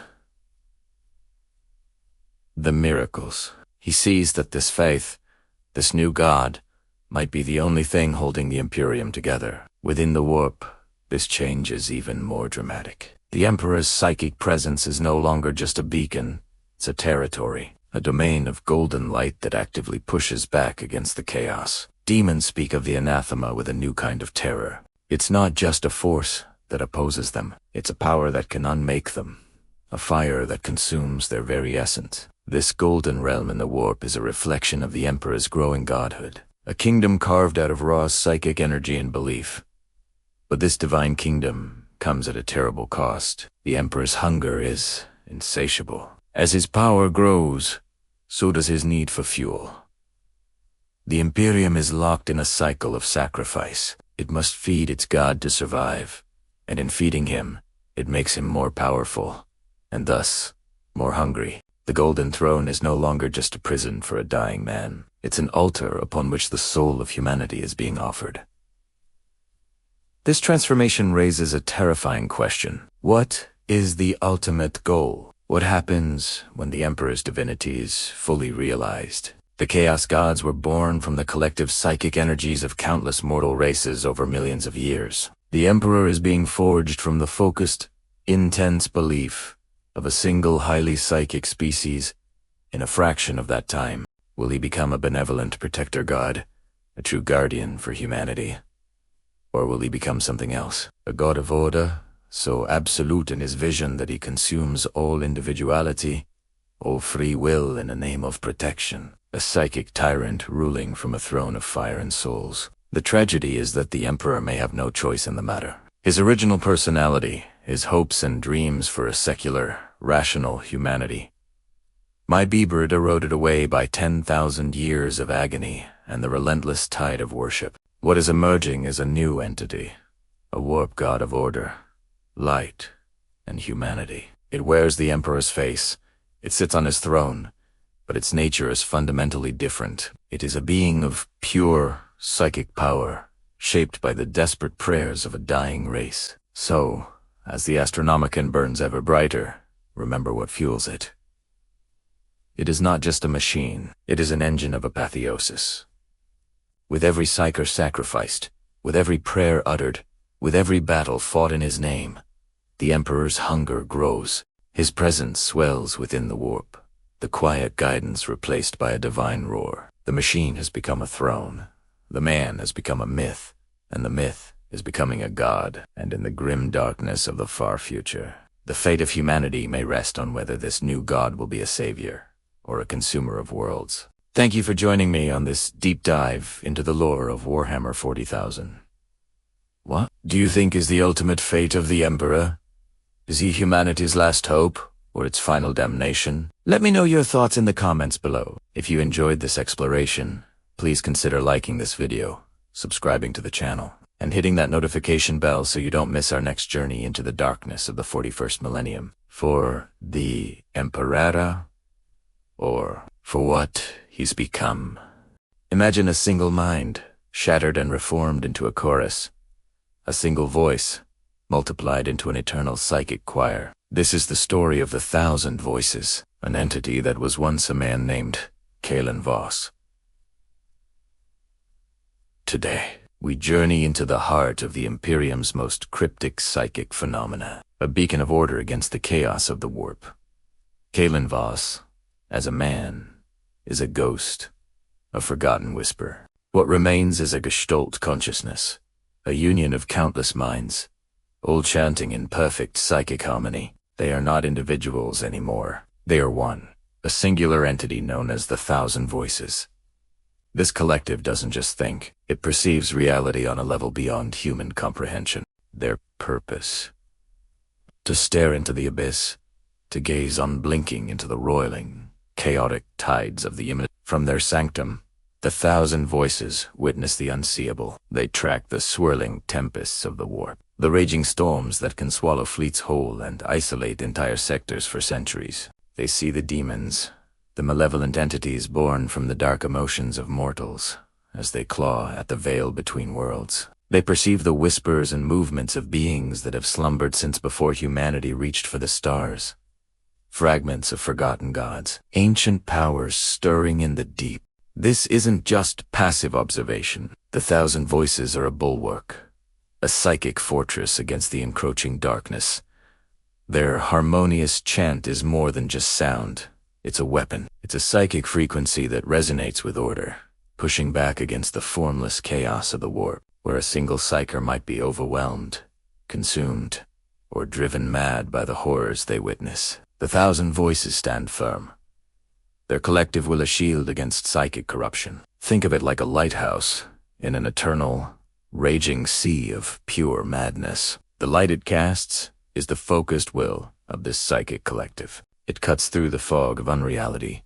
the miracles. He sees that this faith, this new god, might be the only thing holding the Imperium together. Within the warp, this change is even more dramatic. The Emperor's psychic presence is no longer just a beacon, it's a territory, a domain of golden light that actively pushes back against the chaos. Demons speak of the anathema with a new kind of terror. It's not just a force that opposes them, it's a power that can unmake them, a fire that consumes their very essence. This golden realm in the warp is a reflection of the Emperor's growing godhood, a kingdom carved out of raw psychic energy and belief. But this divine kingdom comes at a terrible cost. The Emperor's hunger is insatiable. As his power grows, so does his need for fuel. The Imperium is locked in a cycle of sacrifice. It must feed its god to survive, and in feeding him, it makes him more powerful, and thus more hungry. The Golden Throne is no longer just a prison for a dying man. It's an altar upon which the soul of humanity is being offered. This transformation raises a terrifying question. What is the ultimate goal? What happens when the Emperor's divinity is fully realized? The Chaos Gods were born from the collective psychic energies of countless mortal races over millions of years. The Emperor is being forged from the focused, intense belief of a single highly psychic species. In a fraction of that time, will he become a benevolent protector god, a true guardian for humanity? Or will he become something else? A god of order, so absolute in his vision that he consumes all individuality, all free will in the name of protection. A psychic tyrant ruling from a throne of fire and souls. The tragedy is that the Emperor may have no choice in the matter. His original personality, his hopes and dreams for a secular, rational humanity, might be eroded away by 10,000 years of agony and the relentless tide of worship. What is emerging is a new entity, a warp god of order, light, and humanity. It wears the Emperor's face, it sits on his throne, but its nature is fundamentally different. It is a being of pure, psychic power, shaped by the desperate prayers of a dying race. So, as the Astronomican burns ever brighter, remember what fuels it. It is not just a machine, it is an engine of apotheosis. With every Psyker sacrificed, with every prayer uttered, with every battle fought in his name, the Emperor's hunger grows. His presence swells within the warp, the quiet guidance replaced by a divine roar. The machine has become a throne, the man has become a myth, and the myth is becoming a god. And in the grim darkness of the far future, the fate of humanity may rest on whether this new god will be a savior or a consumer of worlds. Thank you for joining me on this deep dive into the lore of Warhammer 40,000. What do you think is the ultimate fate of the Emperor? Is he humanity's last hope, or its final damnation? Let me know your thoughts in the comments below. If you enjoyed this exploration, please consider liking this video, subscribing to the channel, and hitting that notification bell so you don't miss our next journey into the darkness of the 41st millennium. For the Emperor, or for what he's become. Imagine a single mind, shattered and reformed into a chorus. A single voice, multiplied into an eternal psychic choir. This is the story of the 1,000 Voices, an entity that was once a man named Kalin Voss. Today, we journey into the heart of the Imperium's most cryptic psychic phenomena, a beacon of order against the chaos of the warp. Kalin Voss, as a man, is a ghost, a forgotten whisper. What remains is a Gestalt consciousness, a union of countless minds, all chanting in perfect psychic harmony. They are not individuals anymore. They are one, a singular entity known as the 1,000 Voices. This collective doesn't just think, it perceives reality on a level beyond human comprehension. Their purpose: to stare into the abyss, to gaze unblinking into the roiling, chaotic tides of the imminent. From their sanctum, the 1,000 Voices witness the unseeable. They track the swirling tempests of the warp, the raging storms that can swallow fleets whole and isolate entire sectors for centuries. They see the demons, the malevolent entities born from the dark emotions of mortals, as they claw at the veil between worlds. They perceive the whispers and movements of beings that have slumbered since before humanity reached for the stars. Fragments of forgotten gods, ancient powers stirring in the deep. This isn't just passive observation. The 1,000 Voices are a bulwark, a psychic fortress against the encroaching darkness. Their harmonious chant is more than just sound. It's a weapon. It's a psychic frequency that resonates with order, pushing back against the formless chaos of the warp, where a single Psyker might be overwhelmed, consumed, or driven mad by the horrors they witness. The 1,000 Voices stand firm. Their collective will a shield against psychic corruption. Think of it like a lighthouse in an eternal, raging sea of pure madness. The light it casts is the focused will of this psychic collective. It cuts through the fog of unreality,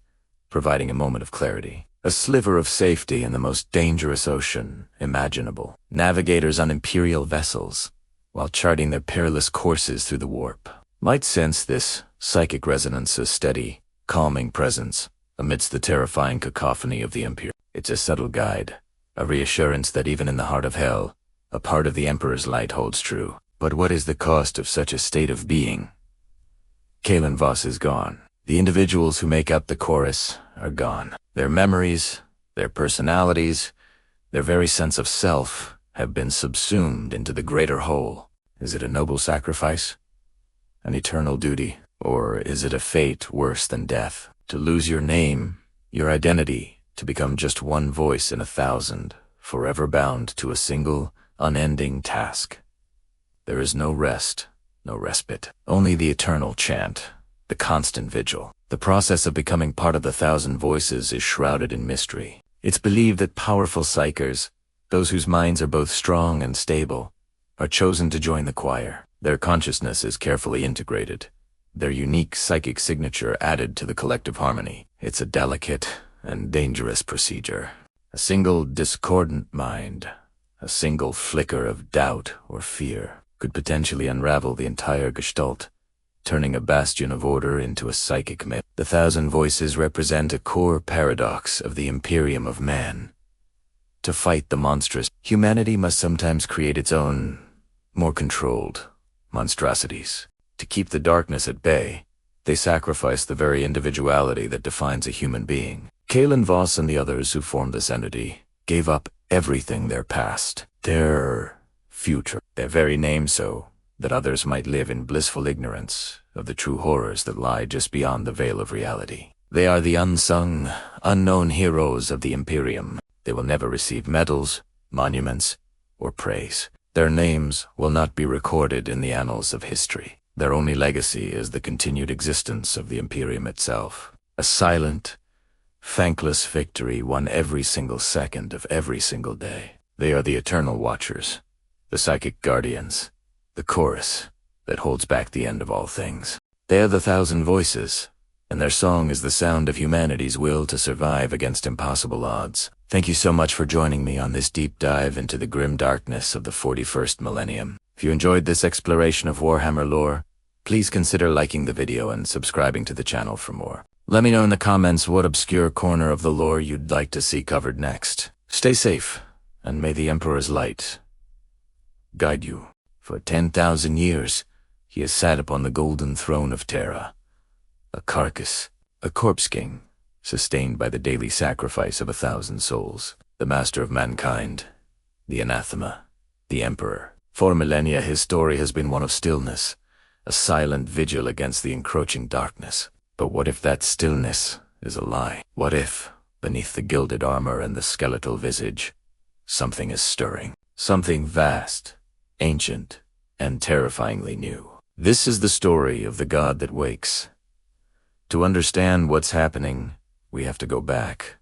providing a moment of clarity, a sliver of safety in the most dangerous ocean imaginable. Navigators on Imperial vessels, while charting their perilous courses through the warp, might sense this psychic resonance, a steady, calming presence amidst the terrifying cacophony of the Imperium. It's a subtle guide, a reassurance that even in the heart of hell, a part of the Emperor's light holds true. But what is the cost of such a state of being? Kalin Voss is gone. The individuals who make up the chorus are gone. Their memories, their personalities, their very sense of self have been subsumed into the greater whole. Is it a noble sacrifice? An eternal duty? Or is it a fate worse than death? To lose your name, your identity, to become just one voice in 1,000, forever bound to a single, unending task. There is no rest, no respite, only the eternal chant, the constant vigil. The process of becoming part of the 1,000 voices is shrouded in mystery. It's believed that powerful Psykers, those whose minds are both strong and stable, are chosen to join the choir. Their consciousness is carefully integrated, their unique psychic signature added to the collective harmony. It's a delicate and dangerous procedure. A single discordant mind, a single flicker of doubt or fear, could potentially unravel the entire gestalt, turning a bastion of order into a psychic myth. The 1,000 voices represent a core paradox of the Imperium of man. To fight the monstrous, humanity must sometimes create its own, more controlled, monstrosities. To keep the darkness at bay, they sacrifice the very individuality that defines a human being. Kalin Voss and the others who formed this entity gave up everything, their past, their future, their very name, so that others might live in blissful ignorance of the true horrors that lie just beyond the veil of reality. They are the unsung, unknown heroes of the Imperium. They will never receive medals, monuments, or praise. Their names will not be recorded in the annals of history. Their only legacy is the continued existence of the Imperium itself. A silent, thankless victory won every single second of every single day. They are the eternal watchers, the psychic guardians, the chorus that holds back the end of all things. They are the 1,000 voices, and their song is the sound of humanity's will to survive against impossible odds. Thank you so much for joining me on this deep dive into the grim darkness of the 41st millennium. If you enjoyed this exploration of Warhammer lore, please consider liking the video and subscribing to the channel for more. Let me know in the comments what obscure corner of the lore you'd like to see covered next. Stay safe, and may the Emperor's light guide you. For 10,000 years, he has sat upon the golden throne of Terra, a carcass, a corpse king, sustained by the daily sacrifice of 1,000 souls. The master of mankind, the anathema, the Emperor. For millennia, his story has been one of stillness, a silent vigil against the encroaching darkness. But what if that stillness is a lie? What if, beneath the gilded armor and the skeletal visage, something is stirring? Something vast, ancient, and terrifyingly new. This is the story of the god that wakes. To understand what's happening, we have to go back.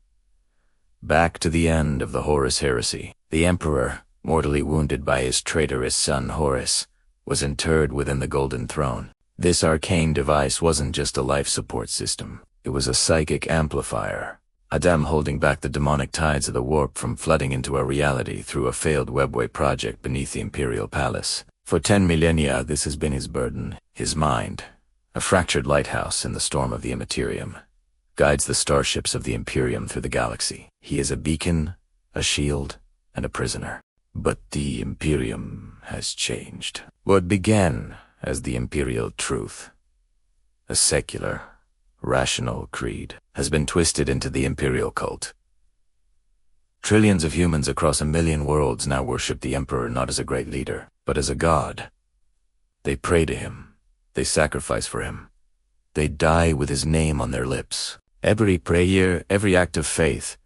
Back to the end of the Horus heresy. The Emperor, mortally wounded by his traitorous son Horus, was interred within the Golden Throne. This arcane device wasn't just a life support system. It was a psychic amplifier, a dam holding back the demonic tides of the warp from flooding into our reality through a failed webway project beneath the Imperial Palace. For 10 millennia, this has been his burden, his mind. A fractured lighthouse in the storm of the Imperium guides the starships of the Imperium through the galaxy. He is a beacon, a shield, and a prisoner. But the Imperium has changed. What began as the Imperial truth, a secular, rational creed, has been twisted into the Imperial cult. Trillions of humans across 1 million worlds now worship the Emperor not as a great leader, but as a god. They pray to him. They sacrifice for him. They die with his name on their lips. Every prayer, every act of faith,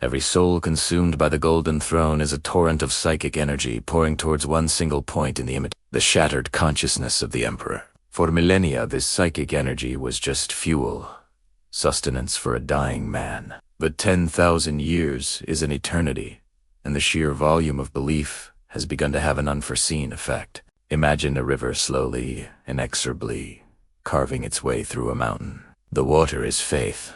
every soul consumed by the Golden Throne is a torrent of psychic energy pouring towards one single point in the shattered consciousness of the Emperor. For millennia, this psychic energy was just fuel, sustenance for a dying man. But 10,000 years is an eternity, and the sheer volume of belief has begun to have an unforeseen effect. Imagine a river slowly, inexorably, carving its way through a mountain. The water is faith.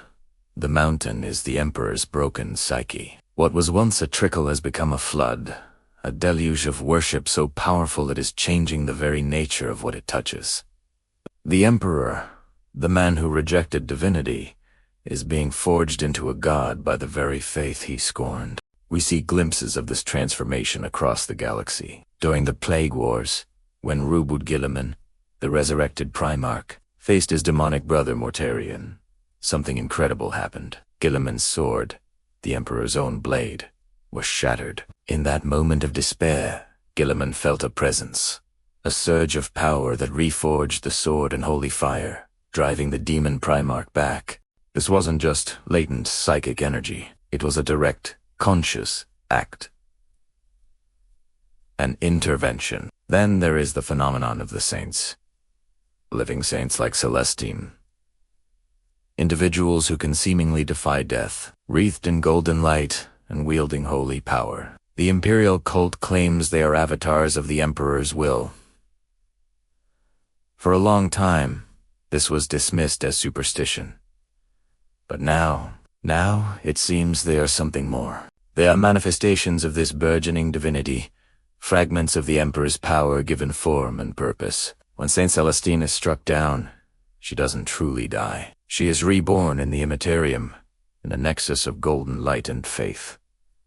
The mountain is the Emperor's broken psyche. What was once a trickle has become a flood, a deluge of worship so powerful it is changing the very nature of what it touches. The Emperor, The man who rejected divinity is being forged into a god by the very faith he scorned. We see glimpses of this transformation across the galaxy. During the Plague Wars, when Rubud Gilliman, the resurrected Primarch, faced his demonic brother Mortarion, something incredible happened. Gilliman's sword, the Emperor's own blade, was shattered. In that moment of despair, Gilliman felt a presence, a surge of power that reforged the sword in holy fire, driving the demon Primarch back. This wasn't just latent psychic energy. It was a direct, conscious act. An intervention. Then there is the phenomenon of the saints. Living saints like Celestine. Individuals who can seemingly defy death, wreathed in golden light and wielding holy power. The Imperial cult claims they are avatars of the Emperor's will. For a long time, this was dismissed as superstition. But now it seems they are something more. They are manifestations of this burgeoning divinity, fragments of the Emperor's power given form and purpose. When Saint Celestine is struck down, she doesn't truly die. She is reborn in the Imperium, in a nexus of golden light and faith,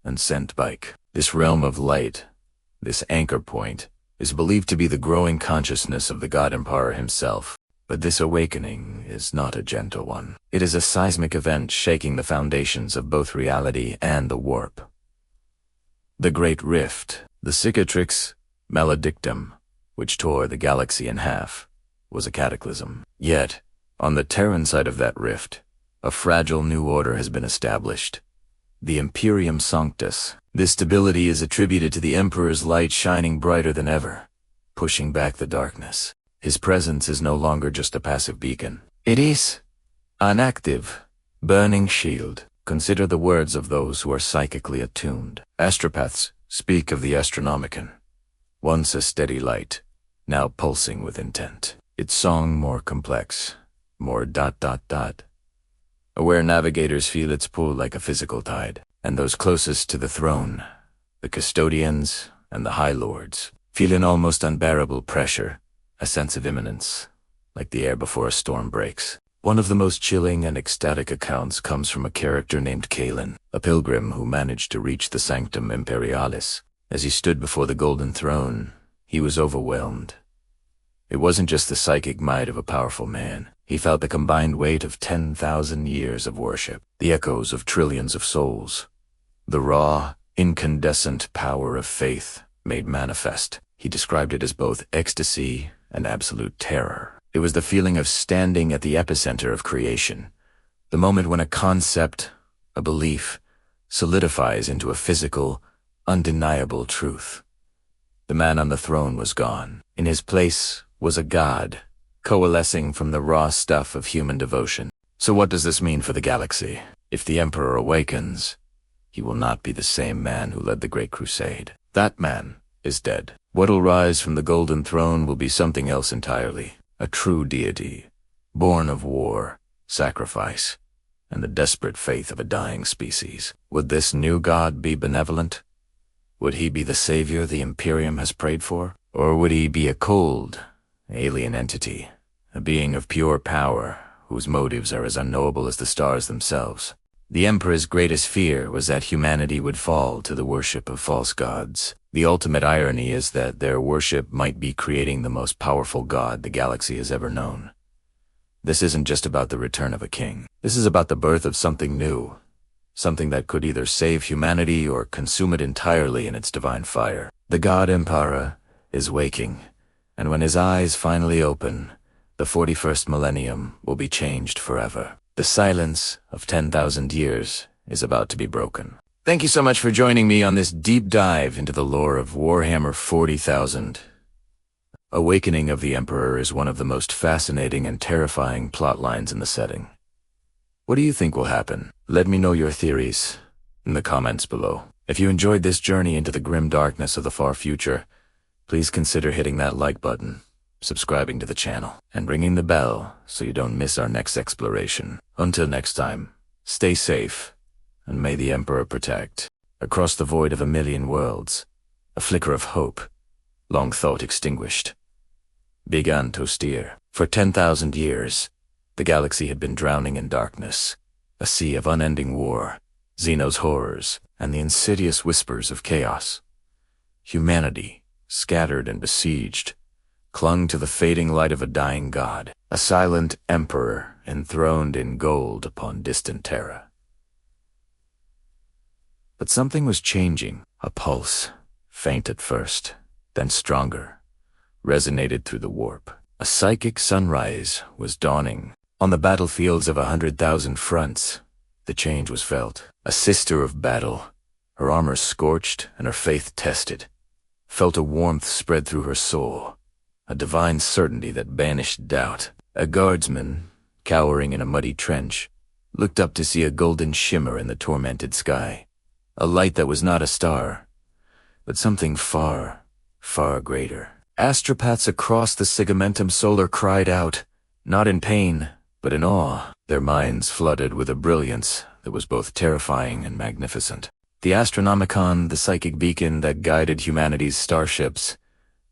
and sent back. This realm of light, this anchor point, is believed to be the growing consciousness of the God Emperor himself. But this awakening is not a gentle one. It is a seismic event shaking the foundations of both reality and the warp. The Great Rift, the cicatrix maledictum, which tore the galaxy in half, was a cataclysm. Yet, on the Terran side of that rift, a fragile new order has been established. The Imperium Sanctus. This stability is attributed to the Emperor's light shining brighter than ever, pushing back the darkness. His presence is no longer just a passive beacon. It is an active, burning shield. Consider the words of those who are psychically attuned. Astropaths speak of the Astronomican, once a steady light, now pulsing with intent. Its song more complex, more ... Aware navigators feel its pull like a physical tide, and those closest to the throne, the custodians and the High Lords, feel an almost unbearable pressure, a sense of imminence, like the air before a storm breaks. One of the most chilling and ecstatic accounts comes from a character named Kalin, a pilgrim who managed to reach the Sanctum Imperialis. As he stood before the Golden Throne, he was overwhelmed. It wasn't just the psychic might of a powerful man. He felt the combined weight of 10,000 years of worship, the echoes of trillions of souls, the raw, incandescent power of faith made manifest. He described it as both ecstasy and absolute terror. It was the feeling of standing at the epicenter of creation, the moment when a concept, a belief, solidifies into a physical, undeniable truth. The man on the throne was gone. In his place was a god, coalescing from the raw stuff of human devotion. So what does this mean for the galaxy? If the Emperor awakens, he will not be the same man who led the Great Crusade. That man is dead. What'll rise from the Golden Throne will be something else entirely, a true deity, born of war, sacrifice, and the desperate faith of a dying species. Would this new god be benevolent? Would he be the savior the Imperium has prayed for? Or would he be a cold, alien entity, a being of pure power, whose motives are as unknowable as the stars themselves? The Emperor's greatest fear was that humanity would fall to the worship of false gods. The ultimate irony is that their worship might be creating the most powerful god the galaxy has ever known. This isn't just about the return of a king. This is about the birth of something new, something that could either save humanity or consume it entirely in its divine fire. The god Emperor is waking, and when his eyes finally open, the 41st millennium will be changed forever. The silence of 10,000 years is about to be broken. Thank you so much for joining me on this deep dive into the lore of Warhammer 40,000. Awakening of the Emperor is one of the most fascinating and terrifying plot lines in the setting. What do you think will happen? Let me know your theories in the comments below. If you enjoyed this journey into the grim darkness of the far future, please consider hitting that like button, subscribing to the channel, and ringing the bell so you don't miss our next exploration. Until next time, stay safe, and may the Emperor protect. Across the void of a million worlds, a flicker of hope, long thought extinguished, began to steer. For 10,000 years, The galaxy had been drowning in darkness, a sea of unending war, Xeno's horrors, and the insidious whispers of chaos. Humanity, scattered and besieged, clung to the fading light of a dying god, a silent emperor enthroned in gold upon distant Terra. But something was changing. A pulse, faint at first, then stronger, resonated through the warp. A psychic sunrise was dawning. On the battlefields of 100,000 fronts, the change was felt. A sister of battle, her armor scorched and her faith tested, felt a warmth spread through her soul, a divine certainty that banished doubt. A guardsman, cowering in a muddy trench, looked up to see a golden shimmer in the tormented sky, a light that was not a star, but something far, far greater. Astropaths across the Sigmentum Solar cried out, not in pain, but in awe, their minds flooded with a brilliance that was both terrifying and magnificent. The Astronomican, the psychic beacon that guided humanity's starships,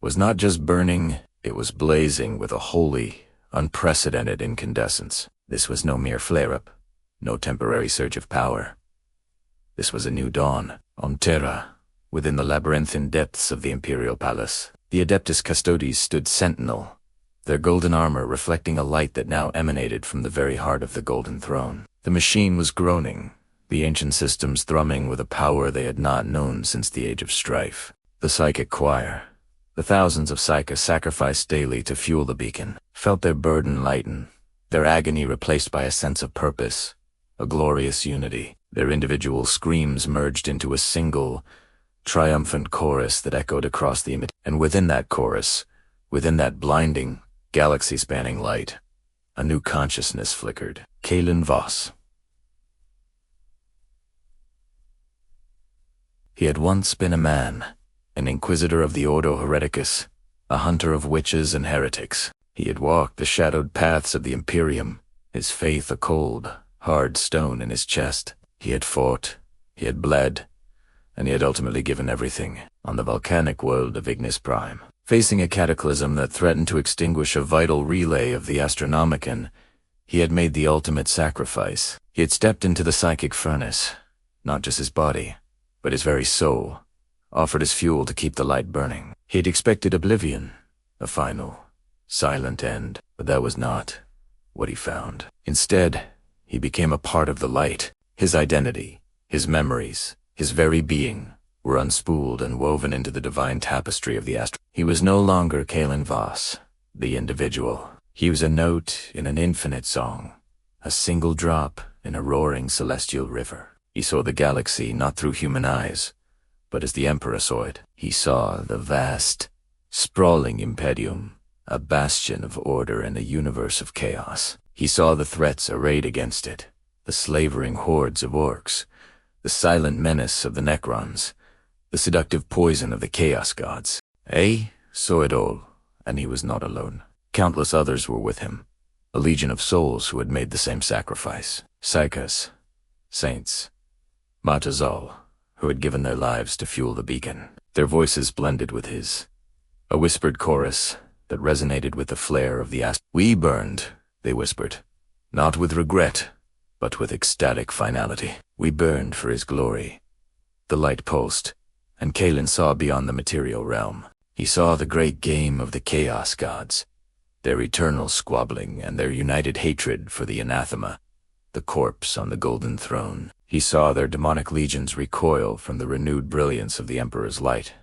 was not just burning, it was blazing with a holy, unprecedented incandescence. This was no mere flare-up, no temporary surge of power. This was a new dawn. On Terra, within the labyrinthine depths of the Imperial Palace, the Adeptus Custodes stood sentinel, their golden armor reflecting a light that now emanated from the very heart of the Golden Throne. The machine was groaning, the ancient systems thrumming with a power they had not known since the Age of Strife. The psychic choir, the thousands of Psykers sacrificed daily to fuel the beacon, felt their burden lighten, their agony replaced by a sense of purpose, a glorious unity. Their individual screams merged into a single, triumphant chorus that echoed across the image. And within that chorus, within that blinding, galaxy-spanning light, a new consciousness flickered. Kalin Voss. He had once been a man, an inquisitor of the Ordo Hereticus, a hunter of witches and heretics. He had walked the shadowed paths of the Imperium, his faith a cold, hard stone in his chest. He had fought, he had bled, and he had ultimately given everything on the volcanic world of Ignis Prime. Facing a cataclysm that threatened to extinguish a vital relay of the Astronomican, he had made the ultimate sacrifice. He had stepped into the psychic furnace, not just his body, but his very soul, offered as fuel to keep the light burning. He had expected oblivion, a final, silent end, but that was not what he found. Instead, he became a part of the light. His identity, his memories, his very being were unspooled and woven into the divine tapestry of the astro. He was no longer Kalin Voss, the individual. He was a note in an infinite song, a single drop in a roaring celestial river. He saw the galaxy not through human eyes, but as the Emperor saw it. He saw the vast, sprawling Imperium, a bastion of order in a universe of chaos. He saw the threats arrayed against it, the slavering hordes of orcs, the silent menace of the Necrons, the seductive poison of the Chaos Gods. A saw it all, and he was not alone. Countless others were with him, a legion of souls who had made the same sacrifice. Psykers, saints, Matazal, who had given their lives to fuel the beacon. Their voices blended with his, a whispered chorus that resonated with the flare of the We burned, they whispered, not with regret, but with ecstatic finality. We burned for his glory. The light pulsed, and Kalin saw beyond the material realm. He saw the great game of the Chaos Gods, their eternal squabbling and their united hatred for the anathema, the corpse on the Golden Throne. He saw their demonic legions recoil from the renewed brilliance of the Emperor's light,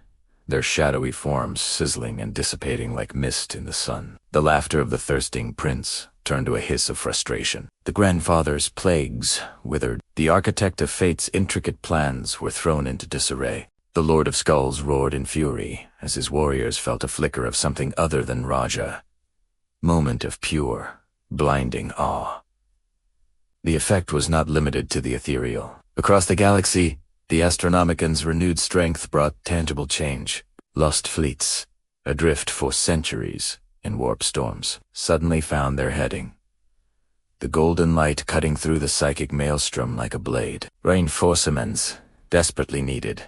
their shadowy forms sizzling and dissipating like mist in the sun. The laughter of the thirsting prince turned to a hiss of frustration. The grandfather's plagues withered. The architect of fate's intricate plans were thrown into disarray. The Lord of Skulls roared in fury as his warriors felt a flicker of something other than Raja. Moment of pure, blinding awe. The effect was not limited to the ethereal. Across the galaxy, the Astronomican's renewed strength brought tangible change. Lost fleets, adrift for centuries in warp storms, suddenly found their heading. The golden light cutting through the psychic maelstrom like a blade. Reinforcements, desperately needed,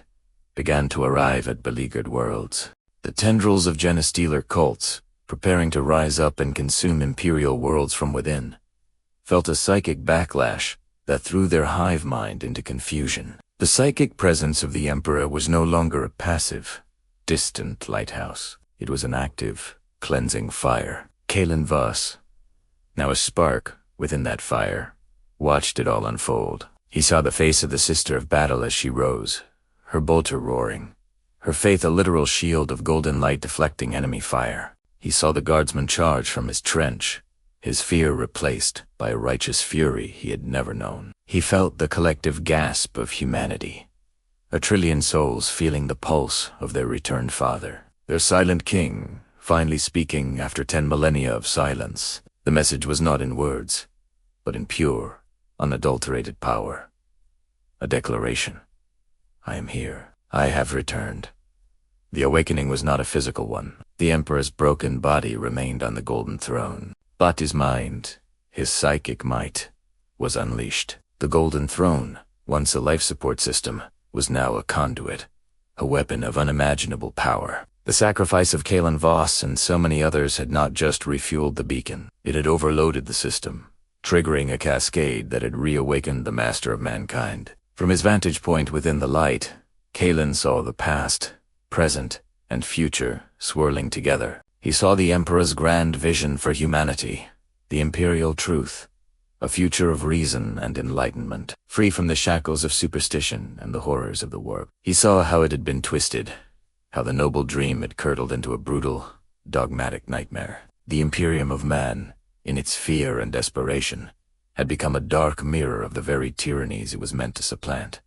began to arrive at beleaguered worlds. The tendrils of Genestealer cults, preparing to rise up and consume imperial worlds from within, felt a psychic backlash that threw their hive mind into confusion. The psychic presence of the Emperor was no longer a passive, distant lighthouse. It was an active, cleansing fire. Kalin Voss, now a spark within that fire, watched it all unfold. He saw the face of the Sister of Battle as she rose, her bolter roaring, her faith a literal shield of golden light deflecting enemy fire. He saw the guardsman charge from his trench, his fear replaced by a righteous fury he had never known. He felt the collective gasp of humanity, a trillion souls feeling the pulse of their returned father, their silent king, finally speaking after 10 millennia of silence. The message was not in words, but in pure, unadulterated power. A declaration. I am here. I have returned. The awakening was not a physical one. The Emperor's broken body remained on the golden throne, but his mind, his psychic might, was unleashed. The golden throne, once a life support system, was now a conduit, a weapon of unimaginable power. The sacrifice of Kalin Voss and so many others had not just refueled the beacon, it had overloaded the system, triggering a cascade that had reawakened the master of mankind. From his vantage point within the light, Kalin saw the past, present, and future swirling together. He saw the Emperor's grand vision for humanity, the imperial truth, a future of reason and enlightenment, free from the shackles of superstition and the horrors of the warp. He saw how it had been twisted, how the noble dream had curdled into a brutal, dogmatic nightmare. The Imperium of man, in its fear and desperation, had become a dark mirror of the very tyrannies it was meant to supplant.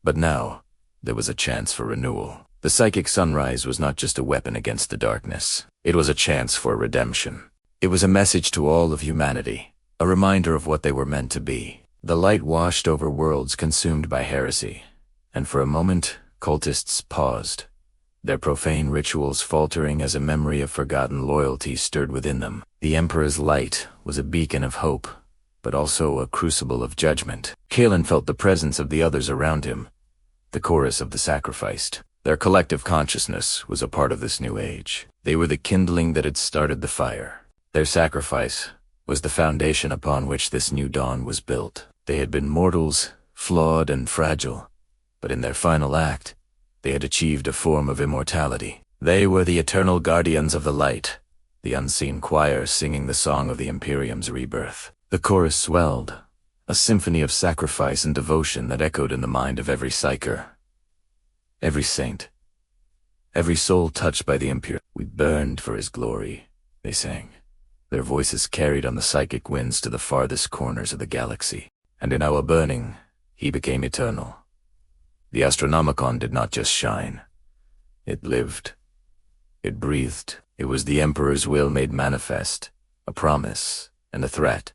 But now, there was a chance for renewal. The psychic sunrise was not just a weapon against the darkness. It was a chance for redemption. It was a message to all of humanity, a reminder of what they were meant to be. The light washed over worlds consumed by heresy, and for a moment, cultists paused, their profane rituals faltering as a memory of forgotten loyalty stirred within them. The Emperor's light was a beacon of hope, but also a crucible of judgment. Kalin felt the presence of the others around him, the chorus of the sacrificed. Their collective consciousness was a part of this new age. They were the kindling that had started the fire. Their sacrifice was the foundation upon which this new dawn was built. They had been mortals, flawed and fragile, but in their final act, they had achieved a form of immortality. They were the eternal guardians of the light, the unseen choir singing the song of the Imperium's rebirth. The chorus swelled, a symphony of sacrifice and devotion that echoed in the mind of every Psyker, every saint, every soul touched by the Imperium. We burned for his glory, they sang, their voices carried on the psychic winds to the farthest corners of the galaxy. And in our burning, he became eternal. The Astronomican did not just shine. It lived. It breathed. It was the Emperor's will made manifest, a promise and a threat.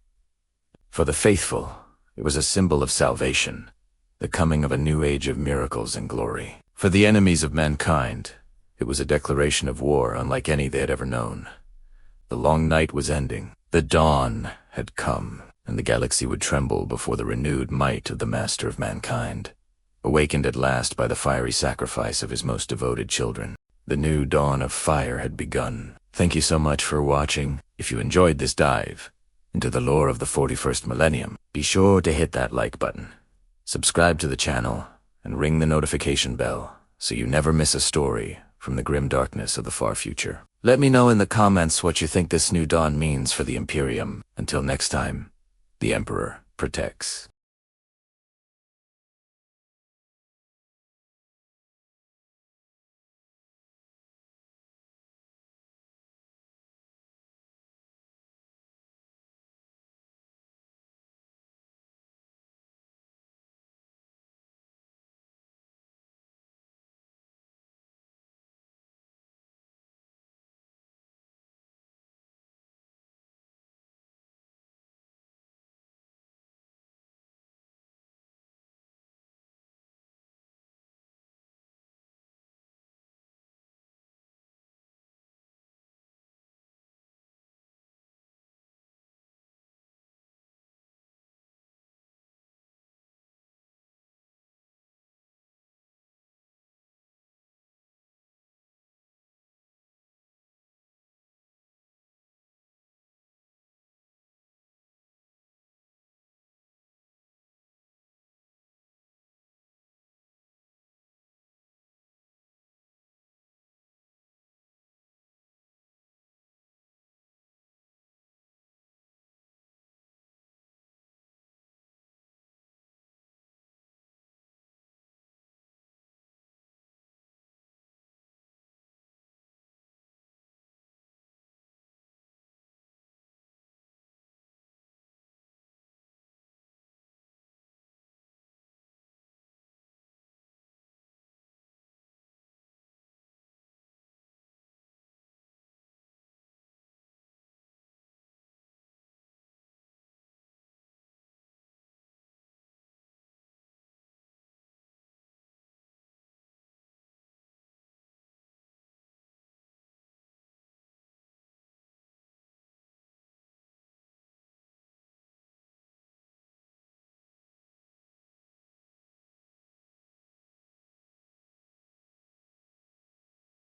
For the faithful, it was a symbol of salvation, the coming of a new age of miracles and glory. For the enemies of mankind, it was a declaration of war unlike any they had ever known. The long night was ending. The dawn had come, and the galaxy would tremble before the renewed might of the master of mankind, awakened at last by the fiery sacrifice of his most devoted children. The new dawn of fire had begun. Thank you so much for watching. If you enjoyed this dive into the lore of the 41st millennium, be sure to hit that like button, subscribe to the channel, and ring the notification bell so you never miss a story from the grim darkness of the far future. Let me know in the comments what you think this new dawn means for the Imperium. Until next time, the Emperor protects.